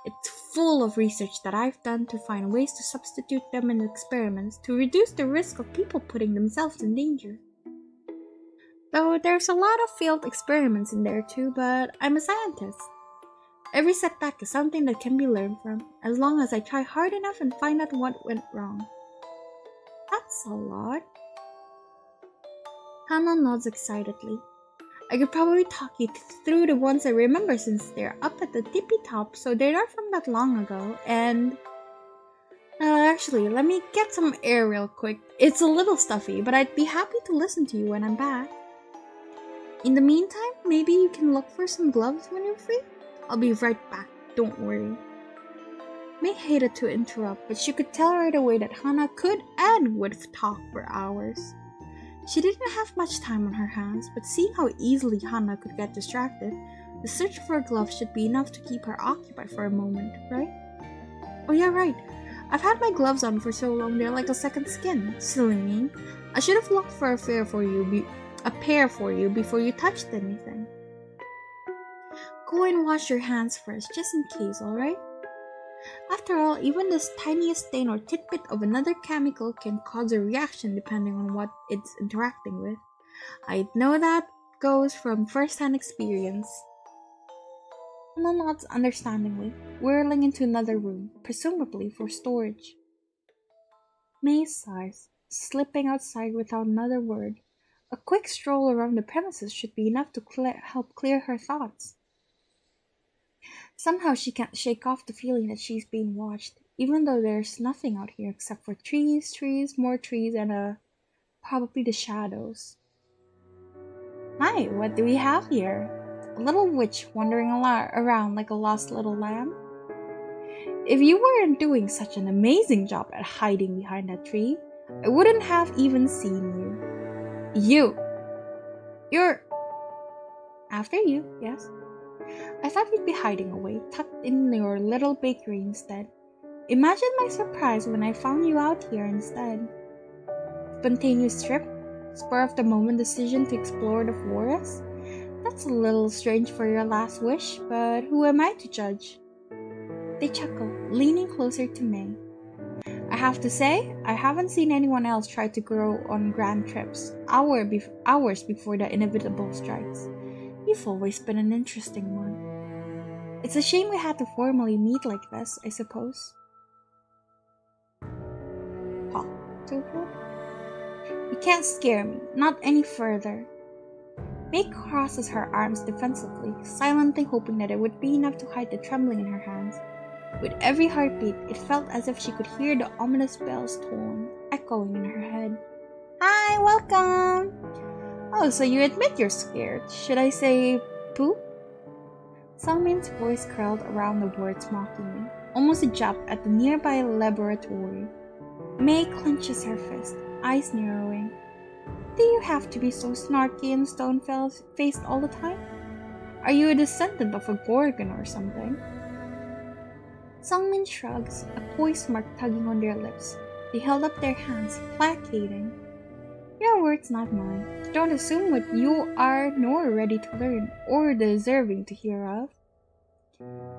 It's full of research that I've done to find ways to substitute them in experiments to reduce the risk of people putting themselves in danger. Though there's a lot of failed experiments in there too, but I'm a scientist. Every setback is something that can be learned from, as long as I try hard enough and find out what went wrong. That's a lot. Hannah nods excitedly. I could probably talk you through the ones I remember since they're up at the tippy top, so they're not from that long ago, and... actually, let me get some air real quick. It's a little stuffy, but I'd be happy to listen to you when I'm back. In the meantime, maybe you can look for some gloves when you're free? I'll be right back, don't worry. May hated to interrupt, but she could tell right away that Hannah could and would talk for hours. She didn't have much time on her hands, but seeing how easily Hannah could get distracted, the search for a glove should be enough to keep her occupied for a moment, right? Oh yeah, right. I've had my gloves on for so long they're like a second skin. Silly me. I should have looked for a pair for you before you touched anything. Go and wash your hands first, just in case, alright? After all, even the tiniest stain or tidbit of another chemical can cause a reaction depending on what it's interacting with. I know that goes from first-hand experience. Hannah nods understandingly, whirling into another room, presumably for storage. May sighs, slipping outside without another word. A quick stroll around the premises should be enough to help clear her thoughts. Somehow she can't shake off the feeling that she's being watched, even though there's nothing out here except for trees, more trees, and probably the shadows. Hi, what do we have here? A little witch wandering around like a lost little lamb? If you weren't doing such an amazing job at hiding behind that tree, I wouldn't have even seen you. You're... After you, yes. I thought you'd be hiding away, tucked in your little bakery instead. Imagine my surprise when I found you out here instead. Spontaneous trip? Spur of the moment decision to explore the forest? That's a little strange for your last wish, but who am I to judge? They chuckle, leaning closer to May. I have to say, I haven't seen anyone else try to grow on grand trips, hours before the inevitable strikes. You've always been an interesting one. It's a shame we had to formally meet like this, I suppose. Huh, Tupu? You can't scare me, not any further. May crosses her arms defensively, silently hoping that it would be enough to hide the trembling in her hands. With every heartbeat, it felt as if she could hear the ominous bells tolling, echoing in her head. Hi, welcome! Oh, so you admit you're scared. Should I say, poo? Sangmin's voice curled around the words mockingly, almost a jab at the nearby laboratory. May clenches her fist, eyes narrowing. Do you have to be so snarky and stone-faced all the time? Are you a descendant of a gorgon or something? Sangmin shrugs, a poise mark tugging on their lips. They held up their hands, placating. Your words, not mine. Don't assume what you are nor ready to learn, or deserving to hear of.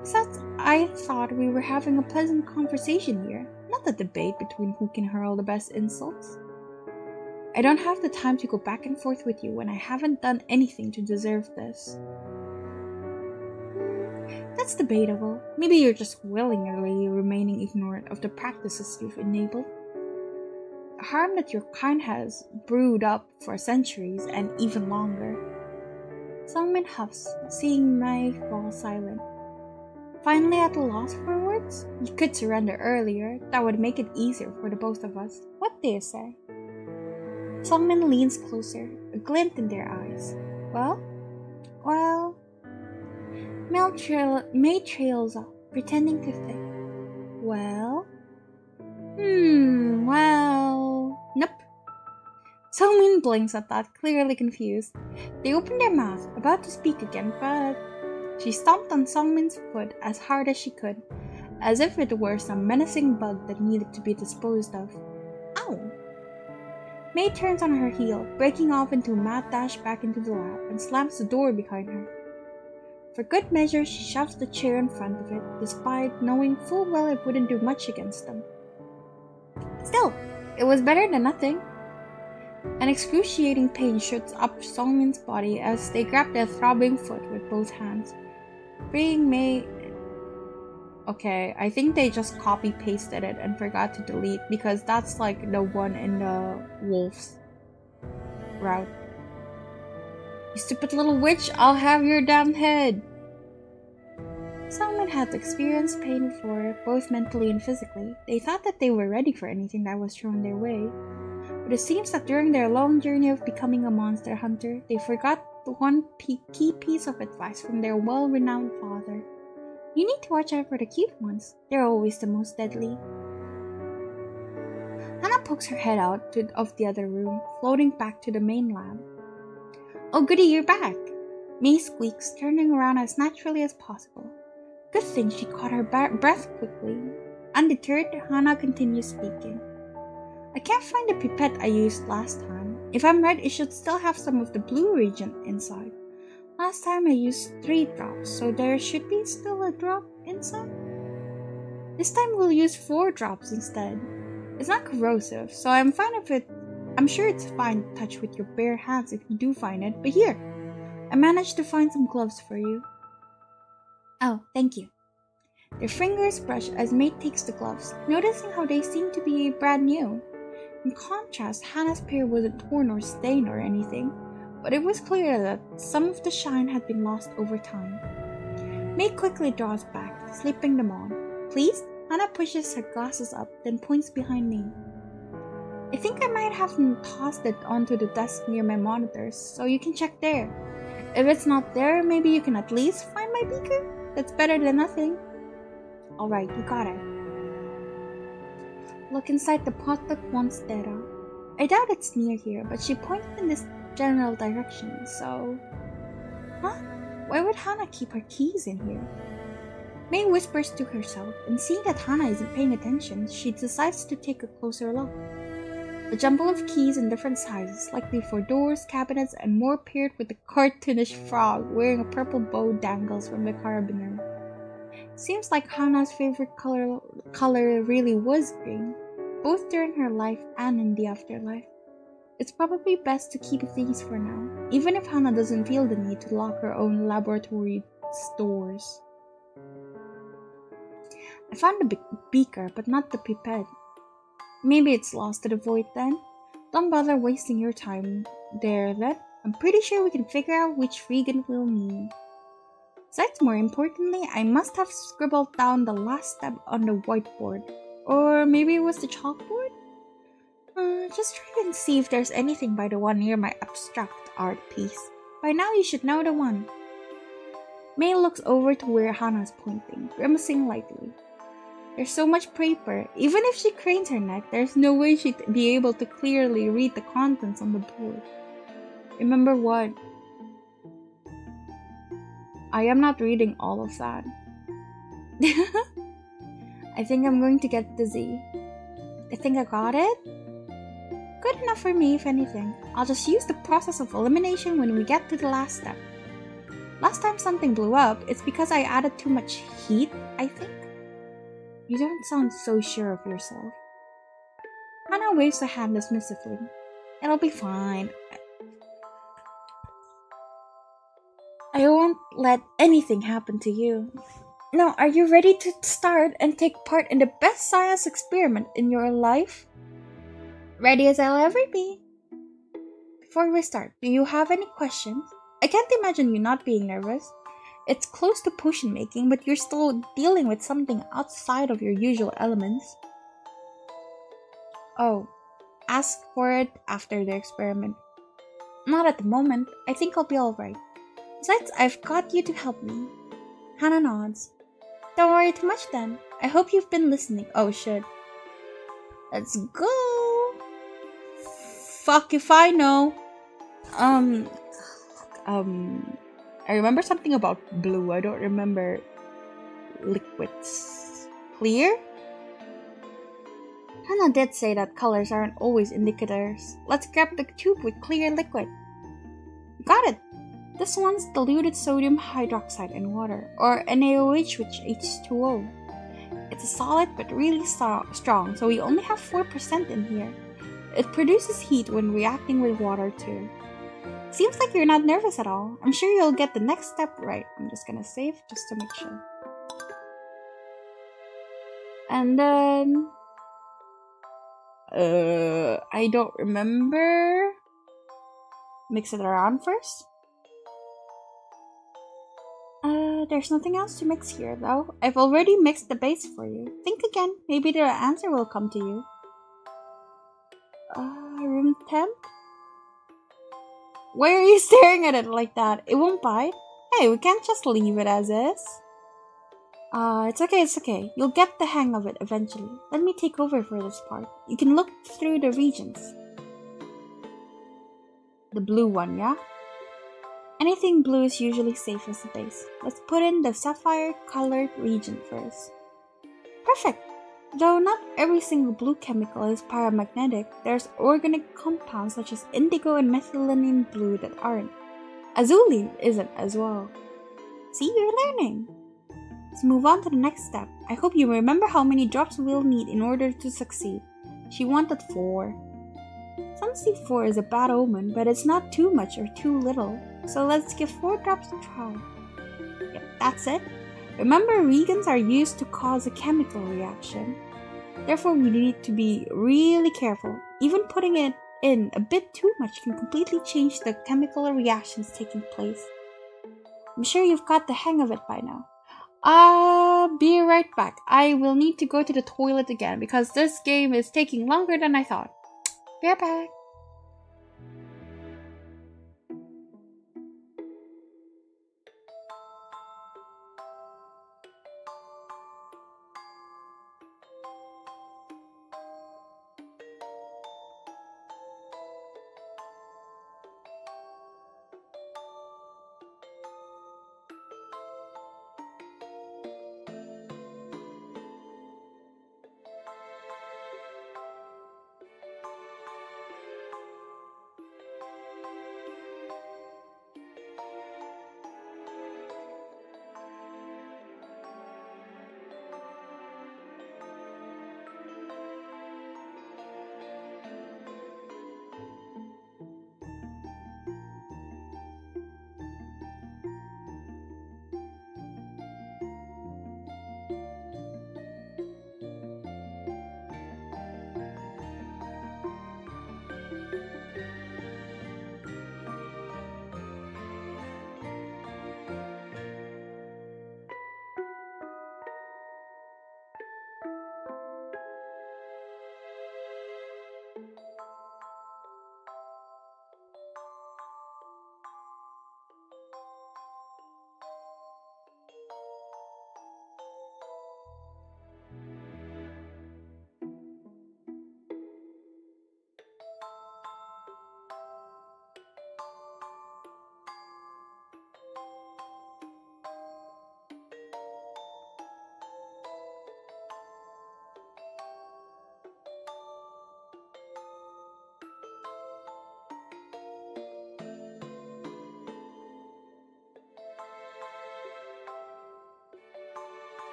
Besides, I thought we were having a pleasant conversation here, not a debate between who can hurl the best insults. I don't have the time to go back and forth with you when I haven't done anything to deserve this. That's debatable. Maybe you're just willingly remaining ignorant of the practices you've enabled. A harm that your kind has brewed up for centuries and even longer. Sangmin huffs, seeing Mai fall silent. Finally at a loss for words? You could surrender earlier. That would make it easier for the both of us. What do you say? Sangmin leans closer, a glint in their eyes. Well, May trails off, pretending to think. Well, nope. Songmin blinks at that, clearly confused. They open their mouth, about to speak again, but she stomped on Songmin's foot as hard as she could, as if it were some menacing bug that needed to be disposed of. Ow! May turns on her heel, breaking off into a mad dash back into the lab, and slams the door behind her. For good measure, she shoves the chair in front of it, despite knowing full well it wouldn't do much against them. Still, it was better than nothing. An excruciating pain shoots up Songmin's body as they grab their throbbing foot with both hands, freeing May. Okay, I think they just copy-pasted it and forgot to delete, because that's like the one in the wolf's route. You stupid little witch, I'll have your damn head! Songmin had experienced pain before, both mentally and physically. They thought that they were ready for anything that was thrown their way. But it seems that during their long journey of becoming a monster hunter, they forgot the one key piece of advice from their well-renowned father. You need to watch out for the cute ones. They're always the most deadly. Hannah pokes her head out of the other room, floating back to the main lab. Oh goody, you're back! May squeaks, turning around as naturally as possible. Good thing she caught her breath quickly. Undeterred, Hannah continues speaking. I can't find the pipette I used last time. If I'm right, it should still have some of the blue reagent inside. Last time I used 3 drops, so there should be still a drop inside. This time we'll use 4 drops instead. It's not corrosive, so I'm sure it's fine to touch with your bare hands if you do find it, but here, I managed to find some gloves for you. Oh, thank you. Their fingers brush as Mate takes the gloves, noticing how they seem to be brand new. In contrast, Hannah's pair wasn't torn or stained or anything, but it was clear that some of the shine had been lost over time. May quickly draws back, slipping them on. Pleased, Hannah pushes her glasses up, then points behind me. I think I might have tossed it onto the desk near my monitors, so you can check there. If it's not there, maybe you can at least find my beaker? That's better than nothing. Alright, you got it. Look inside the potluck once, Dera. I doubt it's near here, but she pointed in this general direction, so... Huh? Why would Hannah keep her keys in here? May whispers to herself, and seeing that Hannah isn't paying attention, she decides to take a closer look. A jumble of keys in different sizes, likely for doors, cabinets, and more paired with a cartoonish frog wearing a purple bow dangles from the carabiner. Seems like Hannah's favorite color really was green, both during her life and in the afterlife. It's probably best to keep these for now, even if Hannah doesn't feel the need to lock her own laboratory doors. I found the beaker, but not the pipette. Maybe it's lost to the void then? Don't bother wasting your time there then. I'm pretty sure we can figure out which reagent we'll need. Besides, more importantly, I must have scribbled down the last step on the whiteboard. Or maybe it was the chalkboard? Just try and see if there's anything by the one near my abstract art piece. By now you should know the one. May looks over to where Hannah's pointing, grimacing lightly. There's so much paper, even if she cranes her neck, there's no way she'd be able to clearly read the contents on the board. Remember what? I am not reading all of that. I think I'm going to get dizzy. I think I got it? Good enough for me, if anything. I'll just use the process of elimination when we get to the last step. Last time something blew up, it's because I added too much heat, I think. You don't sound so sure of yourself. Hannah waves a hand dismissively. It'll be fine. I won't let anything happen to you. Now, are you ready to start and take part in the best science experiment in your life? Ready as I'll ever be. Before we start, do you have any questions? I can't imagine you not being nervous. It's close to potion making, but you're still dealing with something outside of your usual elements. Oh, ask for it after the experiment. Not at the moment. I think I'll be alright. Besides, I've got you to help me. Hannah nods. Don't worry too much then. I hope you've been listening. Oh shit. Let's go. Fuck if I know. Um, I remember something about blue. I don't remember liquids. Clear? Hannah did say that colors aren't always indicators. Let's grab the tube with clear liquid. Got it! This one's diluted sodium hydroxide in water, or NaOH with H2O. It's a solid but really strong, so we only have 4% in here. It produces heat when reacting with water too. Seems like you're not nervous at all. I'm sure you'll get the next step right. I'm just gonna save just to make sure. And then... I don't remember. Mix it around first. There's nothing else to mix here though. I've already mixed the base for you. Think again. Maybe the answer will come to you. Room temp? Why are you staring at it like that? It won't bite. Hey, we can't just leave it as is. It's okay. You'll get the hang of it eventually. Let me take over for this part. You can look through the regions. The blue one, yeah? Anything blue is usually safe as a base. Let's put in the sapphire-colored region first. Perfect! Though not every single blue chemical is paramagnetic, there's organic compounds such as indigo and methylene blue that aren't. Azulene isn't as well. See, you're learning! Let's move on to the next step. I hope you remember how many drops we'll need in order to succeed. She wanted 4. Some see 4 as a bad omen, but it's not too much or too little. So let's give 4 drops a try. Yep, that's it. Remember, reagents are used to cause a chemical reaction. Therefore, we need to be really careful. Even putting it in a bit too much can completely change the chemical reactions taking place. I'm sure you've got the hang of it by now. Be right back. I will need to go to the toilet again because this game is taking longer than I thought. Be right back.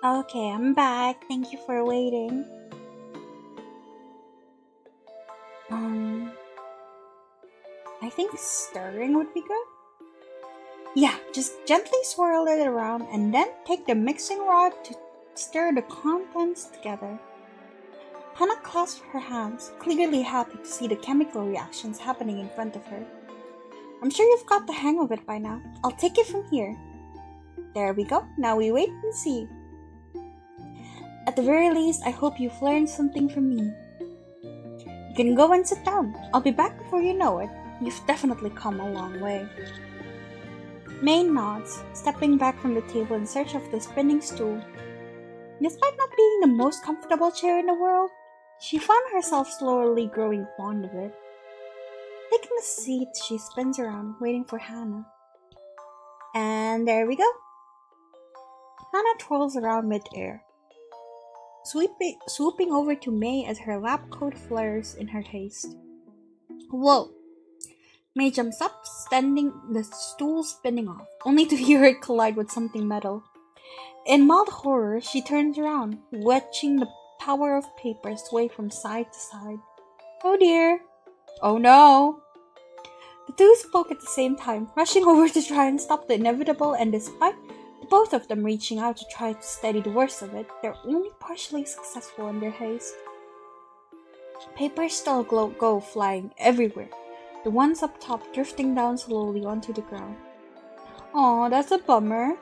Okay, I'm back. Thank you for waiting. Um, I think stirring would be good. Yeah, just gently swirl it around and then take the mixing rod to stir the contents together. Hannah clasped her hands, clearly happy to see the chemical reactions happening in front of her. I'm sure you've got the hang of it by now. I'll take it from here. There we go. Now we wait and see. At the very least, I hope you've learned something from me. You can go and sit down. I'll be back before you know it. You've definitely come a long way. May nods, stepping back from the table in search of the spinning stool. Despite not being the most comfortable chair in the world, she found herself slowly growing fond of it. Taking a seat, she spins around, waiting for Hannah. And there we go. Hannah twirls around mid-air, swooping over to May as her lab coat flutters in her haste. Whoa! May jumps up, sending the stool spinning off, only to hear it collide with something metal. In mild horror, she turns around, watching the tower of paper sway from side to side. Oh dear! Oh no! The two spoke at the same time, rushing over to try and stop the inevitable, and despite both of them reaching out to try to steady the worst of it, they're only partially successful in their haste. Papers still go flying everywhere, the ones up top drifting down slowly onto the ground. Aw, that's a bummer.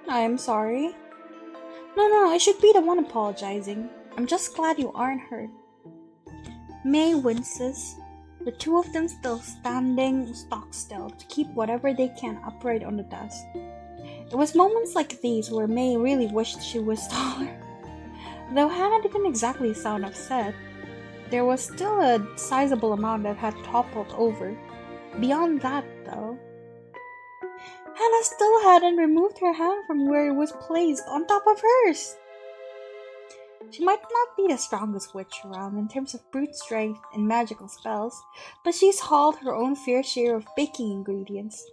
I am sorry. No, I should be the one apologizing. I'm just glad you aren't hurt. May winces, the two of them still standing stock still to keep whatever they can upright on the desk. It was moments like these where May really wished she was taller. Though Hannah didn't exactly sound upset, there was still a sizable amount that had toppled over. Beyond that, though, Hannah still hadn't removed her hand from where it was placed on top of hers. She might not be the strongest witch around in terms of brute strength and magical spells, but she's hauled her own fair share of baking ingredients.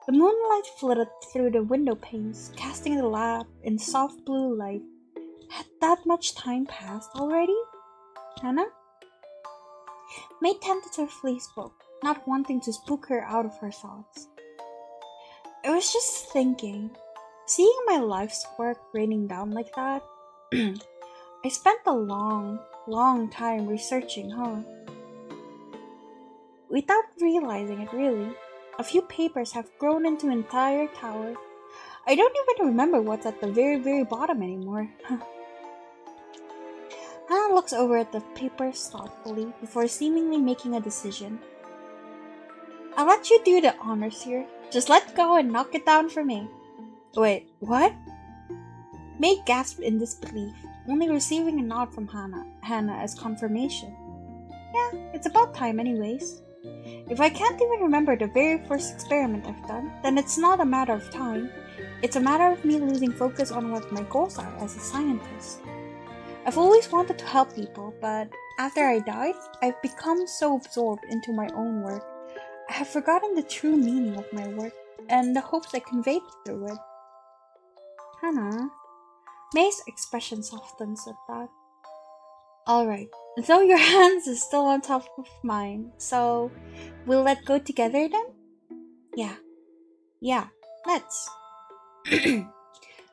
The moonlight flitted through the window panes, casting the lab in soft blue light. Had that much time passed already? Hannah? May tentatively spoke, not wanting to spook her out of her thoughts. I was just thinking, seeing my life's work raining down like that, I spent a long time researching, Without realizing it, really. A few papers have grown into an entire tower. I don't even remember what's at the very bottom anymore. Hannah looks over at the papers thoughtfully before seemingly making a decision. I'll let you do the honors here. Just let go and knock it down for me. Wait, what? May gasped in disbelief, only receiving a nod from Hannah as confirmation. Yeah, it's about time anyways. If I can't even remember the very first experiment I've done, then it's not a matter of time. It's a matter of me losing focus on what my goals are as a scientist. I've always wanted to help people, but after I died, I've become so absorbed into my own work, I have forgotten the true meaning of my work and the hopes I conveyed through it. Hannah? May's expression softens at that. Alright, though your hands is still on top of mine, so we'll let go together then? Yeah, let's.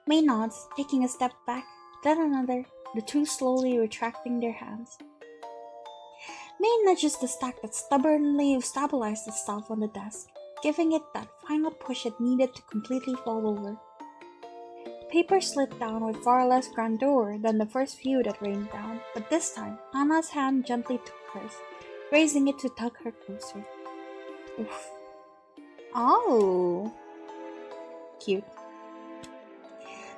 May nods, taking a step back, then another, the two slowly retracting their hands. May nudges the stack that stubbornly stabilized itself on the desk, giving it that final push it needed to completely fall over. Paper slid down with far less grandeur than the first few that rained down, but this time, Hannah's hand gently took hers, raising it to tug her closer. Oof. Oh. Cute.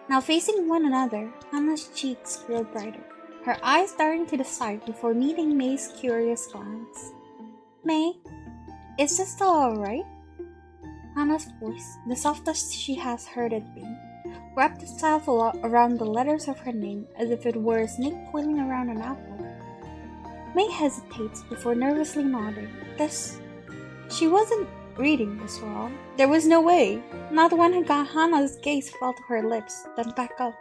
Now facing one another, Hannah's cheeks grew brighter, her eyes darting to the side before meeting May's curious glance. May, is this still alright? Hannah's voice, the softest she has heard it be, wrapped itself around the letters of her name as if it were a snake coiling around an apple. May hesitates before nervously nodding. She wasn't reading this wrong. There was no way. Not when Hannah's gaze fell to her lips, then back up.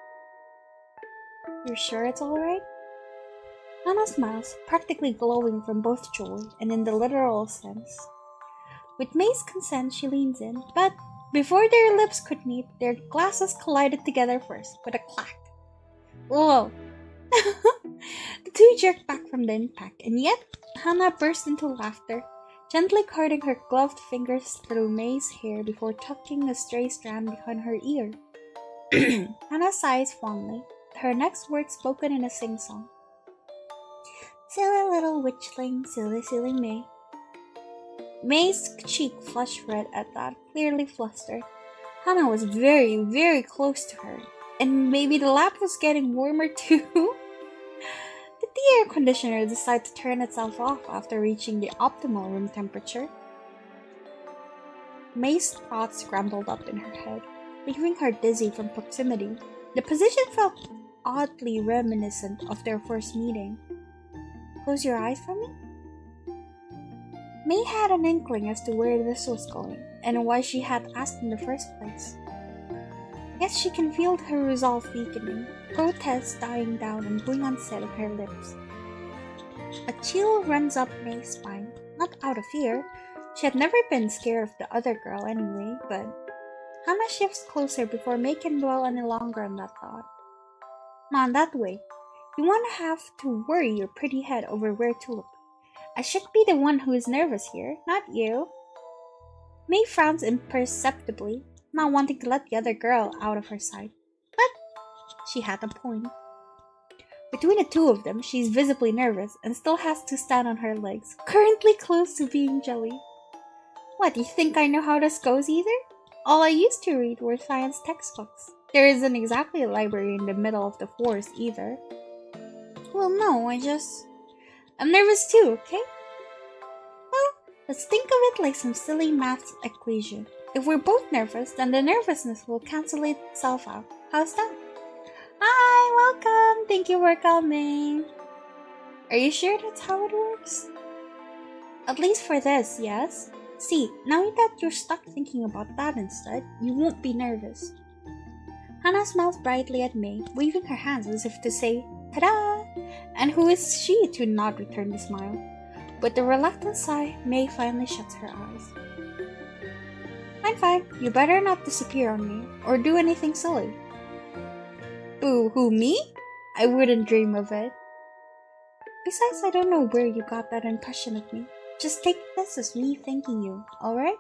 You're sure it's alright? Hannah smiles, practically glowing from both joy and in the literal sense. With May's consent, she leans in, but before their lips could meet, their glasses collided together first, with a clack. Whoa! The two jerked back from the impact, and yet Hannah burst into laughter, gently carding her gloved fingers through May's hair before tucking a stray strand behind her ear. Hannah sighs fondly, her next words spoken in a sing-song. Silly little witchling, silly, silly May. May's cheek flushed red at that, clearly flustered. Hannah was very, very close to her, and maybe the lap was getting warmer too. Did the air conditioner decide to turn itself off after reaching the optimal room temperature? May's thoughts scrambled up in her head, leaving her dizzy from proximity. The position felt oddly reminiscent of their first meeting. Close your eyes for me? May had an inkling as to where this was going, and why she had asked in the first place. Yet she can feel her resolve weakening, protest dying down and going unsaid on her lips. A chill runs up May's spine, not out of fear. She had never been scared of the other girl anyway, but Hannah shifts closer before May can dwell any longer on that thought. Not that way. You won't have to worry your pretty head over where to look. I should be the one who is nervous here, not you. May frowns imperceptibly, not wanting to let the other girl out of her sight. But she had a point. Between the two of them, she's visibly nervous and still has to stand on her legs, currently close to being jelly. What, you think I know how this goes either? All I used to read were science textbooks. There isn't exactly a library in the middle of the forest either. Well, no, I'm nervous too, okay? Well, let's think of it like some silly math equation. If we're both nervous, then the nervousness will cancel itself out. How's that? Hi, welcome! Thank you for coming. Are you sure that's how it works? At least for this, yes? See, now that you're stuck thinking about that instead, you won't be nervous. Hannah smiles brightly at May, waving her hands as if to say, ta-da! And who is she to not return the smile? With a reluctant sigh, May finally shuts her eyes. I'm fine. You better not disappear on me, or do anything silly. Boo, who, me? I wouldn't dream of it. Besides, I don't know where you got that impression of me. Just take this as me thanking you, alright?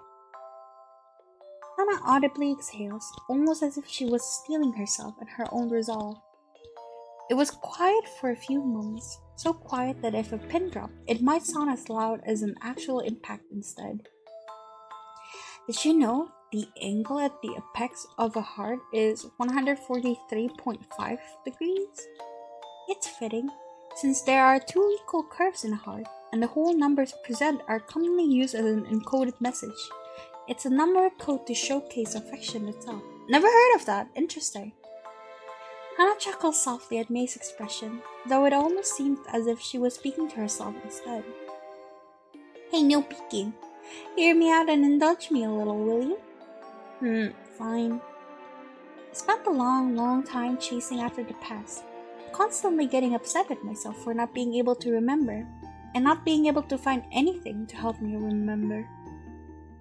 Hannah audibly exhales, almost as if she was steeling herself and her own resolve. It was quiet for a few moments, so quiet that if a pin dropped, it might sound as loud as an actual impact instead. Did you know the angle at the apex of a heart is 143.5 degrees? It's fitting, since there are two equal curves in a heart, and the whole numbers present are commonly used as an encoded message. It's a number code to showcase affection itself. Never heard of that. Interesting. Hannah chuckles softly at May's expression, though it almost seemed as if she was speaking to herself instead. Hey, no peeking. Hear me out and indulge me a little, will you? Fine. I spent a long time chasing after the past, constantly getting upset at myself for not being able to remember, and not being able to find anything to help me remember.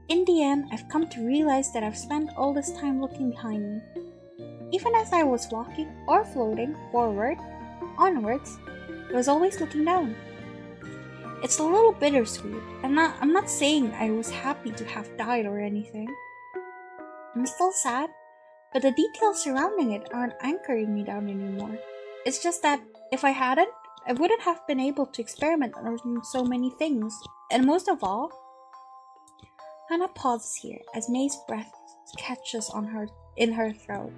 In the end, I've come to realize that I've spent all this time looking behind me. Even as I was walking or floating forward, onwards, I was always looking down. It's a little bittersweet. I'm not saying I was happy to have died or anything. I'm still sad, but the details surrounding it aren't anchoring me down anymore. It's just that if I hadn't, I wouldn't have been able to experiment on so many things. And most of all, Hannah pauses here as May's breath catches in her throat.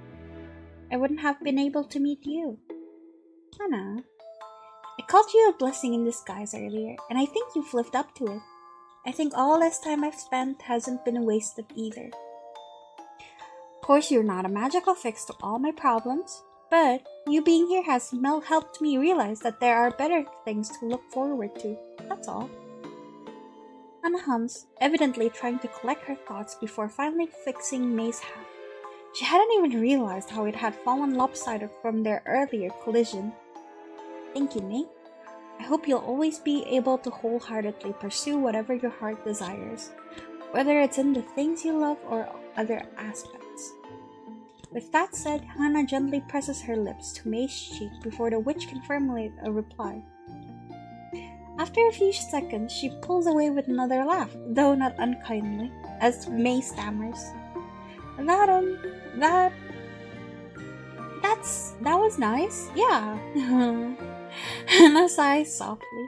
I wouldn't have been able to meet you. Hannah, I called you a blessing in disguise earlier, and I think you've lived up to it. I think all this time I've spent hasn't been wasted either. Of course, you're not a magical fix to all my problems, but you being here has helped me realize that there are better things to look forward to. That's all. Hannah hums, evidently trying to collect her thoughts before finally fixing May's hat. She hadn't even realized how it had fallen lopsided from their earlier collision. Thank you, May. I hope you'll always be able to wholeheartedly pursue whatever your heart desires, whether it's in the things you love or other aspects. With that said, Hannah gently presses her lips to May's cheek before the witch can formulate a reply. After a few seconds, she pulls away with another laugh, though not unkindly, as May stammers. That was nice. Yeah. Hannah sighs softly.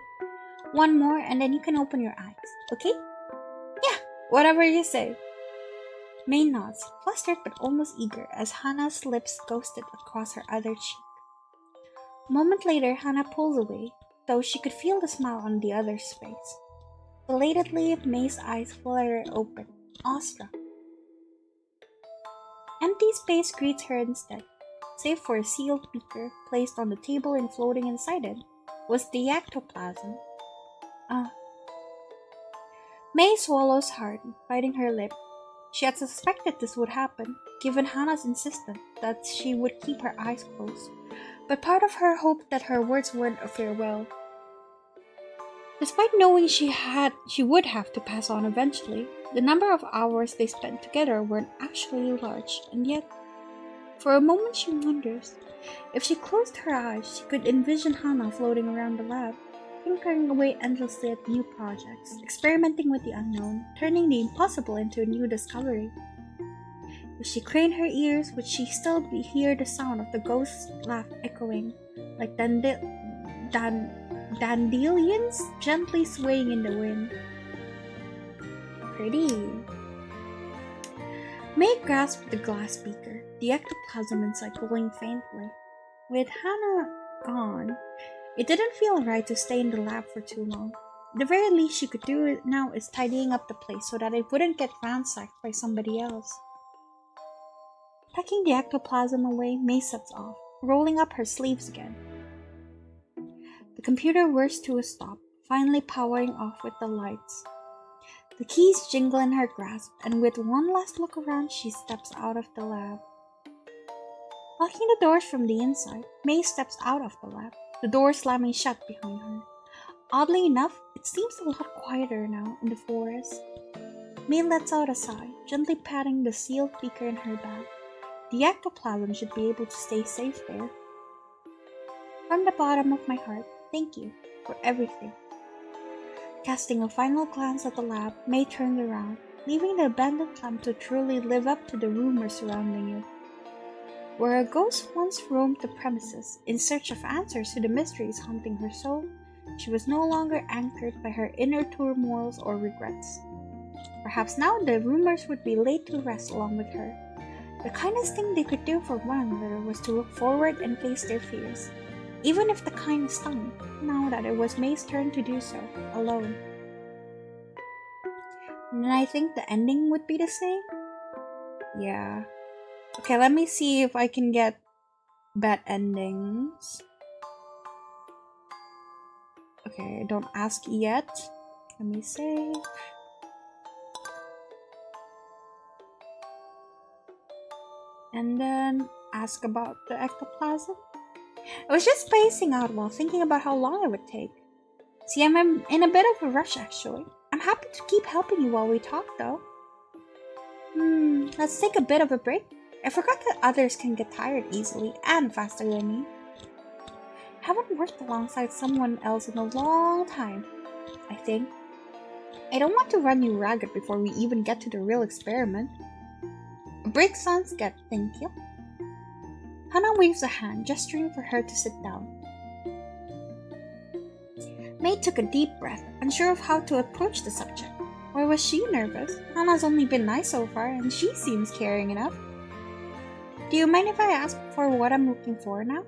One more and then you can open your eyes, okay? Yeah, whatever you say. May nods, flustered but almost eager, as Hannah's lips ghosted across her other cheek. A moment later, Hannah pulls away, though she could feel the smile on the other's face. Belatedly, May's eyes flutter open, awestruck. Empty space greets her instead, save for a sealed beaker placed on the table and floating inside it was the ectoplasm. May swallows hard, biting her lip. She had suspected this would happen, given Hannah's insistence that she would keep her eyes closed, but part of her hoped that her words weren't a farewell. Despite knowing she would have to pass on eventually, the number of hours they spent together weren't actually large, and yet, for a moment she wonders, if she closed her eyes, she could envision Hannah floating around the lab, tinkering away endlessly at new projects, experimenting with the unknown, turning the impossible into a new discovery. If she craned her ears, would she still hear the sound of the ghost's laugh echoing, like dandelions gently swaying in the wind? Pretty. May grasped the glass beaker, the ectoplasm inside glowing faintly. With Hannah gone, it didn't feel right to stay in the lab for too long. The very least she could do now is tidying up the place so that it wouldn't get ransacked by somebody else. Packing the ectoplasm away, May sets off, rolling up her sleeves again. The computer whirs to a stop, finally powering off with the lights. The keys jingle in her grasp, and with one last look around, she steps out of the lab. Locking the doors from the inside, May steps out of the lab, the door slamming shut behind her. Oddly enough, it seems a lot quieter now in the forest. May lets out a sigh, gently patting the sealed beaker in her bag. The ectoplasm should be able to stay safe there. From the bottom of my heart, thank you for everything. Casting a final glance at the lab, May turned around, leaving the abandoned camp to truly live up to the rumors surrounding it. Where a ghost once roamed the premises in search of answers to the mysteries haunting her soul, she was no longer anchored by her inner turmoils or regrets. Perhaps now the rumors would be laid to rest along with her. The kindest thing they could do for one another was to look forward and face their fears, even if the kind stung, now that it was May's turn to do so, alone. And I think the ending would be the same? Yeah. Okay, let me see if I can get bad endings. Okay, don't ask yet. Let me save. And then ask about the ectoplasm. I was just spacing out while thinking about how long it would take. See, I'm in a bit of a rush actually. I'm happy to keep helping you while we talk though. Let's take a bit of a break. I forgot that others can get tired easily and faster than me. Haven't worked alongside someone else in a long time, I think. I don't want to run you ragged before we even get to the real experiment. A break sounds good, thank you. Hannah waves a hand, gesturing for her to sit down. May took a deep breath, unsure of how to approach the subject. Or was she nervous? Hannah's only been nice so far, and she seems caring enough. Do you mind if I ask for what I'm looking for now?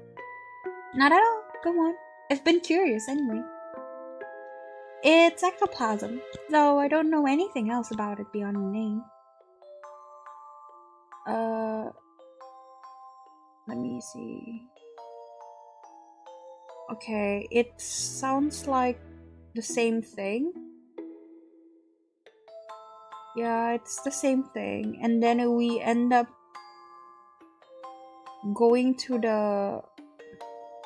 Not at all. Go on. I've been curious anyway. It's ectoplasm, though I don't know anything else about it beyond the name. Let me see. Okay, it sounds like the same thing. Yeah, it's the same thing. And then we end up going to the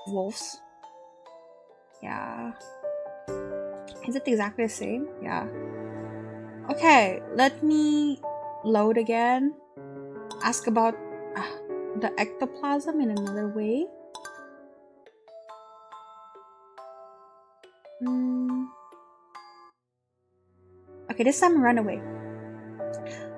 wolves. Yeah. Is it exactly the same? Yeah. Okay, let me load again. Ask about the ectoplasm in another way. Okay, this time run away.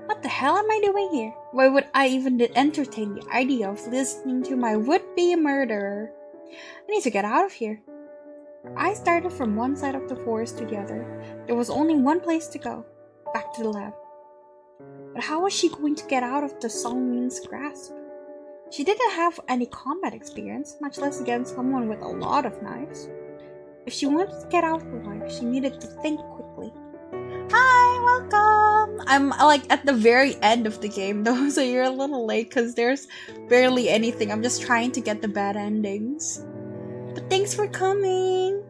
What the hell am I doing here? Why would I even entertain the idea of listening to my would-be murderer? I need to get out of here. I started from one side of the forest to the other. There was only one place to go. Back to the lab. But how was she going to get out of the Songmin's grasp? She didn't have any combat experience, much less against someone with a lot of knives. If she wanted to get out alive, she needed to think quickly. Hi, welcome! I'm like at the very end of the game though, so you're a little late because there's barely anything. I'm just trying to get the bad endings. But thanks for coming!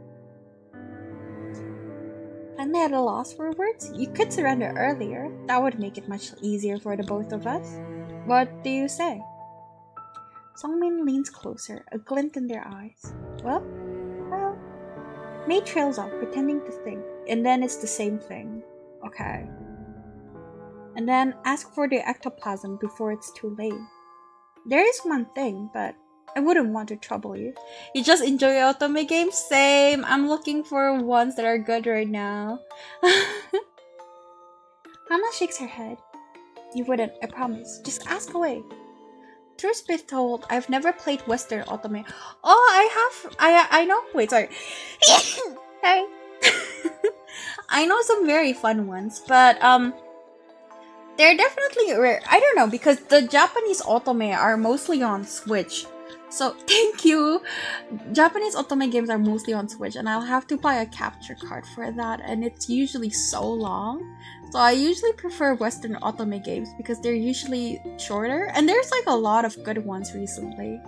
Finally at a loss for words? You could surrender earlier. That would make it much easier for the both of us. What do you say? Songmin leans closer, a glint in their eyes. Well, May trails off, pretending to think, and then it's the same thing. Okay. And then ask for the ectoplasm before it's too late. There is one thing, but I wouldn't want to trouble you. You just enjoy otome games? Same. I'm looking for ones that are good right now. Hana shakes her head. You wouldn't, I promise. Just ask away. Truth be told, I've never played Western otome. Oh, I know. Wait, sorry. Hey. I know some very fun ones, but they're definitely rare. I don't know, because the Japanese otome are mostly on Switch. So, thank you! Japanese otome games are mostly on Switch, and I'll have to buy a capture card for that, and it's usually so long. So I usually prefer Western otome games, because they're usually shorter, and there's like a lot of good ones recently.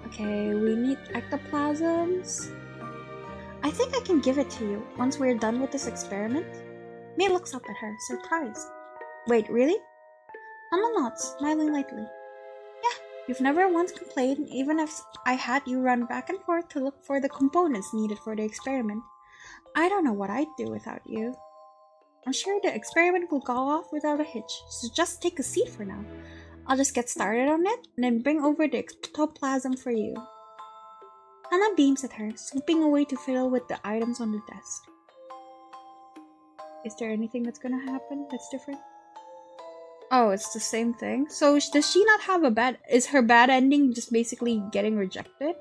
Okay, we need ectoplasms. I think I can give it to you, once we're done with this experiment. May looks up at her, surprised. Wait, really? Hana nods, smiling lightly. Yeah, you've never once complained, even if I had you run back and forth to look for the components needed for the experiment. I don't know what I'd do without you. I'm sure the experiment will go off without a hitch, so just take a seat for now. I'll just get started on it, and then bring over the ectoplasm for you. Hana beams at her, swooping away to fiddle with the items on the desk. Is there anything that's gonna happen that's different? Oh, it's the same thing? So does she not have a bad... Is her bad ending just basically getting rejected?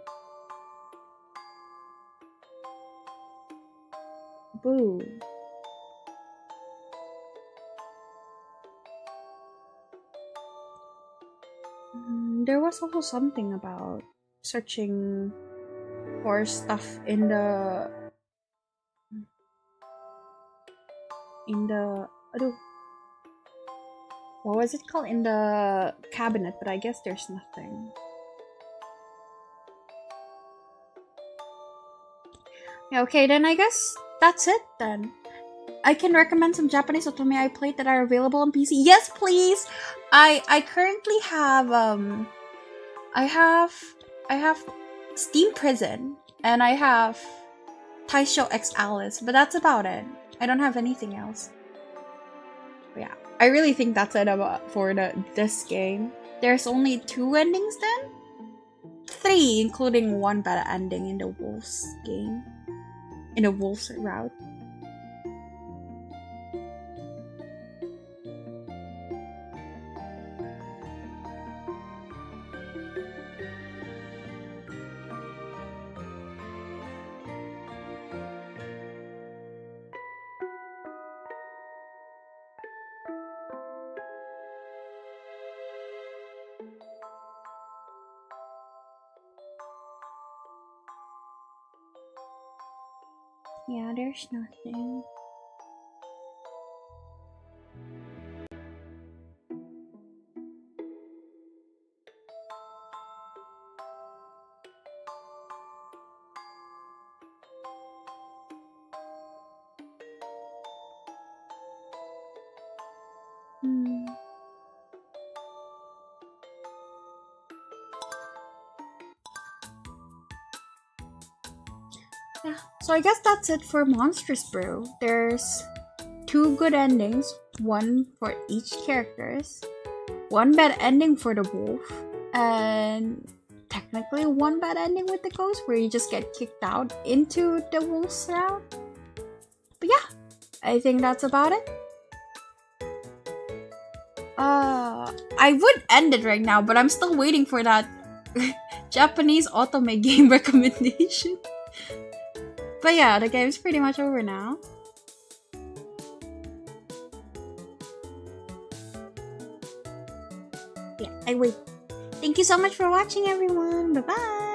Boo. There was also something about searching for stuff in the... What was it called? In the cabinet, but I guess there's nothing. Yeah, okay, then I guess that's it then. I can recommend some Japanese otome I played that are available on PC. Yes, please! I currently have I have Steam Prison and I have Taisho X Alice, but that's about it. I don't have anything else. But yeah, I really think that's it for this game. There's only 2 endings then? 3, including one bad ending in the Wolves game. In the Wolves route. Yeah, there's nothing. Yeah. So I guess that's it for Monstrous Brew. There's 2 good endings, one for each characters, one bad ending for the wolf, and technically one bad ending with the ghost where you just get kicked out into the wolf's round. But yeah, I think that's about it. I would end it right now, but I'm still waiting for that Japanese otome game recommendation. But yeah, the game's pretty much over now. Yeah, I wait. Thank you so much for watching, everyone. Bye bye.